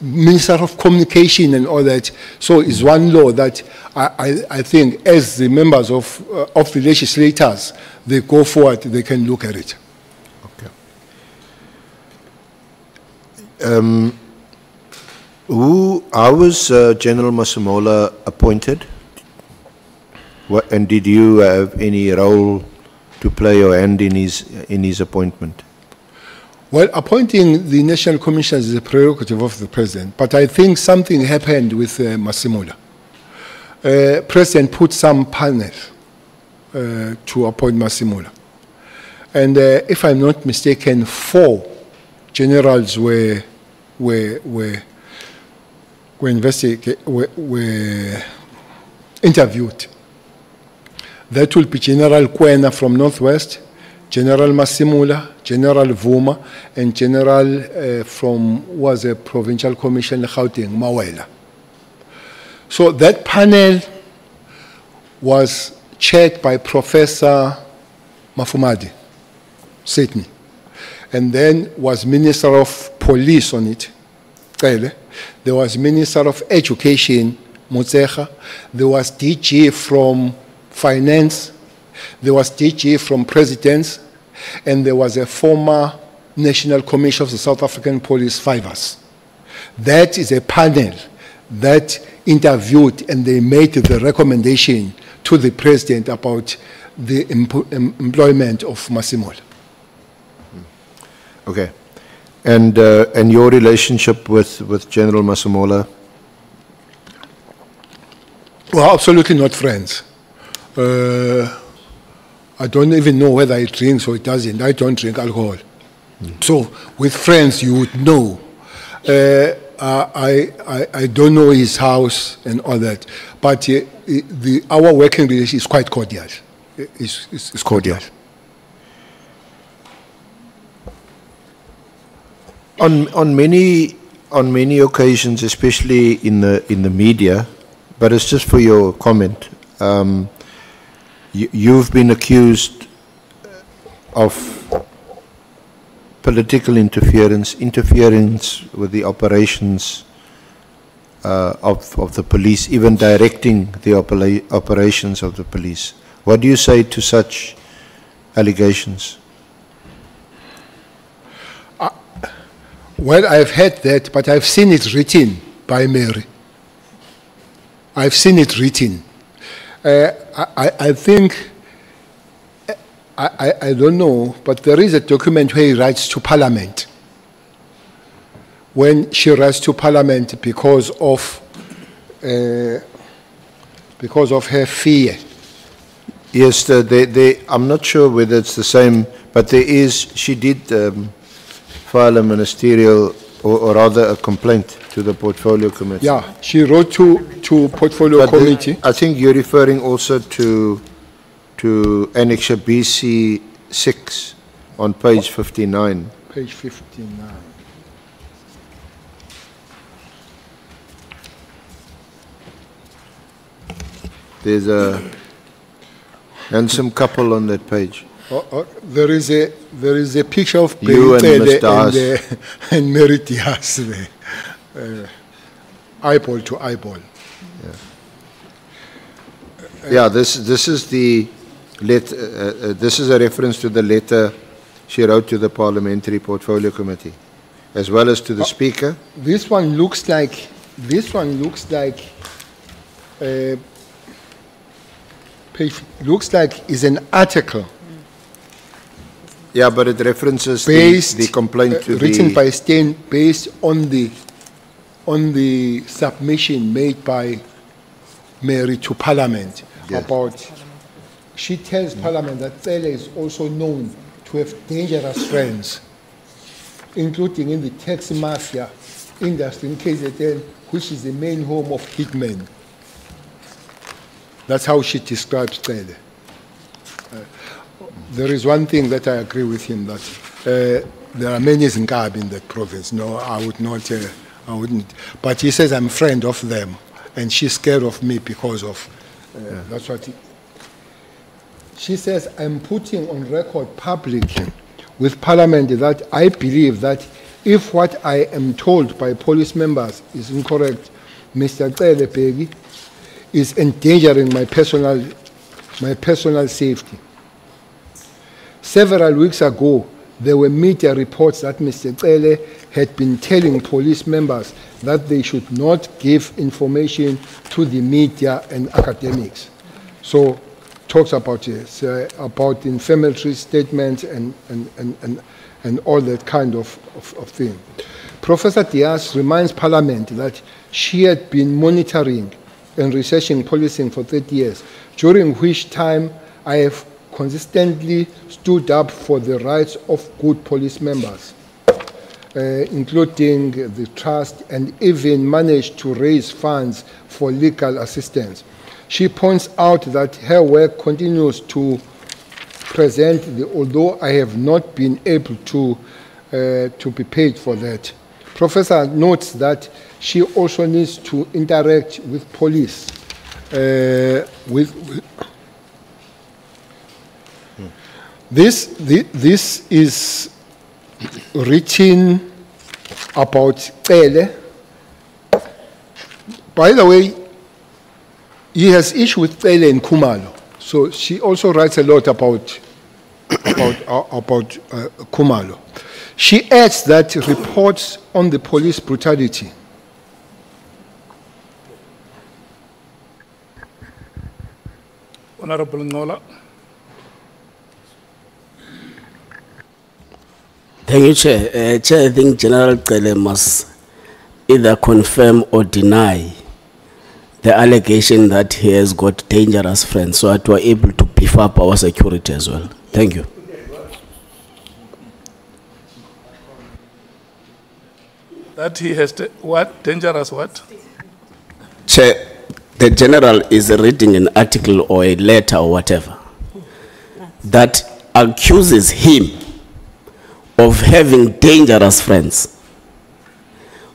Minister of Communication and all that. So it's one law that I think as the members of the legislators, they go forward, they can look at it. Okay. How was General Masemola appointed? And did you have any role to play or hand in his appointment? Well, appointing the national commissioners is a prerogative of the president, but I think something happened with Masemola. President put some panel to appoint Masemola. And if I'm not mistaken, 4 generals were interviewed. That will be General Kwena from Northwest, General Masemola, General Vuma, and General was a provincial commissioner, Gauteng, Mawela. So that panel was chaired by Professor Mafumadi, Sydney, and then was Minister of Police on it, Cele. There was Minister of Education, Motsecha. There was DG from Finance. There was DG from Presidents. And there was a former National Commissioner of the South African Police, 5 us. That is a panel that interviewed and they made the recommendation to the President about the employment of Masemola. Okay. And your relationship with General Masemola? Well, absolutely not friends. I don't even know whether he drinks or he doesn't. I don't drink alcohol. So with friends, you would know. I don't know his house and all that. But our working relationship is quite cordial. It's cordial. On many occasions, especially in the media, but it's just for your comment. You've been accused of political interference with the operations of the police, even directing the operations of the police. What do you say to such allegations? Well, I've heard that, but I've seen it written by Mary. I've seen it written. I think, I don't know, but there is a document where he writes to Parliament. When she writes to Parliament because of her fear. Yes, I'm not sure whether it's the same, but she did file a ministerial, or rather a complaint to the Portfolio Committee. Yeah, she wrote to Portfolio Committee. I think you're referring also to Annexure BC 6 on page 59. Page 59. There's a Handsome couple on that page. There is a picture of You and Bheki Mr. Cele and Mary Diaz there. Eyeball to eyeball. Yeah, this is the this is a reference to the letter she wrote to the Parliamentary Portfolio Committee, as well as to the Speaker. This one looks like is an article Yeah, but it references based the complaint to written the... by Stein based on the submission made by Mary to Parliament. Yes. About, she tells Parliament that Cele is also known to have dangerous friends, including in the taxi mafia industry in KZN, which is the main home of hitmen. That's how she describes Cele. There is one thing that I agree with him, that there are many Zinkabi in that province. No, I would not, I wouldn't. But he says I'm a friend of them, and she's scared of me because of, that's what she says, I'm putting on record publicly with Parliament that I believe that if what I am told by police members is incorrect, Mr. Cele Bheki is endangering my personal safety. Several weeks ago, there were media reports that Mr. Cele had been telling police members that they should not give information to the media and academics. So, talks about this, about inflammatory statements and all that kind of thing. Professor Diaz reminds Parliament that she had been monitoring and researching policing for 30 years, during which time I have consistently stood up for the rights of good police members, including the trust, and even managed to raise funds for legal assistance. She points out that her work continues to present, although I have not been able to be paid for that. Professor notes that she also needs to interact with police. This is written about Cele. By the way, he has issue with Cele in Khumalo. So she also writes a lot about Khumalo. She adds that reports on the police brutality Honorable Ngola. Thank you, Chair. Chair, I think General Cele must either confirm or deny the allegation that he has got dangerous friends, so that we are able to beef up our security as well. Thank you. That he has, what? Dangerous what? Chair, the General is reading an article or a letter or whatever that accuses him of having dangerous friends.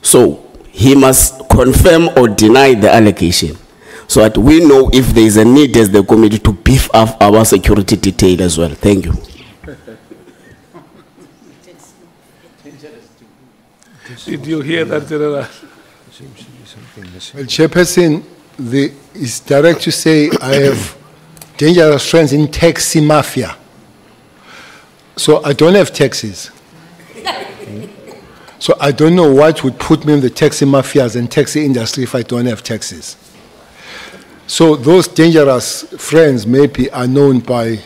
So he must confirm or deny the allegation, so that we know if there is a need as the committee to beef up our security detail as well. Thank you. Did you hear that, General? Well, Chairperson, it's direct to say I have dangerous friends in taxi mafia. So I don't have taxis. So I don't know what would put me in the taxi mafias and taxi industry if I don't have taxis. So those dangerous friends maybe are known by...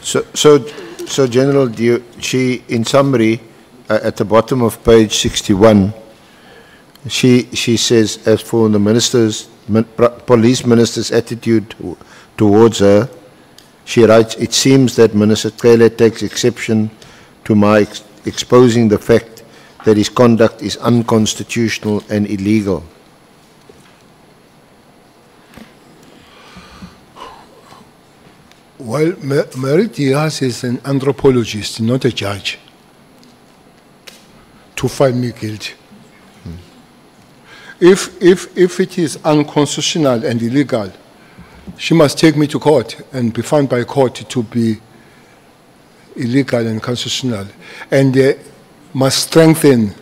So General, she, in summary, at the bottom of page 61, she says, as for the minister's, police minister's attitude towards her, she writes, it seems that Minister Cele takes exception to my exposing the fact that his conduct is unconstitutional and illegal. Well, Mary Diaz is an anthropologist, not a judge, to find me guilty. If it is unconstitutional and illegal, she must take me to court and be found by court to be illegal and constitutional, and must strengthen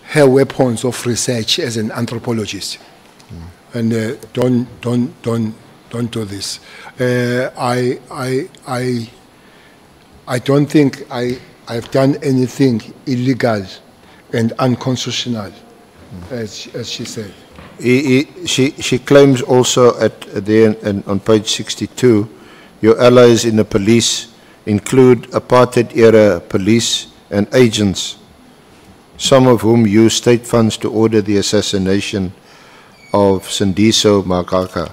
her weapons of research as an anthropologist. And don't do this. I don't think I've done anything illegal and unconstitutional, as she said. She claims also on page 62, your allies in the police include apartheid-era police and agents, some of whom used state funds to order the assassination of Sindiso Makaka.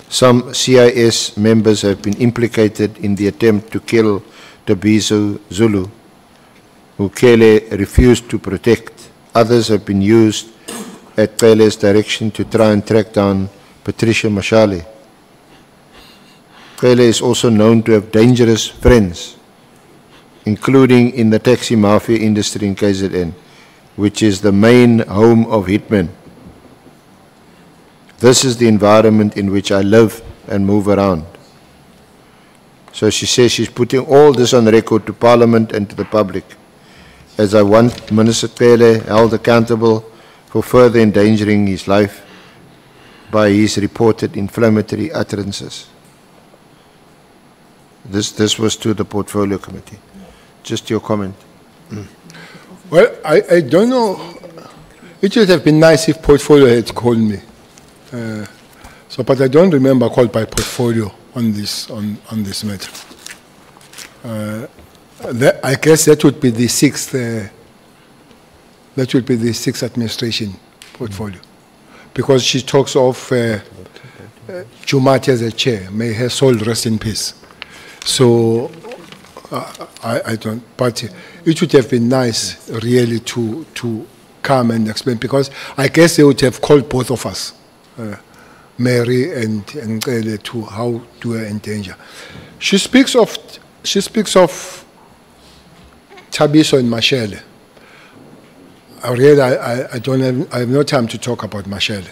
Some CIS members have been implicated in the attempt to kill Tabiso Zulu, who Cele refused to protect. Others have been used at Cele's direction to try and track down Patricia Mashale. Cele is also known to have dangerous friends, including in the taxi mafia industry in KZN, which is the main home of hitmen. This is the environment in which I live and move around. So she says she's putting all this on record to Parliament and to the public, as I want Minister Cele held accountable for further endangering his life by his reported inflammatory utterances. This was to the Portfolio Committee. Just your comment. Well, I don't know. It would have been nice if Portfolio had called me. But I don't remember called by Portfolio on this matter. I guess that would be the sixth. That would be the sixth administration Portfolio, because she talks of Jumati as a chair. May her soul rest in peace. So I don't. But it would have been nice, really, to come and explain, because I guess they would have called both of us. Mary and Cele, to how to her endanger. She speaks of Tabiso and Mashale. I have no time to talk about Mashale.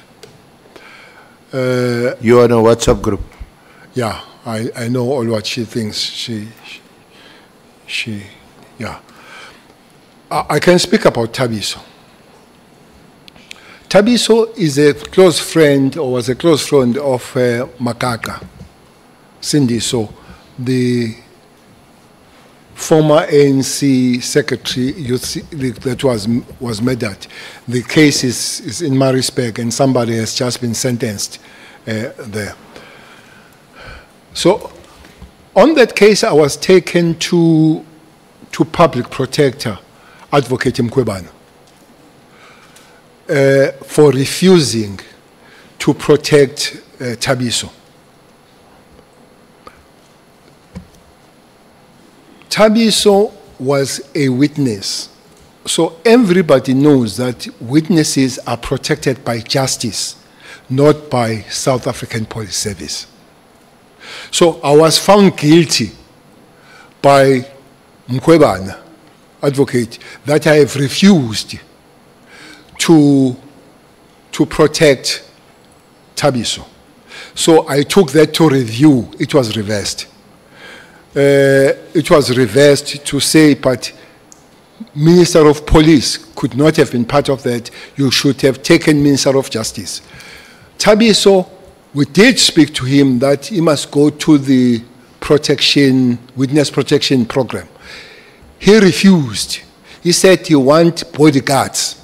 You are in a WhatsApp group. Yeah, I know all what she thinks. Yeah. I can speak about Tabiso. Tabiso is a close friend, or was a close friend of Makaka, Sindiso, the former ANC secretary that was murdered. The case is in Maritzburg, and somebody has just been sentenced there. So on that case, I was taken to public protector, Advocate Mkhwebane, for refusing to protect Tabiso. Tabiso was a witness. So everybody knows that witnesses are protected by justice, not by South African Police Service. So I was found guilty by Mkhwebane, advocate, that I have refused to protect Tabiso. So I took that to review. It was reversed. It was reversed to say, but Minister of Police could not have been part of that. You should have taken Minister of Justice. Tabiso, we did speak to him that he must go to the witness protection program. He refused. He said he wants bodyguards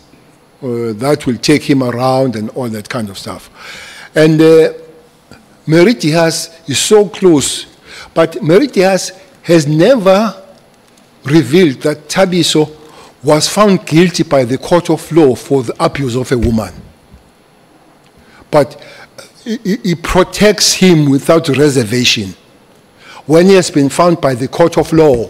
that will take him around and all that kind of stuff. And Mary Diaz is so close, but Mary Diaz has never revealed that Tabiso was found guilty by the court of law for the abuse of a woman. But he protects him without reservation when he has been found by the court of law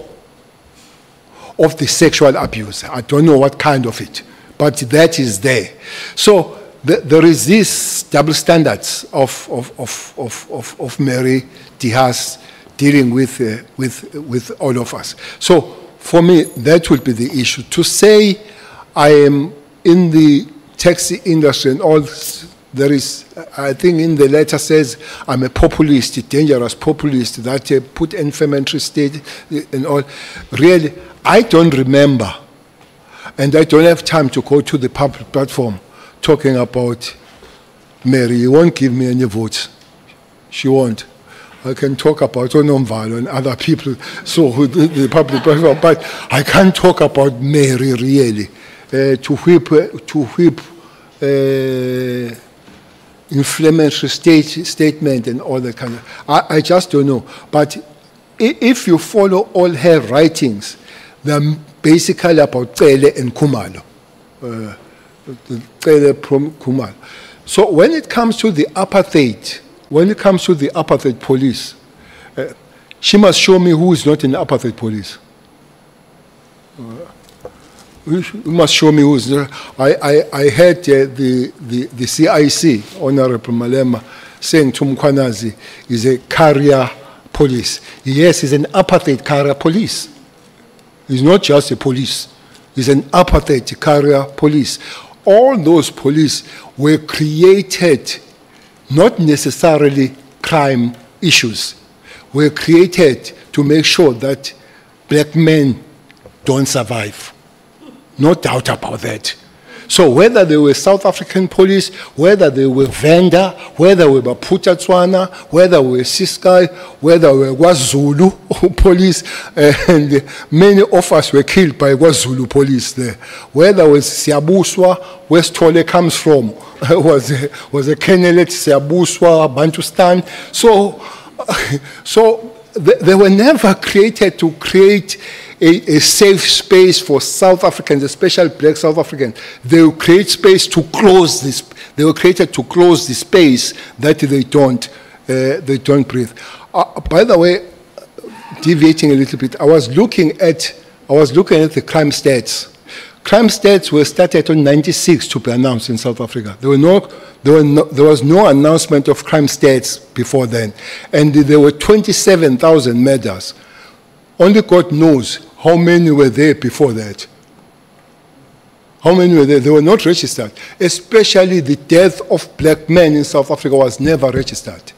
of the sexual abuse. I don't know what kind of it, but that is there. So there is this double standards of Mary Diaz dealing with all of us. So for me, that would be the issue. To say I am in the taxi industry and all there is, I think in the letter says, I'm a populist, a dangerous populist, that put inflammatory state and all. Really, I don't remember, and I don't have time to go to the public platform talking about Mary. You won't give me any votes. She won't. I can talk about Onomvalo and other people, so the public platform, but I can't talk about Mary really. To whip inflammatory statement and all that kind of. I just don't know. But if you follow all her writings, they're basically about Cele and Khumalo. Cele from Khumalo. So when it comes to the apartheid, police, she must show me who is not in the apartheid police. You must show me who's there. I heard the CIC, Honorable Malema, saying Tumkwanazi is a carrier police. Yes, he's an apartheid carrier police. He's not just a police. He's an apartheid carrier police. All those police were created, not necessarily crime issues, were created to make sure that black men don't survive. No doubt about that. So whether they were South African police, whether they were Venda, whether they were Putatswana, whether they were Siskai, whether they were KwaZulu police, and many of us were killed by KwaZulu police there. Whether it was Siabuswa, where Stole comes from, was a Kenelet, Siabuswa, Bantustan. So they were never created to create a safe space for South Africans, especially black South Africans. They will create space to close this. They were created to close the space that they don't breathe. By the way, deviating a little bit, I was looking at the crime stats. Crime stats were started in '96 to be announced in South Africa. There was no announcement of crime stats before then, and there were 27,000 murders. Only God knows how many were there before that. How many were there? They were not registered. Especially the death of black men in South Africa was never registered.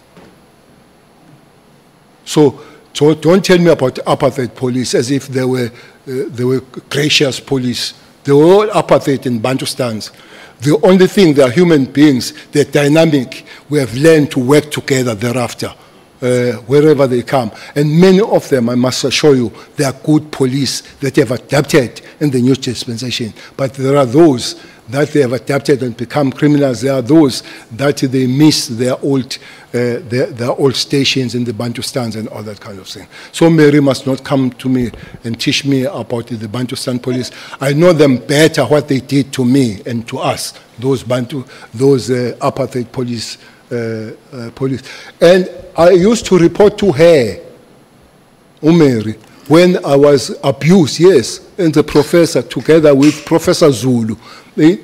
So don't tell me about apartheid police as if they were gracious police. They were all apartheid in Bantustans. The only thing, they are human beings, they're dynamic. We have learned to work together thereafter. Wherever they come. And many of them, I must assure you, they are good police that have adapted in the new dispensation. But there are those that they have adapted and become criminals. There are those that they miss their old stations in the Bantustans and all that kind of thing. So Mary must not come to me and teach me about the Bantustan police. I know them better, what they did to me and to us, those apartheid police. Police. And I used to report to her, Mary, when I was abused, yes, and the professor, together with Professor Zulu,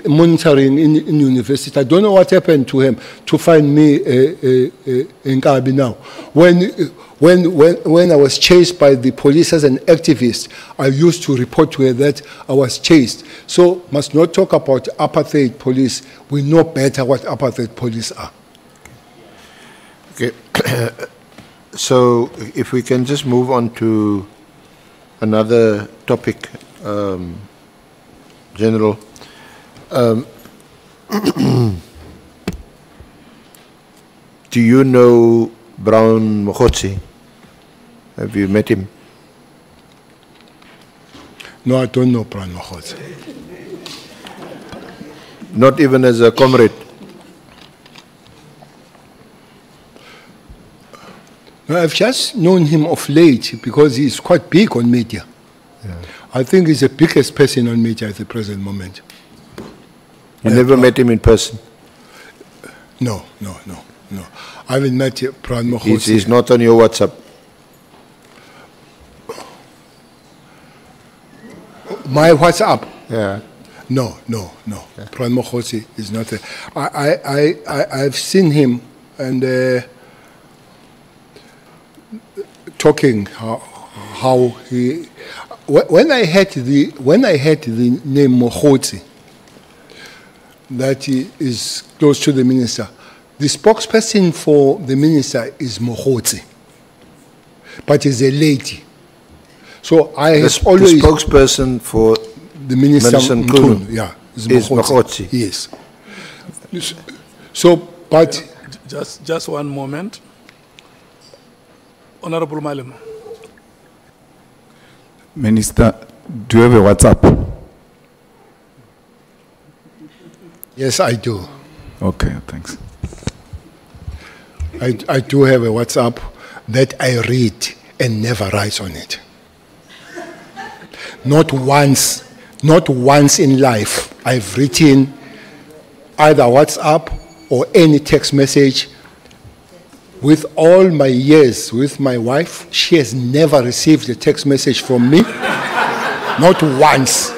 monitoring in university. I don't know what happened to him to find me in Kabi now. When I was chased by the police as an activist, I used to report to her that I was chased. So must not talk about apartheid police. We know better what apartheid police are. Okay. So if we can just move on to another topic, General. Do you know Brown Mokgotsi? Have you met him? No, I don't know Brown Mokgotsi. Not even as a comrade? No, I've just known him of late because he's quite big on media. Yeah. I think he's the biggest person on media at the present moment. You never met him in person? No. I haven't met Brown Mokgotsi. He's not on your WhatsApp? My WhatsApp? Yeah. No. Yeah. Brown Mokgotsi is not there. I've seen him and talking how he. When I had the name Mokgotsi, that is close to the minister. The spokesperson for the minister is Mohotsi, but is a lady. So I have The always... spokesperson for the minister, Minister Mchunu, yeah, is Mohotsi. Yes. So, but... Just one moment. Honorable Malema. Minister, do you have a WhatsApp? Yes, I do. Okay, thanks. I do have a WhatsApp that I read and never write on it. Not once in life I've written either WhatsApp or any text message. With all my years with my wife, she has never received a text message from me. Not once.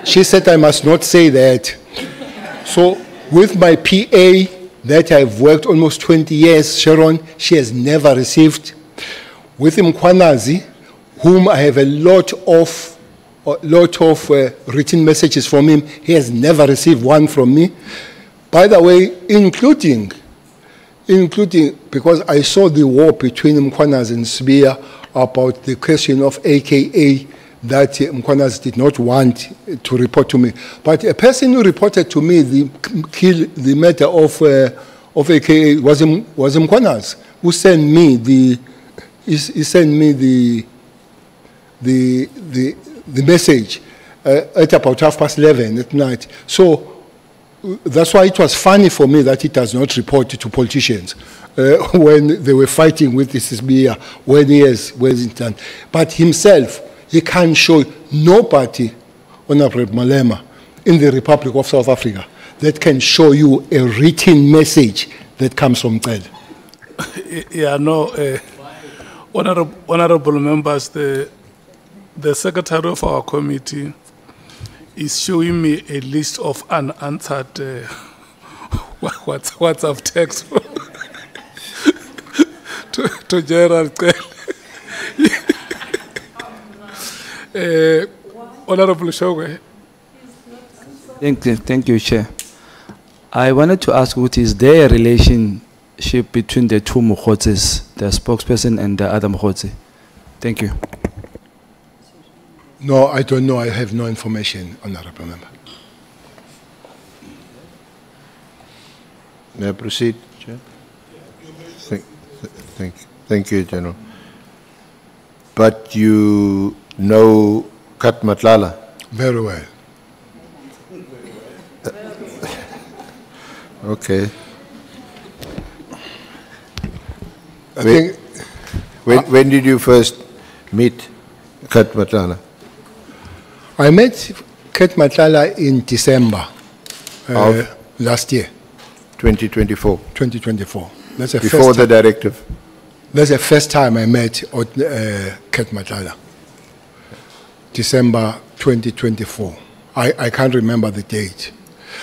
She said I must not say that. So with my PA that I've worked almost 20 years, Sharon, she has never received. With Mkwanazi, whom I have a lot of written messages from him, he has never received one from me. By the way, including because I saw the war between Mkwanazi and Sibia about the question of AKA that Mkwanazi did not want to report to me. But a person who reported to me the matter of AKA was Mkwanazi, who sent me the message at about 11:30 at night. So that's why it was funny for me that he does not report to politicians when they were fighting with this SBA, when he is done. But himself, he can't show nobody, Honorable Malema, in the Republic of South Africa that can show you a written message that comes from Cele. Yeah, no, honorable members, the secretary of our committee is showing me a list of unanswered WhatsApp text to General Cele. Honorable Shogwe. Thank you, Chair. I wanted to ask, what is there a relationship between the two Mokhotsis, the spokesperson and the other Mokhotsi? Thank you. No, I don't know. I have no information, Honorable Member. May I proceed, Chair? Thank you, General. But you know Kat Matlala? Very well. Okay. I think... When did you first meet Kat Matlala? I met Kat Matlala in December last year. 2024? 2024. That's the Before the directive? That's the first time I met Kat Matlala. December 2024. I can't remember the date.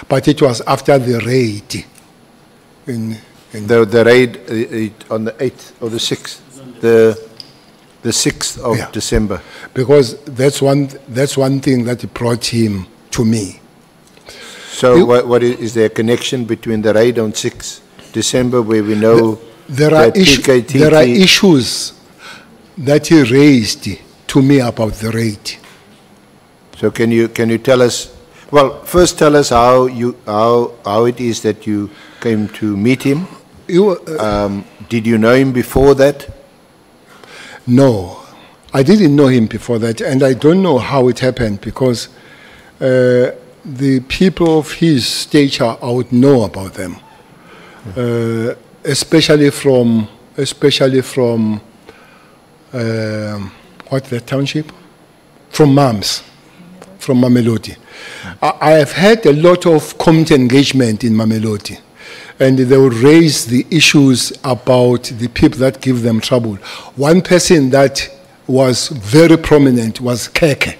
But it was after the raid. The raid on the 8th or the 6th? The 6th of December. Because that's one thing that brought him to me. So what is there a connection between the raid on 6th December where we know there are issues that he raised to me about the raid. So can you tell us, well, first tell us how it is that you came to meet him? Did you know him before that? No, I didn't know him before that, and I don't know how it happened because the people of his stature, I would know about them, especially from what, the township? From MAMS, from Mamelodi. I have had a lot of community engagement in Mamelodi, and they will raise the issues about the people that give them trouble. One person that was very prominent was Keke.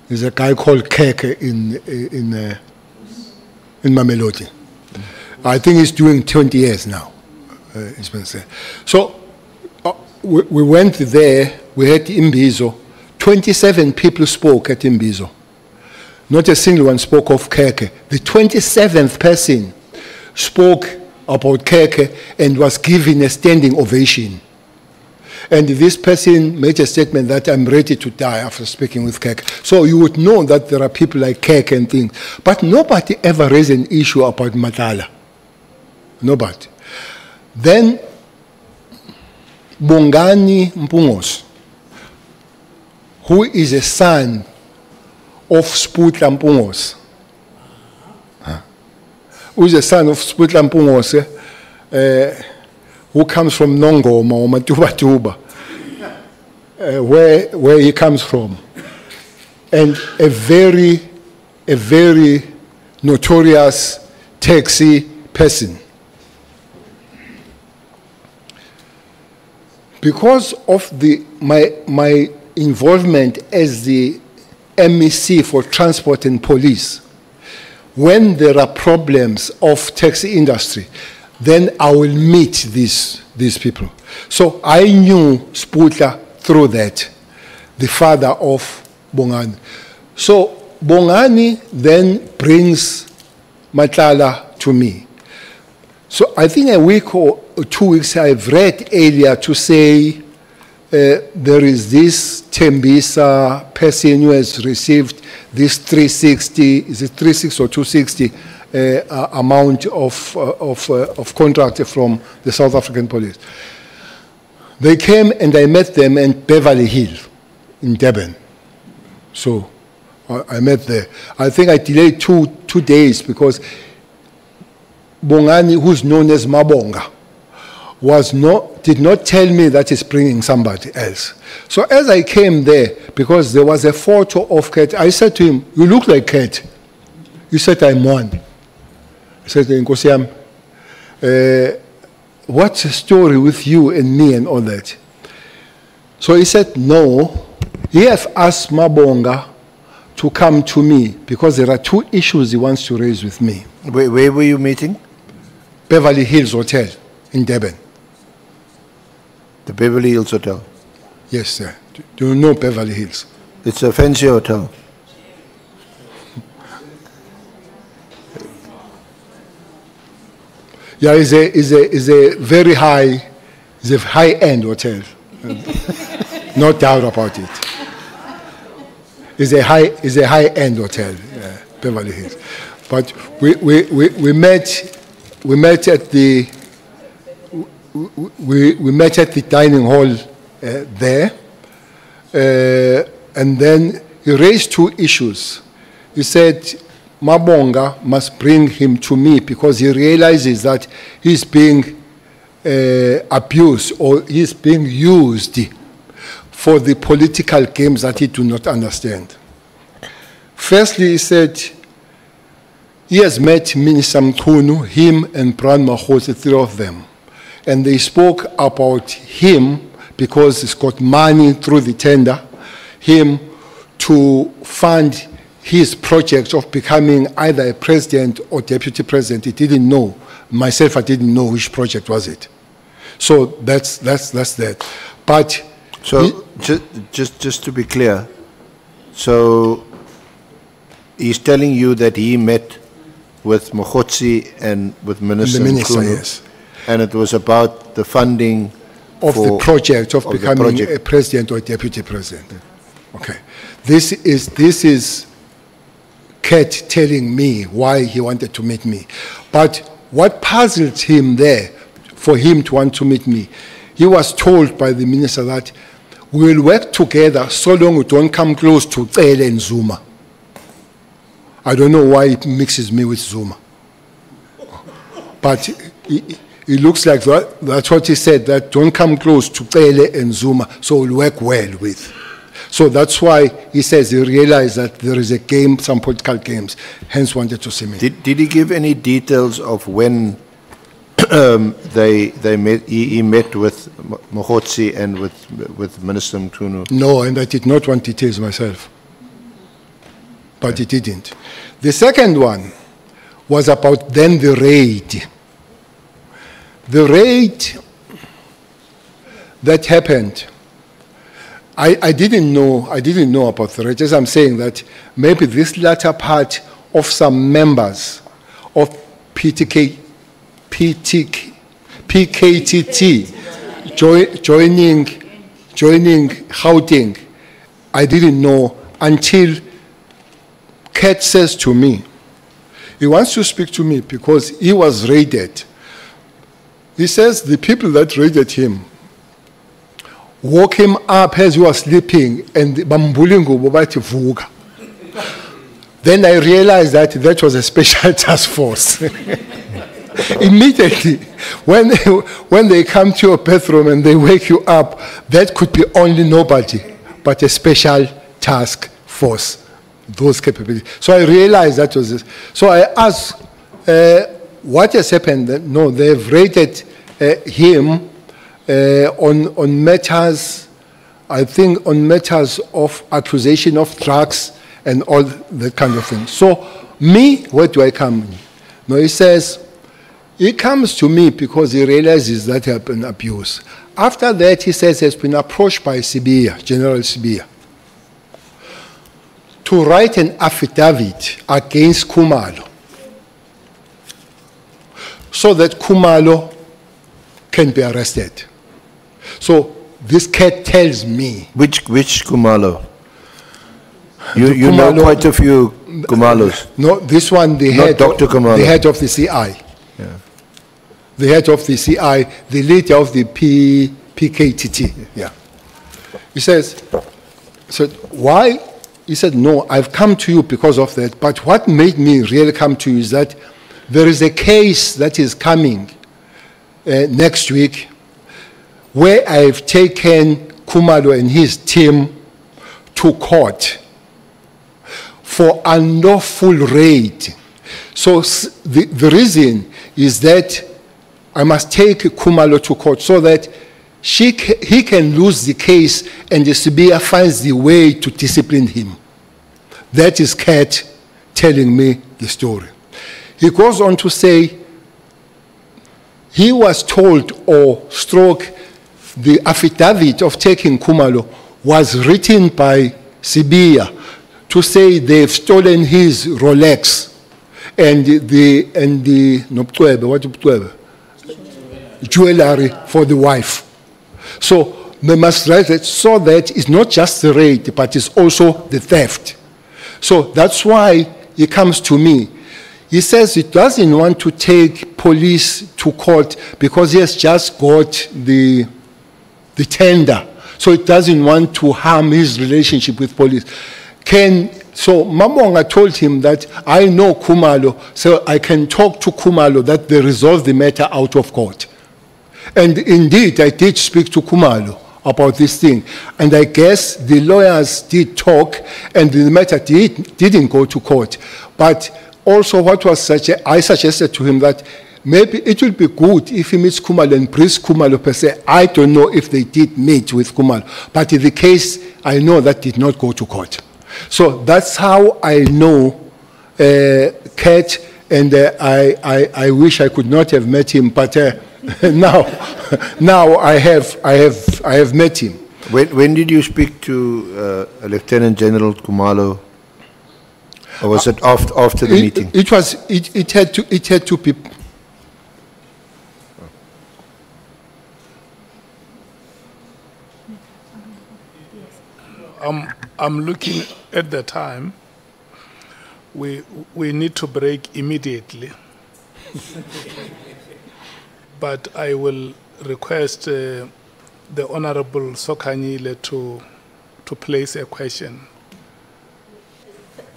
There's a guy called Keke in Mamelodi. I think he's doing 20 years now, it's been said. So we went there, we had Imbizo. 27 people spoke at Imbizo. Not a single one spoke of Keke. The 27th person spoke about Keke and was given a standing ovation. And this person made a statement that I'm ready to die after speaking with Keke. So you would know that there are people like Keke and things. But nobody ever raised an issue about Matala. Nobody. Then Bongani Mpungos, who is a son of Sputla Mpungos, who is a son of Sputla Mpungos, who comes from Nongoma or Matuba, where he comes from, and a very notorious taxi person. Because of my involvement as the MEC for Transport and Police, when there are problems of taxi industry, then I will meet these people. So I knew Sputla through that, the father of Bongani. So Bongani then brings Matala to me. So I think a week or 2 weeks I've read earlier to say there is this Tembisa person who has received this 360, is it 360 or 260 amount of contract from the South African police. They came and I met them in Beverly Hill in Durban. So I met there. I think I delayed two days because Bongani, who's known as Mabonga, did not tell me that he's bringing somebody else. So as I came there, because there was a photo of Kat, I said to him, "You look like Kat." He said, "I'm one." I said, "Nkosiam, what's the story with you and me and all that?" So he said, "No, he have asked Mabonga to come to me because there are 2 issues he wants to raise with me." Where were you meeting? Beverly Hills Hotel in Durban. The Beverly Hills Hotel. Yes, sir. Do you know Beverly Hills? It's a fancy hotel. Yeah, it's a very high-end hotel. No doubt about it. It's a high-end hotel, Beverly Hills. But we met at the dining hall there, and then he raised 2 issues. He said Mabonga must bring him to me because he realizes that he's being abused or he's being used for the political games that he do not understand. Firstly, he said he has met Minister Mchunu, him and Brian Mahosi, 3 of them. And they spoke about him because he's got money through the tender, him to fund his project of becoming either a president or deputy president. He didn't know. Myself, I didn't know which project was it. So that's that. But so just to be clear, so he's telling you that he met with Mogotsi and with Minister Mchunu, yes. And it was about the funding of the project of becoming a president or a deputy president. Okay, this is Kat telling me why he wanted to meet me. But what puzzled him there, for him to want to meet me, he was told by the minister that we will work together so long we don't come close to Cele and Zuma. I don't know why it mixes me with Zuma. But it looks like that's what he said, that don't come close to Cele and Zuma, so we'll work well with. So that's why he says he realized that there is a game, some political games, hence wanted to see me. Did he give any details of when they met? He met with Mogotsi and with Minister Mchunu? No, and I did not want details myself. But he didn't. The second one was about then the raid. The raid that happened, I didn't know about the rate. As I'm saying that maybe this latter part of some members of PKTT joining Gauteng, I didn't know until Kat says to me, he wants to speak to me because he was raided. He says the people that raided him woke him up as he was sleeping and bambulingo bobati vuka. Then I realized that that was a special task force. Immediately, when they come to your bathroom and they wake you up, that could be only nobody but a special task force, those capabilities. So I realized that was this. So I asked, what has happened? No, they've raided him on matters, I think on matters of accusation of drugs and all that kind of thing. So me, where do I come in? No, he says, he comes to me because he realizes that he has been abused. After that, he says he has been approached by Sibia, General Sibia, to write an affidavit against Khumalo so that Khumalo can be arrested. So this cat tells me. Which Khumalo? You know quite a few Khumalos. No, this one, the Not head, Dr. Khumalo. the head of the CI. Yeah. The head of the CI, the leader of the PKTT. Yeah. He says, so why? He said, no, I've come to you because of that. But what made me really come to you is that there is a case that is coming next week where I've taken Khumalo and his team to court for unlawful raid. So the reason is that I must take Khumalo to court so that he can lose the case and the Sibia finds the way to discipline him. That is Kat telling me the story. He goes on to say he was told or stroke the affidavit of taking Khumalo was written by Sibia to say they've stolen his Rolex and the jewelry for the wife. So they must write it so that it's not just the raid, but it's also the theft. So that's why he comes to me. He says he doesn't want to take police to court because he has just got the tender. So he doesn't want to harm his relationship with police. So Mamonga told him that I know Khumalo, so I can talk to Khumalo that they resolve the matter out of court. And indeed, I did speak to Khumalo about this thing. And I guess the lawyers did talk and the matter didn't go to court. But also what was I suggested to him that maybe it would be good if he meets Khumalo and briefs Khumalo per se. I don't know if they did meet with Khumalo. But in the case, I know that did not go to court. So that's how I know Kat, and I wish I could not have met him, but now I have met him. When did you speak to Lieutenant General Khumalo? Or was it after the meeting? It had two people. I'm looking at the time. We need to break immediately. But I will request the Honorable Sokanyile to place a question.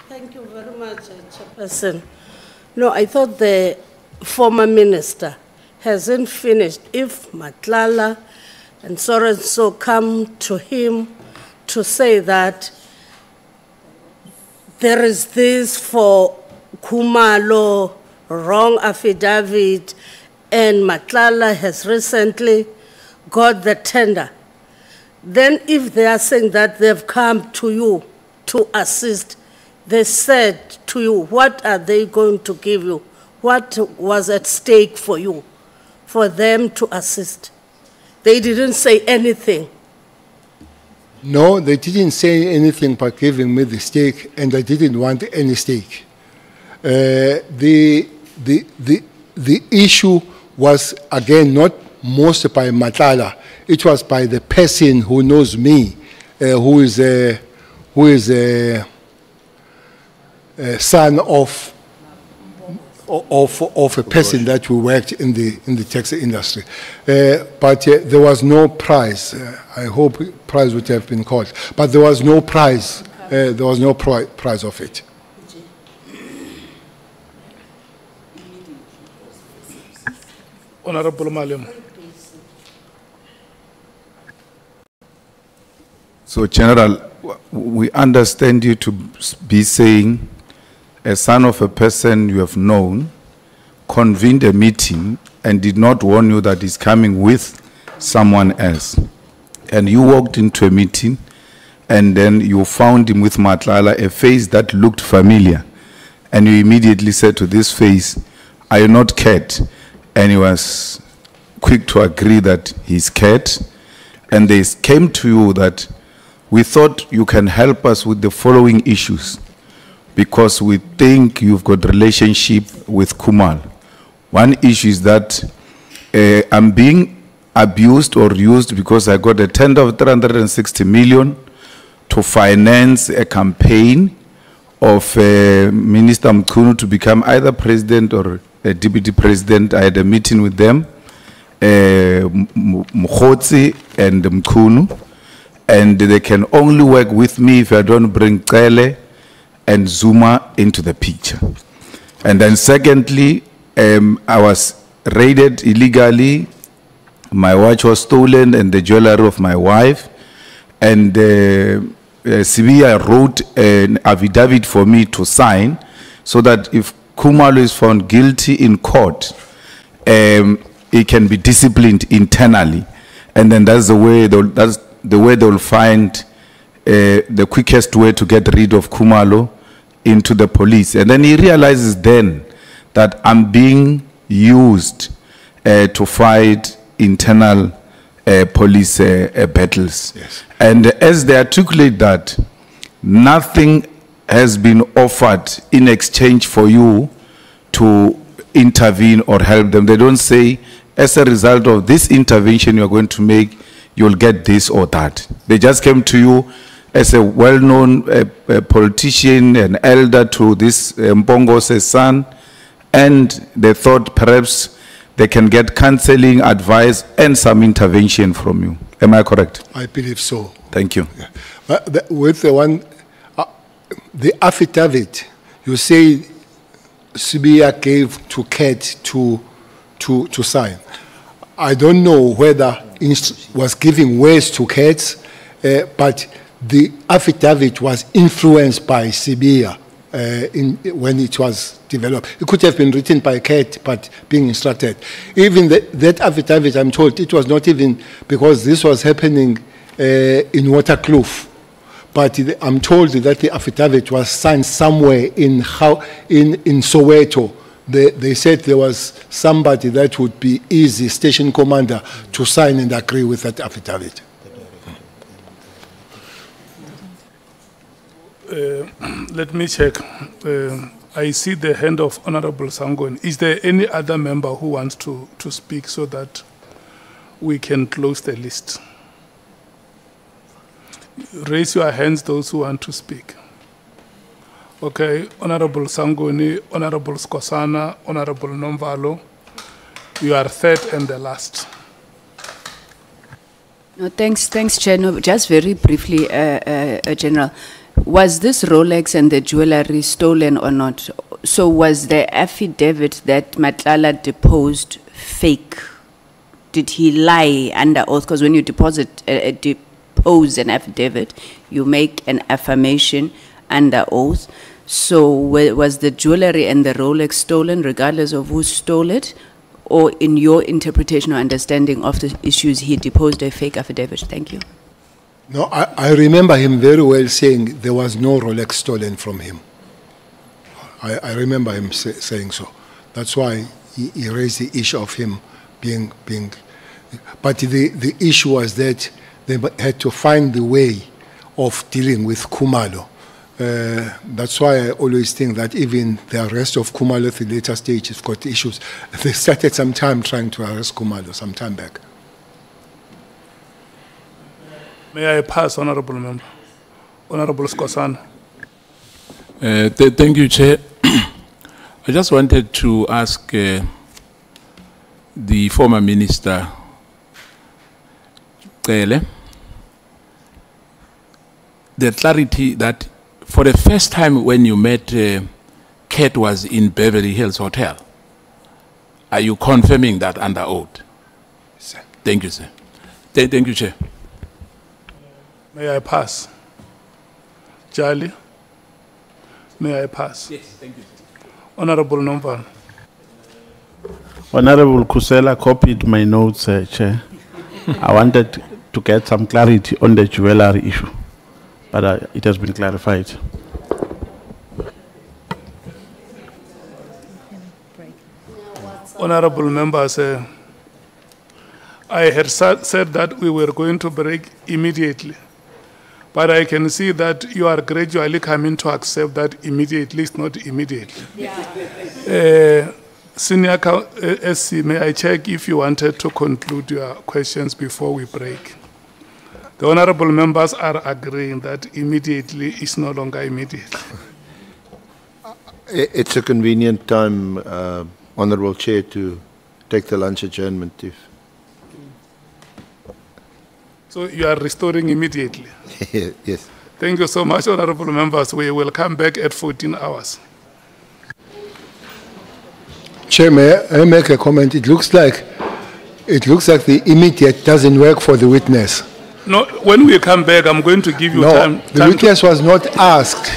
Thank you very much, Chairperson. No, I thought the former minister hasn't finished. If Matlala and so come to him to say that there is this for Khumalo, wrong affidavit, and Matlala has recently got the tender, then if they are saying that they've come to you to assist, they said to you, what are they going to give you? What was at stake for you, for them to assist? They didn't say anything. No, they didn't say anything but giving me the stake, and I didn't want any stake. The issue was, again, not most by Matlala. It was by the person who knows me, who is a son of a person that we worked in the taxi industry. But there was no prize. I hope prize would have been called. But there was no prize. There was no prize of it. Honorable Malem. So, General, we understand you to be saying a son of a person you have known convened a meeting and did not warn you that he's coming with someone else. And you walked into a meeting and then you found him with Matlala, a face that looked familiar. And you immediately said to this face, "Are you not Cat?" And he was quick to agree that he's Cat. And they came to you that we thought you can help us with the following issues because we think you've got relationship with Kumal. One issue is that I'm being abused or used because I got a tender of 360 million to finance a campaign of Minister Mchunu to become either president or a deputy president. I had a meeting with them, Mkhotsi and Mchunu, and they can only work with me if I don't bring Cele and Zuma into the picture. And then secondly, I was raided illegally. My watch was stolen and the jewelry of my wife. And Sibia wrote an affidavit for me to sign so that if Khumalo is found guilty in court, he can be disciplined internally. And then that's the way they'll find the quickest way to get rid of Khumalo into the police. And then he realizes then that I'm being used to fight internal police battles. Yes. And as they articulate that, nothing has been offered in exchange for you to intervene or help them. They don't say, as a result of this intervention you're going to make, you'll get this or that. They just came to you as a well-known politician, an elder to this Mpongo's son, and they thought perhaps they can get counseling, advice, and some intervention from you. Am I correct? I believe so. Thank you. Yeah. With the one, the affidavit, you say Sibia gave to Cat to sign. I don't know whether was giving words to Cat, but the affidavit was influenced by Sibia when it was developed. It could have been written by Cat, but being instructed. Even that affidavit, I'm told, it was not even because this was happening in Waterkloof. But I'm told that the affidavit was signed somewhere in Soweto. They said there was somebody that would be easy, station commander, to sign and agree with that affidavit. Let me check. I see the hand of Honorable Sangon. Is there any other member who wants to speak so that we can close the list? Raise your hands, those who want to speak. Okay, Honorable Sangoni, Honorable Skosana, Honorable Nomvalo, you are third and the last. No, thanks, Chair. No, just very briefly, General. Was this Rolex and the jewelry stolen or not? So was the affidavit that Matlala deposed fake? Did he lie under oath? Because when you depose an affidavit, you make an affirmation under oath. So was the jewelry and the Rolex stolen regardless of who stole it? Or in your interpretation or understanding of the issues, he deposed a fake affidavit? Thank you. No, I remember him very well saying there was no Rolex stolen from him. I remember him saying so. That's why he raised the issue of him being. But the issue was that they had to find the way of dealing with Khumalo. That's why I always think that even the arrest of Khumalo at the later stage has got issues. They started some time trying to arrest Khumalo some time back. May I pass, Honorable Member? Honorable Skosana. Thank you, Chair. I just wanted to ask the former Minister, Cele, the clarity that for the first time when you met Kate was in Beverly Hills Hotel. Are you confirming that under oath? Sir. Thank you, sir. Thank you, Chair. May I pass? Charlie? May I pass? Yes, thank you. Honorable Nomvan. Honorable Kusela copied my notes, Chair. I wanted to get some clarity on the jewelry issue, but it has been clarified. Honorable members, I had said that we were going to break immediately, but I can see that you are gradually coming to accept that immediately is not immediately. Yeah. Senior SC, may I check if you wanted to conclude your questions before we break? The honorable members are agreeing that immediately is no longer immediate. It's a convenient time, Honorable Chair, to take the lunch adjournment. So you are restoring immediately? Yes. Thank you so much, honorable members. We will come back at 14 hours. Chair, may I make a comment? It looks like the immediate doesn't work for the witness. No, when we come back, I'm going to give you time. No, the witness was not asked.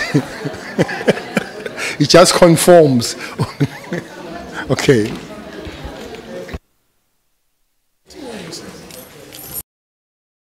It just conforms. Okay.